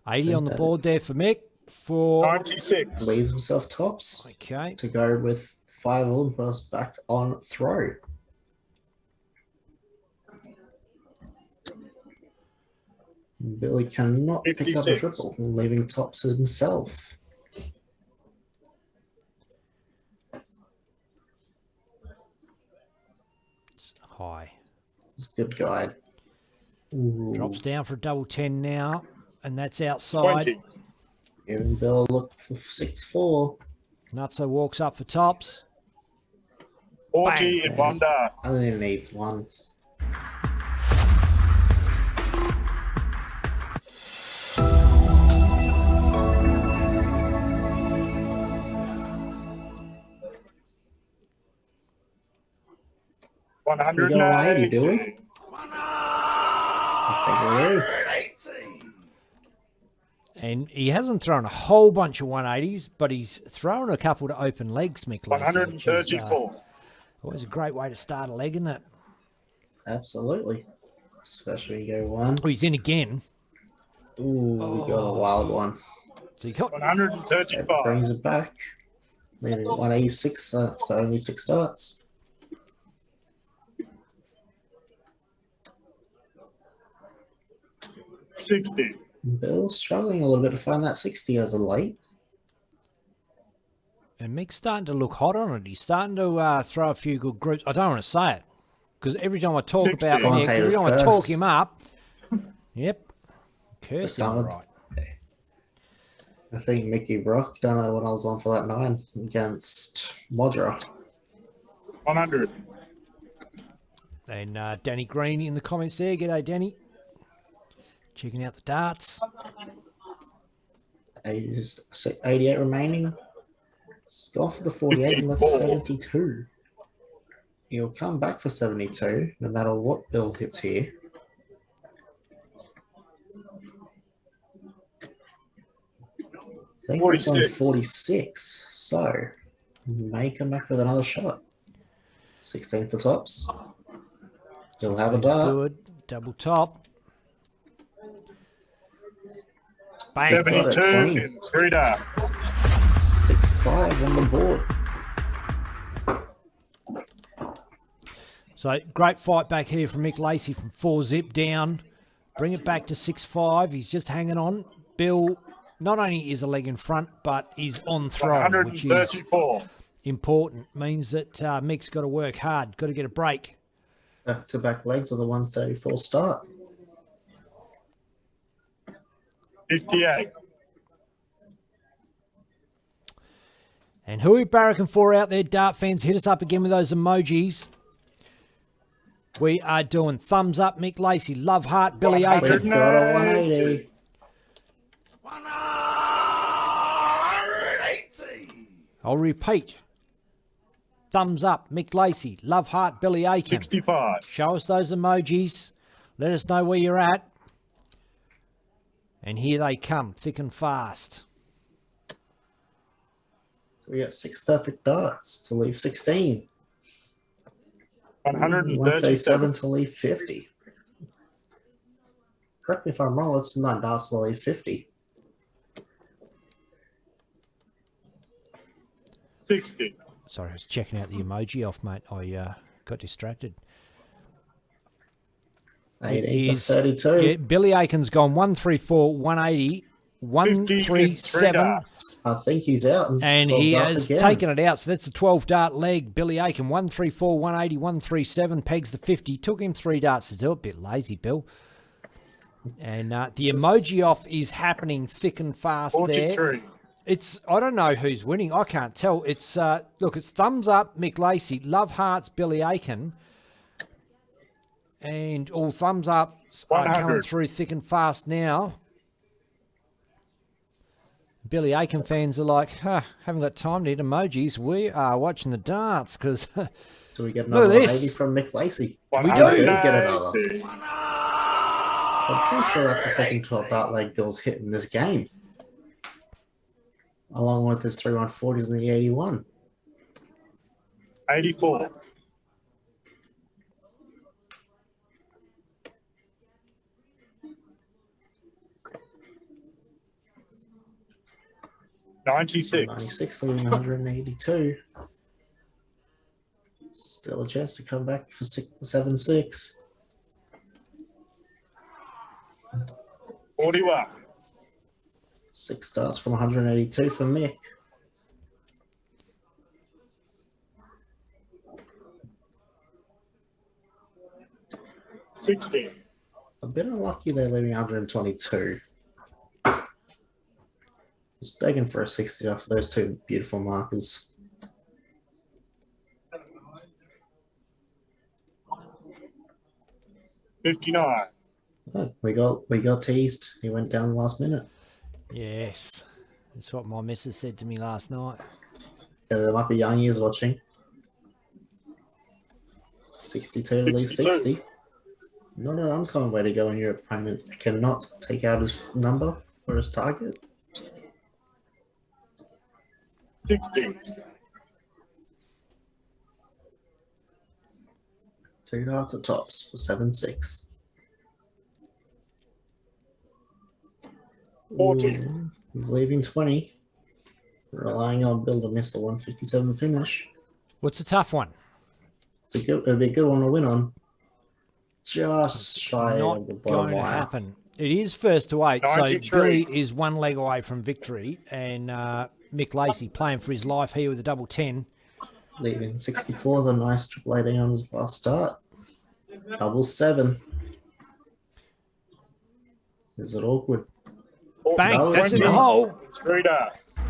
S1: $80 on the board there for Mick. For
S8: 96.
S2: Leaves himself tops
S1: okay,
S2: to go with 5 of them plus back on throw. Billy cannot pick up a
S8: 56.
S2: triple, leaving tops himself.
S1: it's high.
S2: It's a good guide. Ooh.
S1: Drops down for a double 10 now, and that's outside.
S8: 20.
S2: Giving Bill a look for 6-4.
S1: Nutso walks up for tops.
S8: 40 and one dart.
S2: Only needs 1. We got 180, do we? I think we do.
S1: And he hasn't thrown a whole bunch of 180s, but he's thrown a couple to open legs, Mick Lacey, which is,
S8: 134.
S1: always a great way to start a leg, isn't it?
S2: Absolutely. Especially you go 1.
S1: Oh, he's in again.
S2: Ooh, we got a wild one.
S1: So he got
S2: That
S8: 135.
S2: brings it back. Leaving 186 after only 6 starts.
S8: $60.
S2: Bill's struggling a little bit to find that 60 as a late.
S1: And Mick's starting to look hot on it. He's starting to throw a few good groups. I don't want to say it because every time I talk
S8: 60.
S1: about Mick, every
S2: Commentators
S1: time I
S2: curse.
S1: talk him up, yep, curse him,
S2: Comments-
S1: right.
S2: I think Mickey Brock done it when I was on for that 9 against Modra.
S8: 100.
S1: And Danny Green in the comments there. G'day, Danny. Checking out the darts.
S2: 88 remaining. He's gone for the 48 and left 72. He'll come back for 72 no matter what Bill hits here. I think it's on
S8: 46.
S2: 46. So may come back with another shot. 16 for tops. He'll have a
S1: That's
S2: dart.
S1: good. Double top. Bang.
S2: got it
S8: 72
S2: clean.
S8: and 3 darts.
S2: 6-5 on the board.
S1: So great fight back here from Mick Lacey from 4-zip down. Bring it back to 6-5. He's just hanging on. Bill not only is a leg in front, but is on throw, which is
S8: 134.
S1: important. Means that Mick's got to work hard. Got to get a break.
S2: Back-to-back legs with a 134 start.
S8: 58.
S1: And who are we barracking for out there, dart fans? Hit us up again with those emojis. We are doing thumbs up, Mick Lacey, love heart, Billy
S2: We've
S1: Aiken.
S2: got a 180.
S6: 180.
S1: I'll repeat. Thumbs up, Mick Lacey, love heart, Billy Aiken.
S8: 65.
S1: Show us those emojis. Let us know where you're at. And here they come, thick and fast.
S2: So we got 6 perfect darts to leave 16.
S8: 137.
S2: 137 to leave 50. Correct me if I'm wrong, it's 9 darts to leave 50.
S8: 60.
S1: Sorry, I was checking out the emoji off, mate. I got distracted.
S2: 18
S1: Is-
S2: for 32.
S1: Yeah, Billy Aiken's gone 134, 180,
S8: 50 and 3
S1: 137.
S8: darts.
S2: I think he's out.
S1: And
S2: 12
S1: he
S2: darts
S1: has
S2: again.
S1: taken it out. So that's a 12 dart leg. Billy Aiken, 134, 180, 137. Pegs the 50. Took him 3 darts to do it. Bit lazy, Bill. And the emoji off is happening thick and fast there.
S8: 43.
S1: It's, I don't know who's winning. I can't tell. It's, look, it's thumbs up, Mick Lacey. Love hearts, Billy Aiken. And all thumbs up are coming
S8: 100.
S1: through thick and fast now. Billy Aiken fans are like, haven't got time to hit emojis. We are watching the darts because
S2: So we get
S1: Look at
S2: another
S1: this.
S2: 180 from Mick Lacey.
S1: We do.
S2: Get another.
S8: 180.
S2: I'm pretty sure that's the second 12 dart leg Bill's hit in this game. along with his 3 140s in the 81.
S8: 84. $96.
S2: 96, leaving 182. Still a chance to come back for 7-6.
S8: 41.
S2: 6 starts from 182 for Mick.
S8: $60.
S2: A bit unlucky they're leaving 122. Just begging for a 60 off those two beautiful markers.
S8: $59.
S2: Oh, we got teased. He went down the last minute.
S1: Yes. That's what my missus said to me last night.
S2: Yeah, there might be young ears watching. 62 to leave
S8: 62.
S2: 60. Not an uncommon way to go when your opponent cannot take out his number or his target.
S8: 60.
S2: 2 darts at tops for 7-6.
S8: 40.
S2: He's leaving 20. Relying on Bill to miss the 157 finish.
S1: What's a tough one?
S2: It'd be a good one to win on. Just shy
S1: Not
S2: of the bottom
S1: going to
S2: wire.
S1: happen. It is first to 8, so
S8: 93.
S1: Billy is 1 leg away from victory, and Mick Lacey playing for his life here with a double 10.
S2: Leaving 64, the nice triple 18 on his last start. Double 7. Is it awkward?
S1: Bang!
S2: No,
S1: That's in the
S8: 20.
S1: hole.
S8: 3 darts.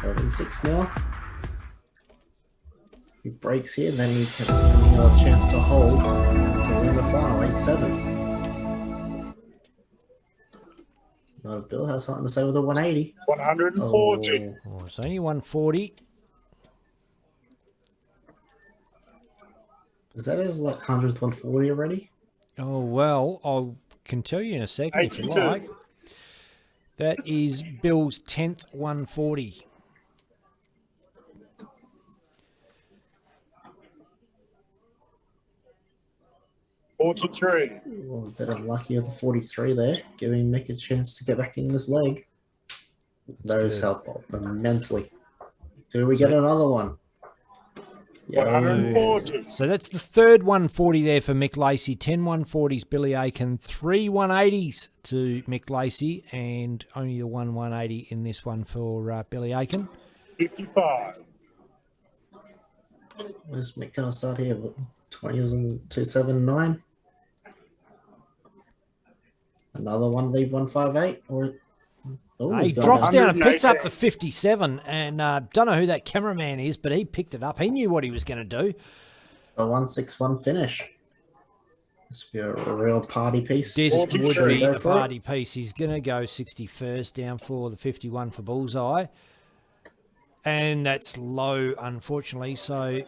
S2: 7-6 now. He breaks here, then he can have a chance to hold to win the final 8-7. Now, if Bill has something to say with a 180.
S8: 140.
S2: Oh,
S1: Oh, it's only 140.
S2: is that his like 100th 140 already?
S1: Oh, well, I can tell you in a second if you
S8: 82.
S1: like. That is Bill's 10th 140.
S8: $43.
S2: Well, a bit unlucky with the 43 there, giving Mick a chance to get back in this leg. Those
S1: good.
S2: help immensely. Do we get another one? Yeah.
S8: 140.
S1: So that's the third 140 there for Mick Lacey. 10 140s, Billy Aiken. 3 180s to Mick Lacey, and only the 1 180 in this one for Billy Aiken.
S8: 55.
S2: Where's Mick going to start here? 20s and 279. Another one, leave 158. Or
S1: He
S2: he's gone
S1: drops
S2: down.
S1: down and picks up
S8: 118.
S1: the 57, and don't know who that cameraman is, but he picked it up. He knew what he was going to do.
S2: A 161 finish. This would be a real party piece.
S1: This
S8: Forty
S1: would
S8: three.
S1: be
S2: Go
S1: a
S2: for it.
S1: party piece. He's going to go 61st down for the 51 for Bullseye. And that's low, unfortunately. So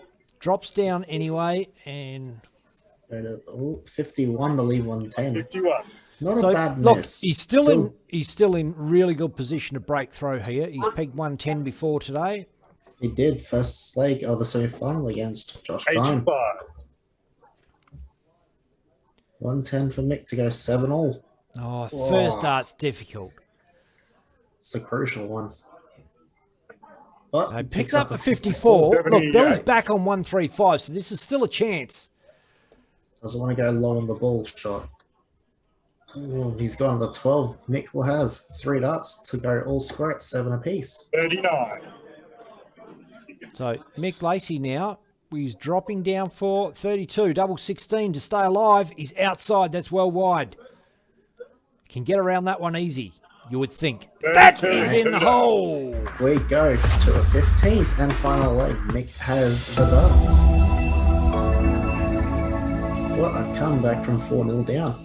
S1: drops down anyway. And
S2: 51 to leave 110.
S8: 51.
S2: Not
S1: so
S2: a bad
S1: look,
S2: miss.
S1: he's still in really good position to break through here. He's pegged 110 before today.
S2: He did first leg of the semi-final against Josh Klein.
S8: 85.
S2: 110 for Mick to go 7-all.
S1: Oh, first start's difficult.
S2: It's a crucial one. But
S1: He
S2: he
S1: picks up the 54. Look,
S8: 78.
S1: Billy's back on 135, so this is still a chance.
S2: Doesn't want to go low on the ball shot. Ooh, he's gone to 12. Mick will have 3 darts to go all square at 7 apiece.
S8: 39.
S1: So Mick Lacey now, he's dropping down for 32, double 16 to stay alive. He's outside, that's well wide. Can get around that one easy, you would think. That
S8: 32.
S1: is in the hole.
S2: We go to a 15th and final leg. Mick has the darts. What a comeback from 4-0 down.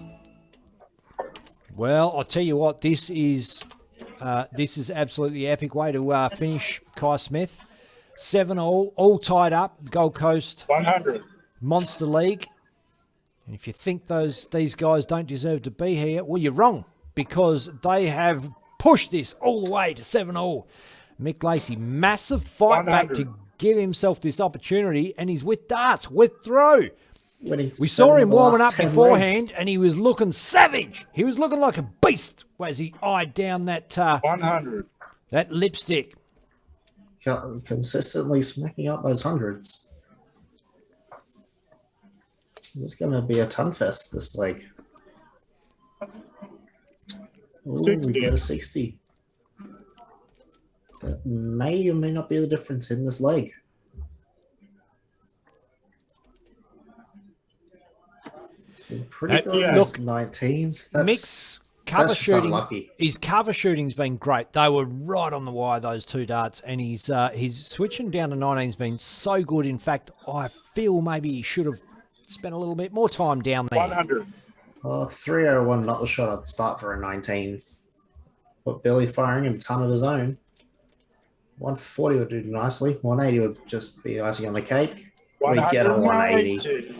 S1: Well, I'll tell you what, this is absolutely epic way to finish Kai Smith. 7-all, all tied up. Gold Coast
S8: 100.
S1: Monster League. And if you think these guys don't deserve to be here, well, you're wrong, because they have push this all the way to 7-all. Mick Lacey, massive fight back
S8: 100.
S1: to give himself this opportunity, and he's with darts, with throw.
S2: Winning
S1: We saw him warming up
S2: 10
S1: beforehand,
S2: legs.
S1: and he was looking savage. He was looking like a beast as he eyed down that
S8: 100.
S1: that lipstick.
S2: Consistently smacking up those hundreds. This is going to be a ton fest, this leg. Ooh,
S8: 60.
S2: we get a 60. That may or may not be the difference in this leg. It's been pretty good.
S8: yeah.
S2: Look, 19s.
S1: Mick's cover
S2: that's just
S1: shooting,
S2: unlucky.
S1: his cover shooting's been great. They were right on the wire, those two darts, and he's switching down to 19's been so good. In fact, I feel maybe he should have spent a little bit more time down there.
S8: 100.
S2: 301, not the shot I'd start for a 19. But Billy firing a ton of his own. 140 would do nicely. 180 would just be icing on the cake. We get a 180.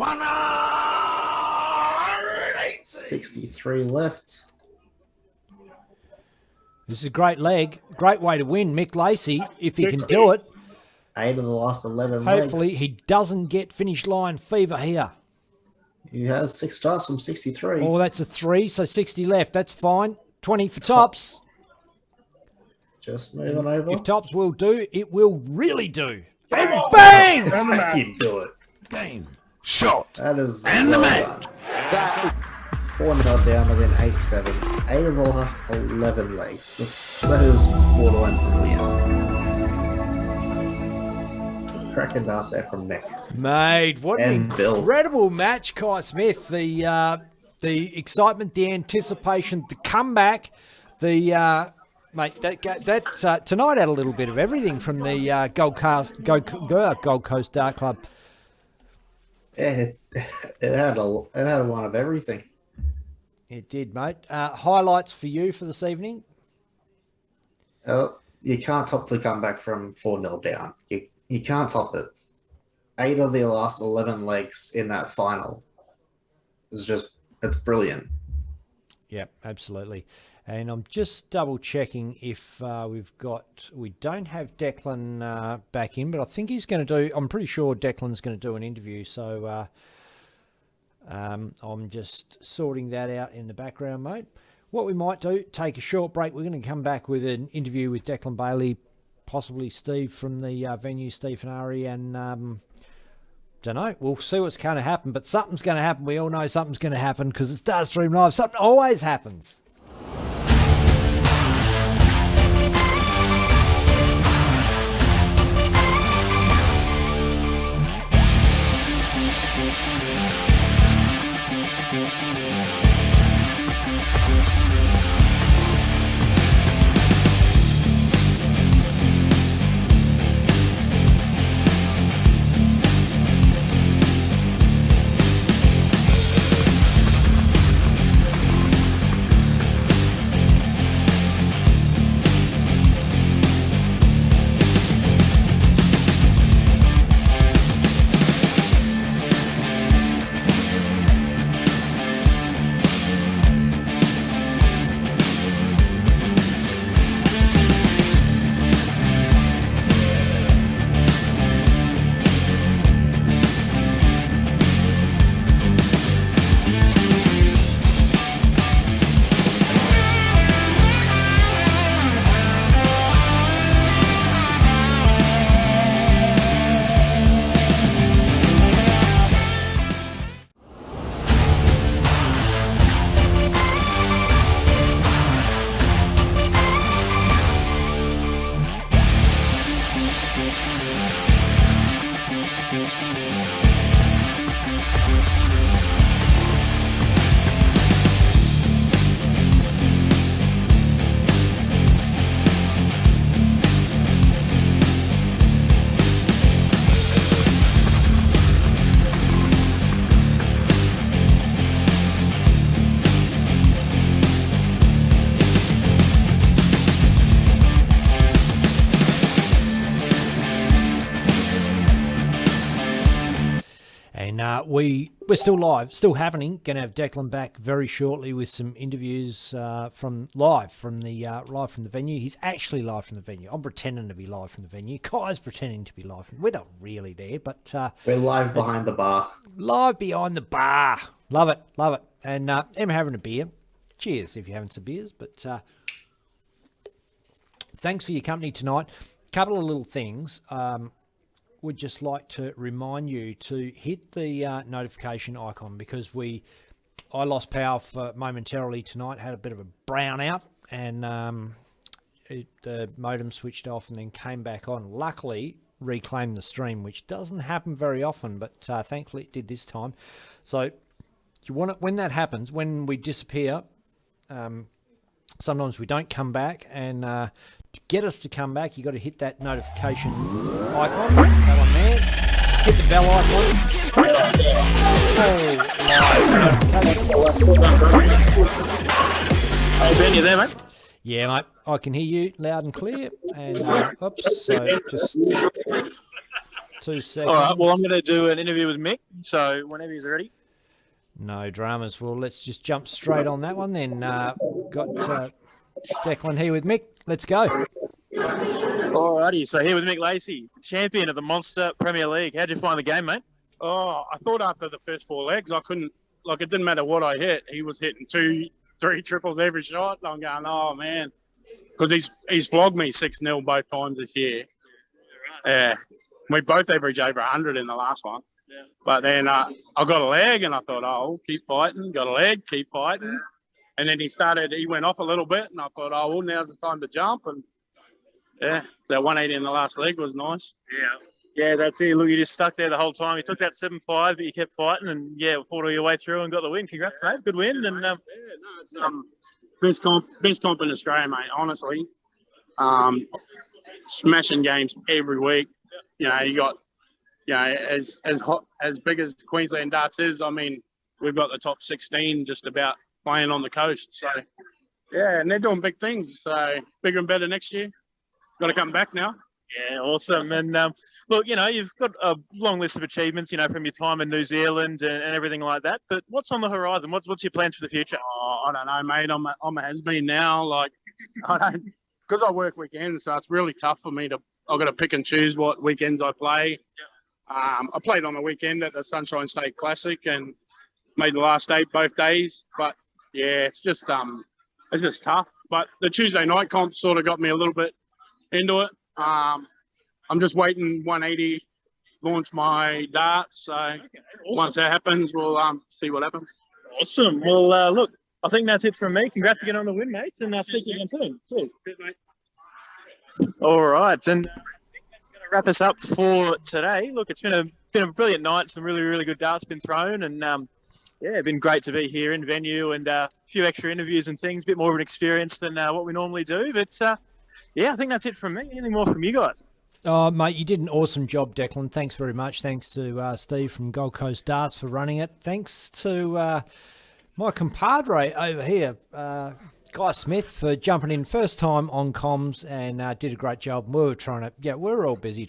S2: 63 left.
S1: This is a great leg, great way to win, Mick Lacey, if he can
S8: 60.
S1: do it.
S2: 8 of the last 11
S1: Hopefully
S2: legs.
S1: he doesn't get finish line fever here.
S2: He has 6 starts from 63.
S1: Oh, that's a 3, so 60 left. That's fine. 20 for tops.
S2: Just moving over.
S1: If tops will do, it will really do. And bang!
S8: And the match.
S2: You do it.
S6: Game. Shot.
S2: That is
S6: And the
S2: well
S6: match.
S2: done. That is 4-0 down to win 8-7. 8 of the last 11 legs. That is borderline brilliant. Cracking dance there from Nick.
S1: Mate, what an
S2: And Bill.
S1: incredible match, Kai Smith. The excitement, the anticipation, the comeback, mate, that tonight had a little bit of everything from the Gold Coast Dart Club.
S2: Yeah, it had a one of everything.
S1: It did, mate. Highlights for you for this evening?
S2: You can't top the comeback from 4-0 down. You can't top it. 8 of the last 11 legs in that final. It's brilliant.
S1: Yeah, absolutely. And I'm just double checking if we don't have Declan back in, but I think he's going to do, I'm pretty sure Declan's going to do an interview. So I'm just sorting that out in the background, mate. What we might do, take a short break. We're going to come back with an interview with Declan Bailey, possibly Steve from the venue, Steve Finari, and don't know. We'll see what's going to happen, but something's going to happen. We all know something's going to happen because it's Dartstream Live. Something always happens. we're still live, still happening. Going to have Declan back very shortly with some interviews from the venue. He's actually live from the venue. I'm pretending to be live from the venue. Kai's pretending to be live. We're not really there, but
S2: We're live behind the bar.
S1: Live behind the bar. Love it, love it. And I'm having a beer. Cheers if you're having some beers. But thanks for your company tonight. Couple of little things. Would just like to remind you to hit the notification icon because I lost power for momentarily tonight, had a bit of a brownout, and the modem switched off and then came back on. Luckily, reclaimed the stream, which doesn't happen very often, but thankfully it did this time. So you want it when that happens, when we disappear. Sometimes we don't come back, and to get us to come back, you got to hit that notification icon. That one there. Hit the bell icon.
S3: Hey Ben, you there, mate?
S1: Yeah, mate. I can hear you loud and clear. And oops, so just 2 seconds.
S3: All right. Well, I'm going to do an interview with Mick. So whenever he's ready.
S1: No dramas. Well, let's just jump straight on that one then. Got Declan here with Mick. Let's go.
S3: Alrighty, so here with Mick Lacey, champion of the Monster Premier League. How'd you find the game, mate?
S8: Oh, I thought after the first 4 legs, I couldn't, it didn't matter what I hit. He was hitting 2, 3 triples every shot. And I'm going, oh, man. Because he's flogged me 6-0 both times this year. Yeah. We both averaged over 100 in the last one. Yeah. But then I got a leg and I thought, oh, keep fighting. Got a leg, keep fighting. And then he went off a little bit and I thought, oh, well, now's the time to jump. And yeah, that 180 in the last leg was nice.
S3: Yeah, that's it. Look, you just stuck there the whole time. You took that 7-5, but you kept fighting and, fought all your way through and got the win. Congrats, mate. Good win. And
S8: It's best comp in Australia, mate, honestly. Smashing games every week. You know, you got, as big as Queensland darts is, I mean, we've got the top 16 just about playing on the coast. So, yeah, and they're doing big things. So, bigger and better next year. Got to come back now.
S3: Yeah, awesome. And look, you've got a long list of achievements, from your time in New Zealand and everything like that. But what's on the horizon? What's your plans for the future?
S8: Oh, I don't know, mate. I'm a has-been now. Because I work weekends, so it's really tough for me I've got to pick and choose what weekends I play. I played on the weekend at the Sunshine State Classic and made the last 8 both days. But yeah, it's just tough. But the Tuesday night comp sort of got me a little bit into it. I'm just waiting 180 launch my darts. So awesome. Once that happens, we'll see what happens.
S3: Awesome. Well, look, I think that's it from me. Congrats again on the win, mates, and I'll speak to you again soon. Cheers.
S8: Cheers, mate.
S3: All right, and that's going to wrap us up for today. Look, it's been a brilliant night. Some really, really good darts been thrown, and it's been great to be here in venue and a few extra interviews and things. A bit more of an experience than what we normally do, but I think that's it from me. Anything more from you guys?
S1: Oh, mate, you did an awesome job, Declan. Thanks very much. Thanks to Steve from Gold Coast Darts for running it. Thanks to my compadre over here, Guy Smith, for jumping in first time on comms and did a great job. We're all busy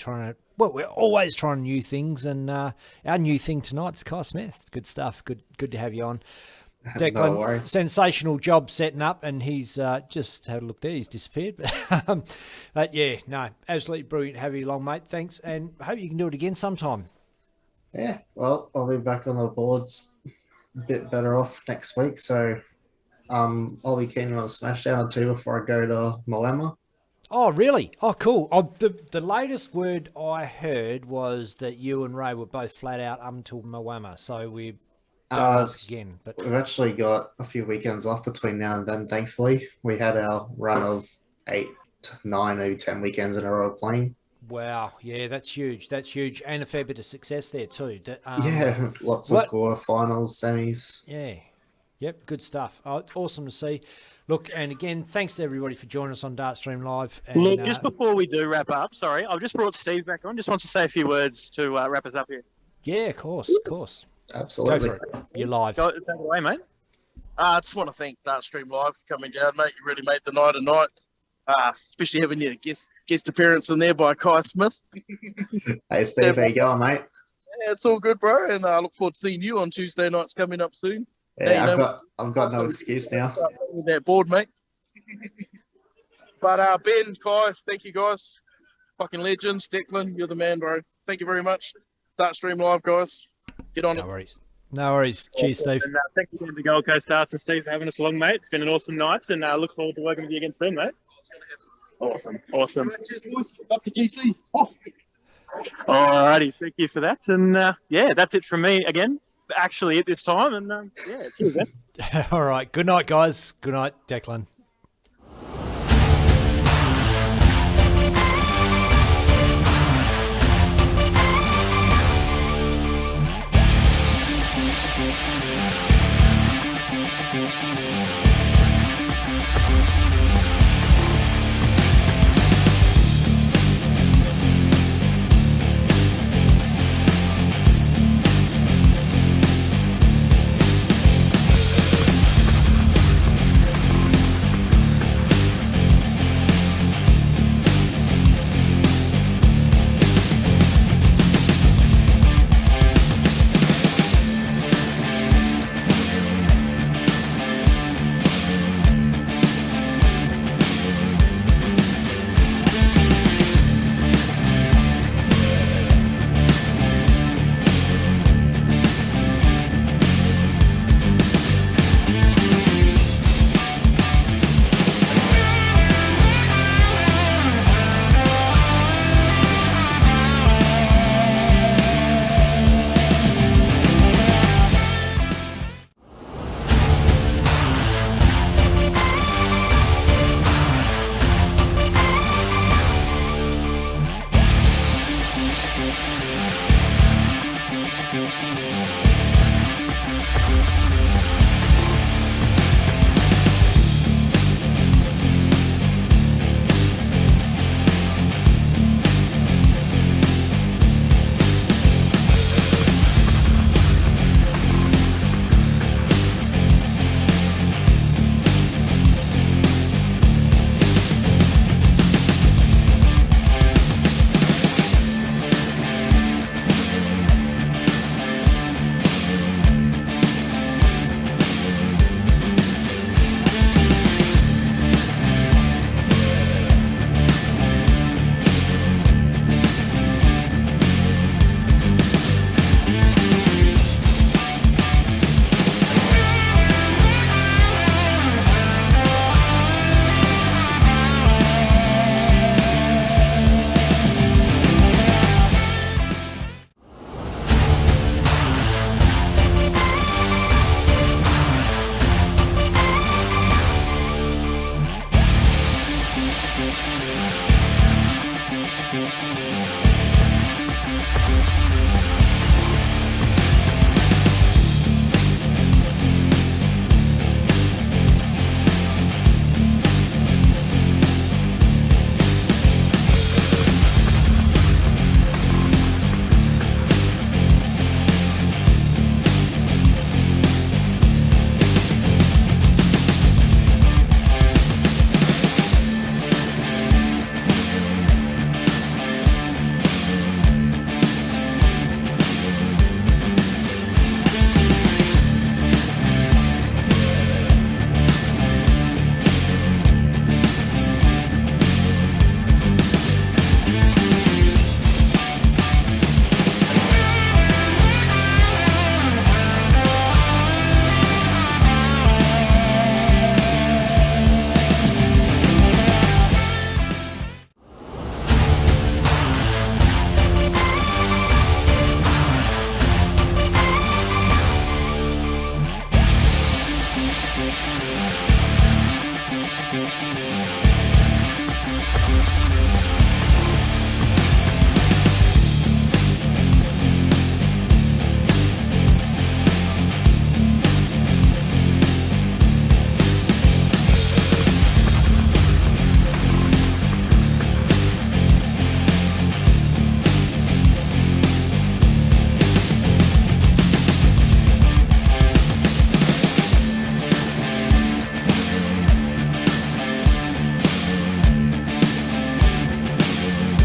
S1: we're always trying new things, and our new thing tonight's Guy Smith. Good stuff. Good to have you on. Declan,
S2: No,
S1: sensational job setting up, and he's just had a look there. He's disappeared, but absolutely brilliant. Have you along, mate. Thanks, and hope you can do it again sometime.
S2: Yeah, well, I'll be back on the boards a bit better off next week, so I'll be keen on a Smashdown or 2 before I go to Moama.
S1: Oh, really? Oh, cool. The latest word I heard was that you and Ray were both flat out up until Moama, so we're again. But
S2: we've actually got a few weekends off between now and then, thankfully. We had our run of 8, 9, maybe 10 weekends in a row playing.
S1: Wow, yeah, that's huge. That's huge, and a fair bit of success there too.
S2: Lots of quarterfinals, semis.
S1: Yeah, yep, good stuff. Awesome to see. Look, and again, thanks to everybody for joining us on Dartstream Live. And,
S3: look, just before we do wrap up, sorry, I've just brought Steve back on. Just wants to say a few words to wrap us up here.
S1: Yeah, of course.
S2: Absolutely.
S1: Go for it. You're live.
S3: Take it away, mate.
S4: I just want to thank Dartstream Live for coming down, mate. You really made the night a night, especially having your guest appearance in there by Kai Smith.
S2: Hey, Steve, how you going, mate?
S4: Yeah, it's all good, bro. And I look forward to seeing you on Tuesday nights coming up soon.
S2: Yeah,
S4: Now you know
S2: I've got no excuse now.
S4: with that board, mate. But Ben, Kai, thank you guys. Fucking legends. Declan, you're the man, bro. Thank you very much. Start stream live, guys. Get on
S1: No
S4: it.
S1: worries. No worries. Cheers, Steve.
S3: And thank you again to Gold Coast Arts and Steve for having us along, mate. It's been an awesome night, and I look forward to working with you again soon, mate. Awesome.
S4: Cheers, boys. Up to GC. Oh.
S3: Alrighty, thank you for that. And yeah, that's it from me again. Actually, at this time, and yeah, cheers, man.
S1: All right. Good night, guys. Good night, Declan.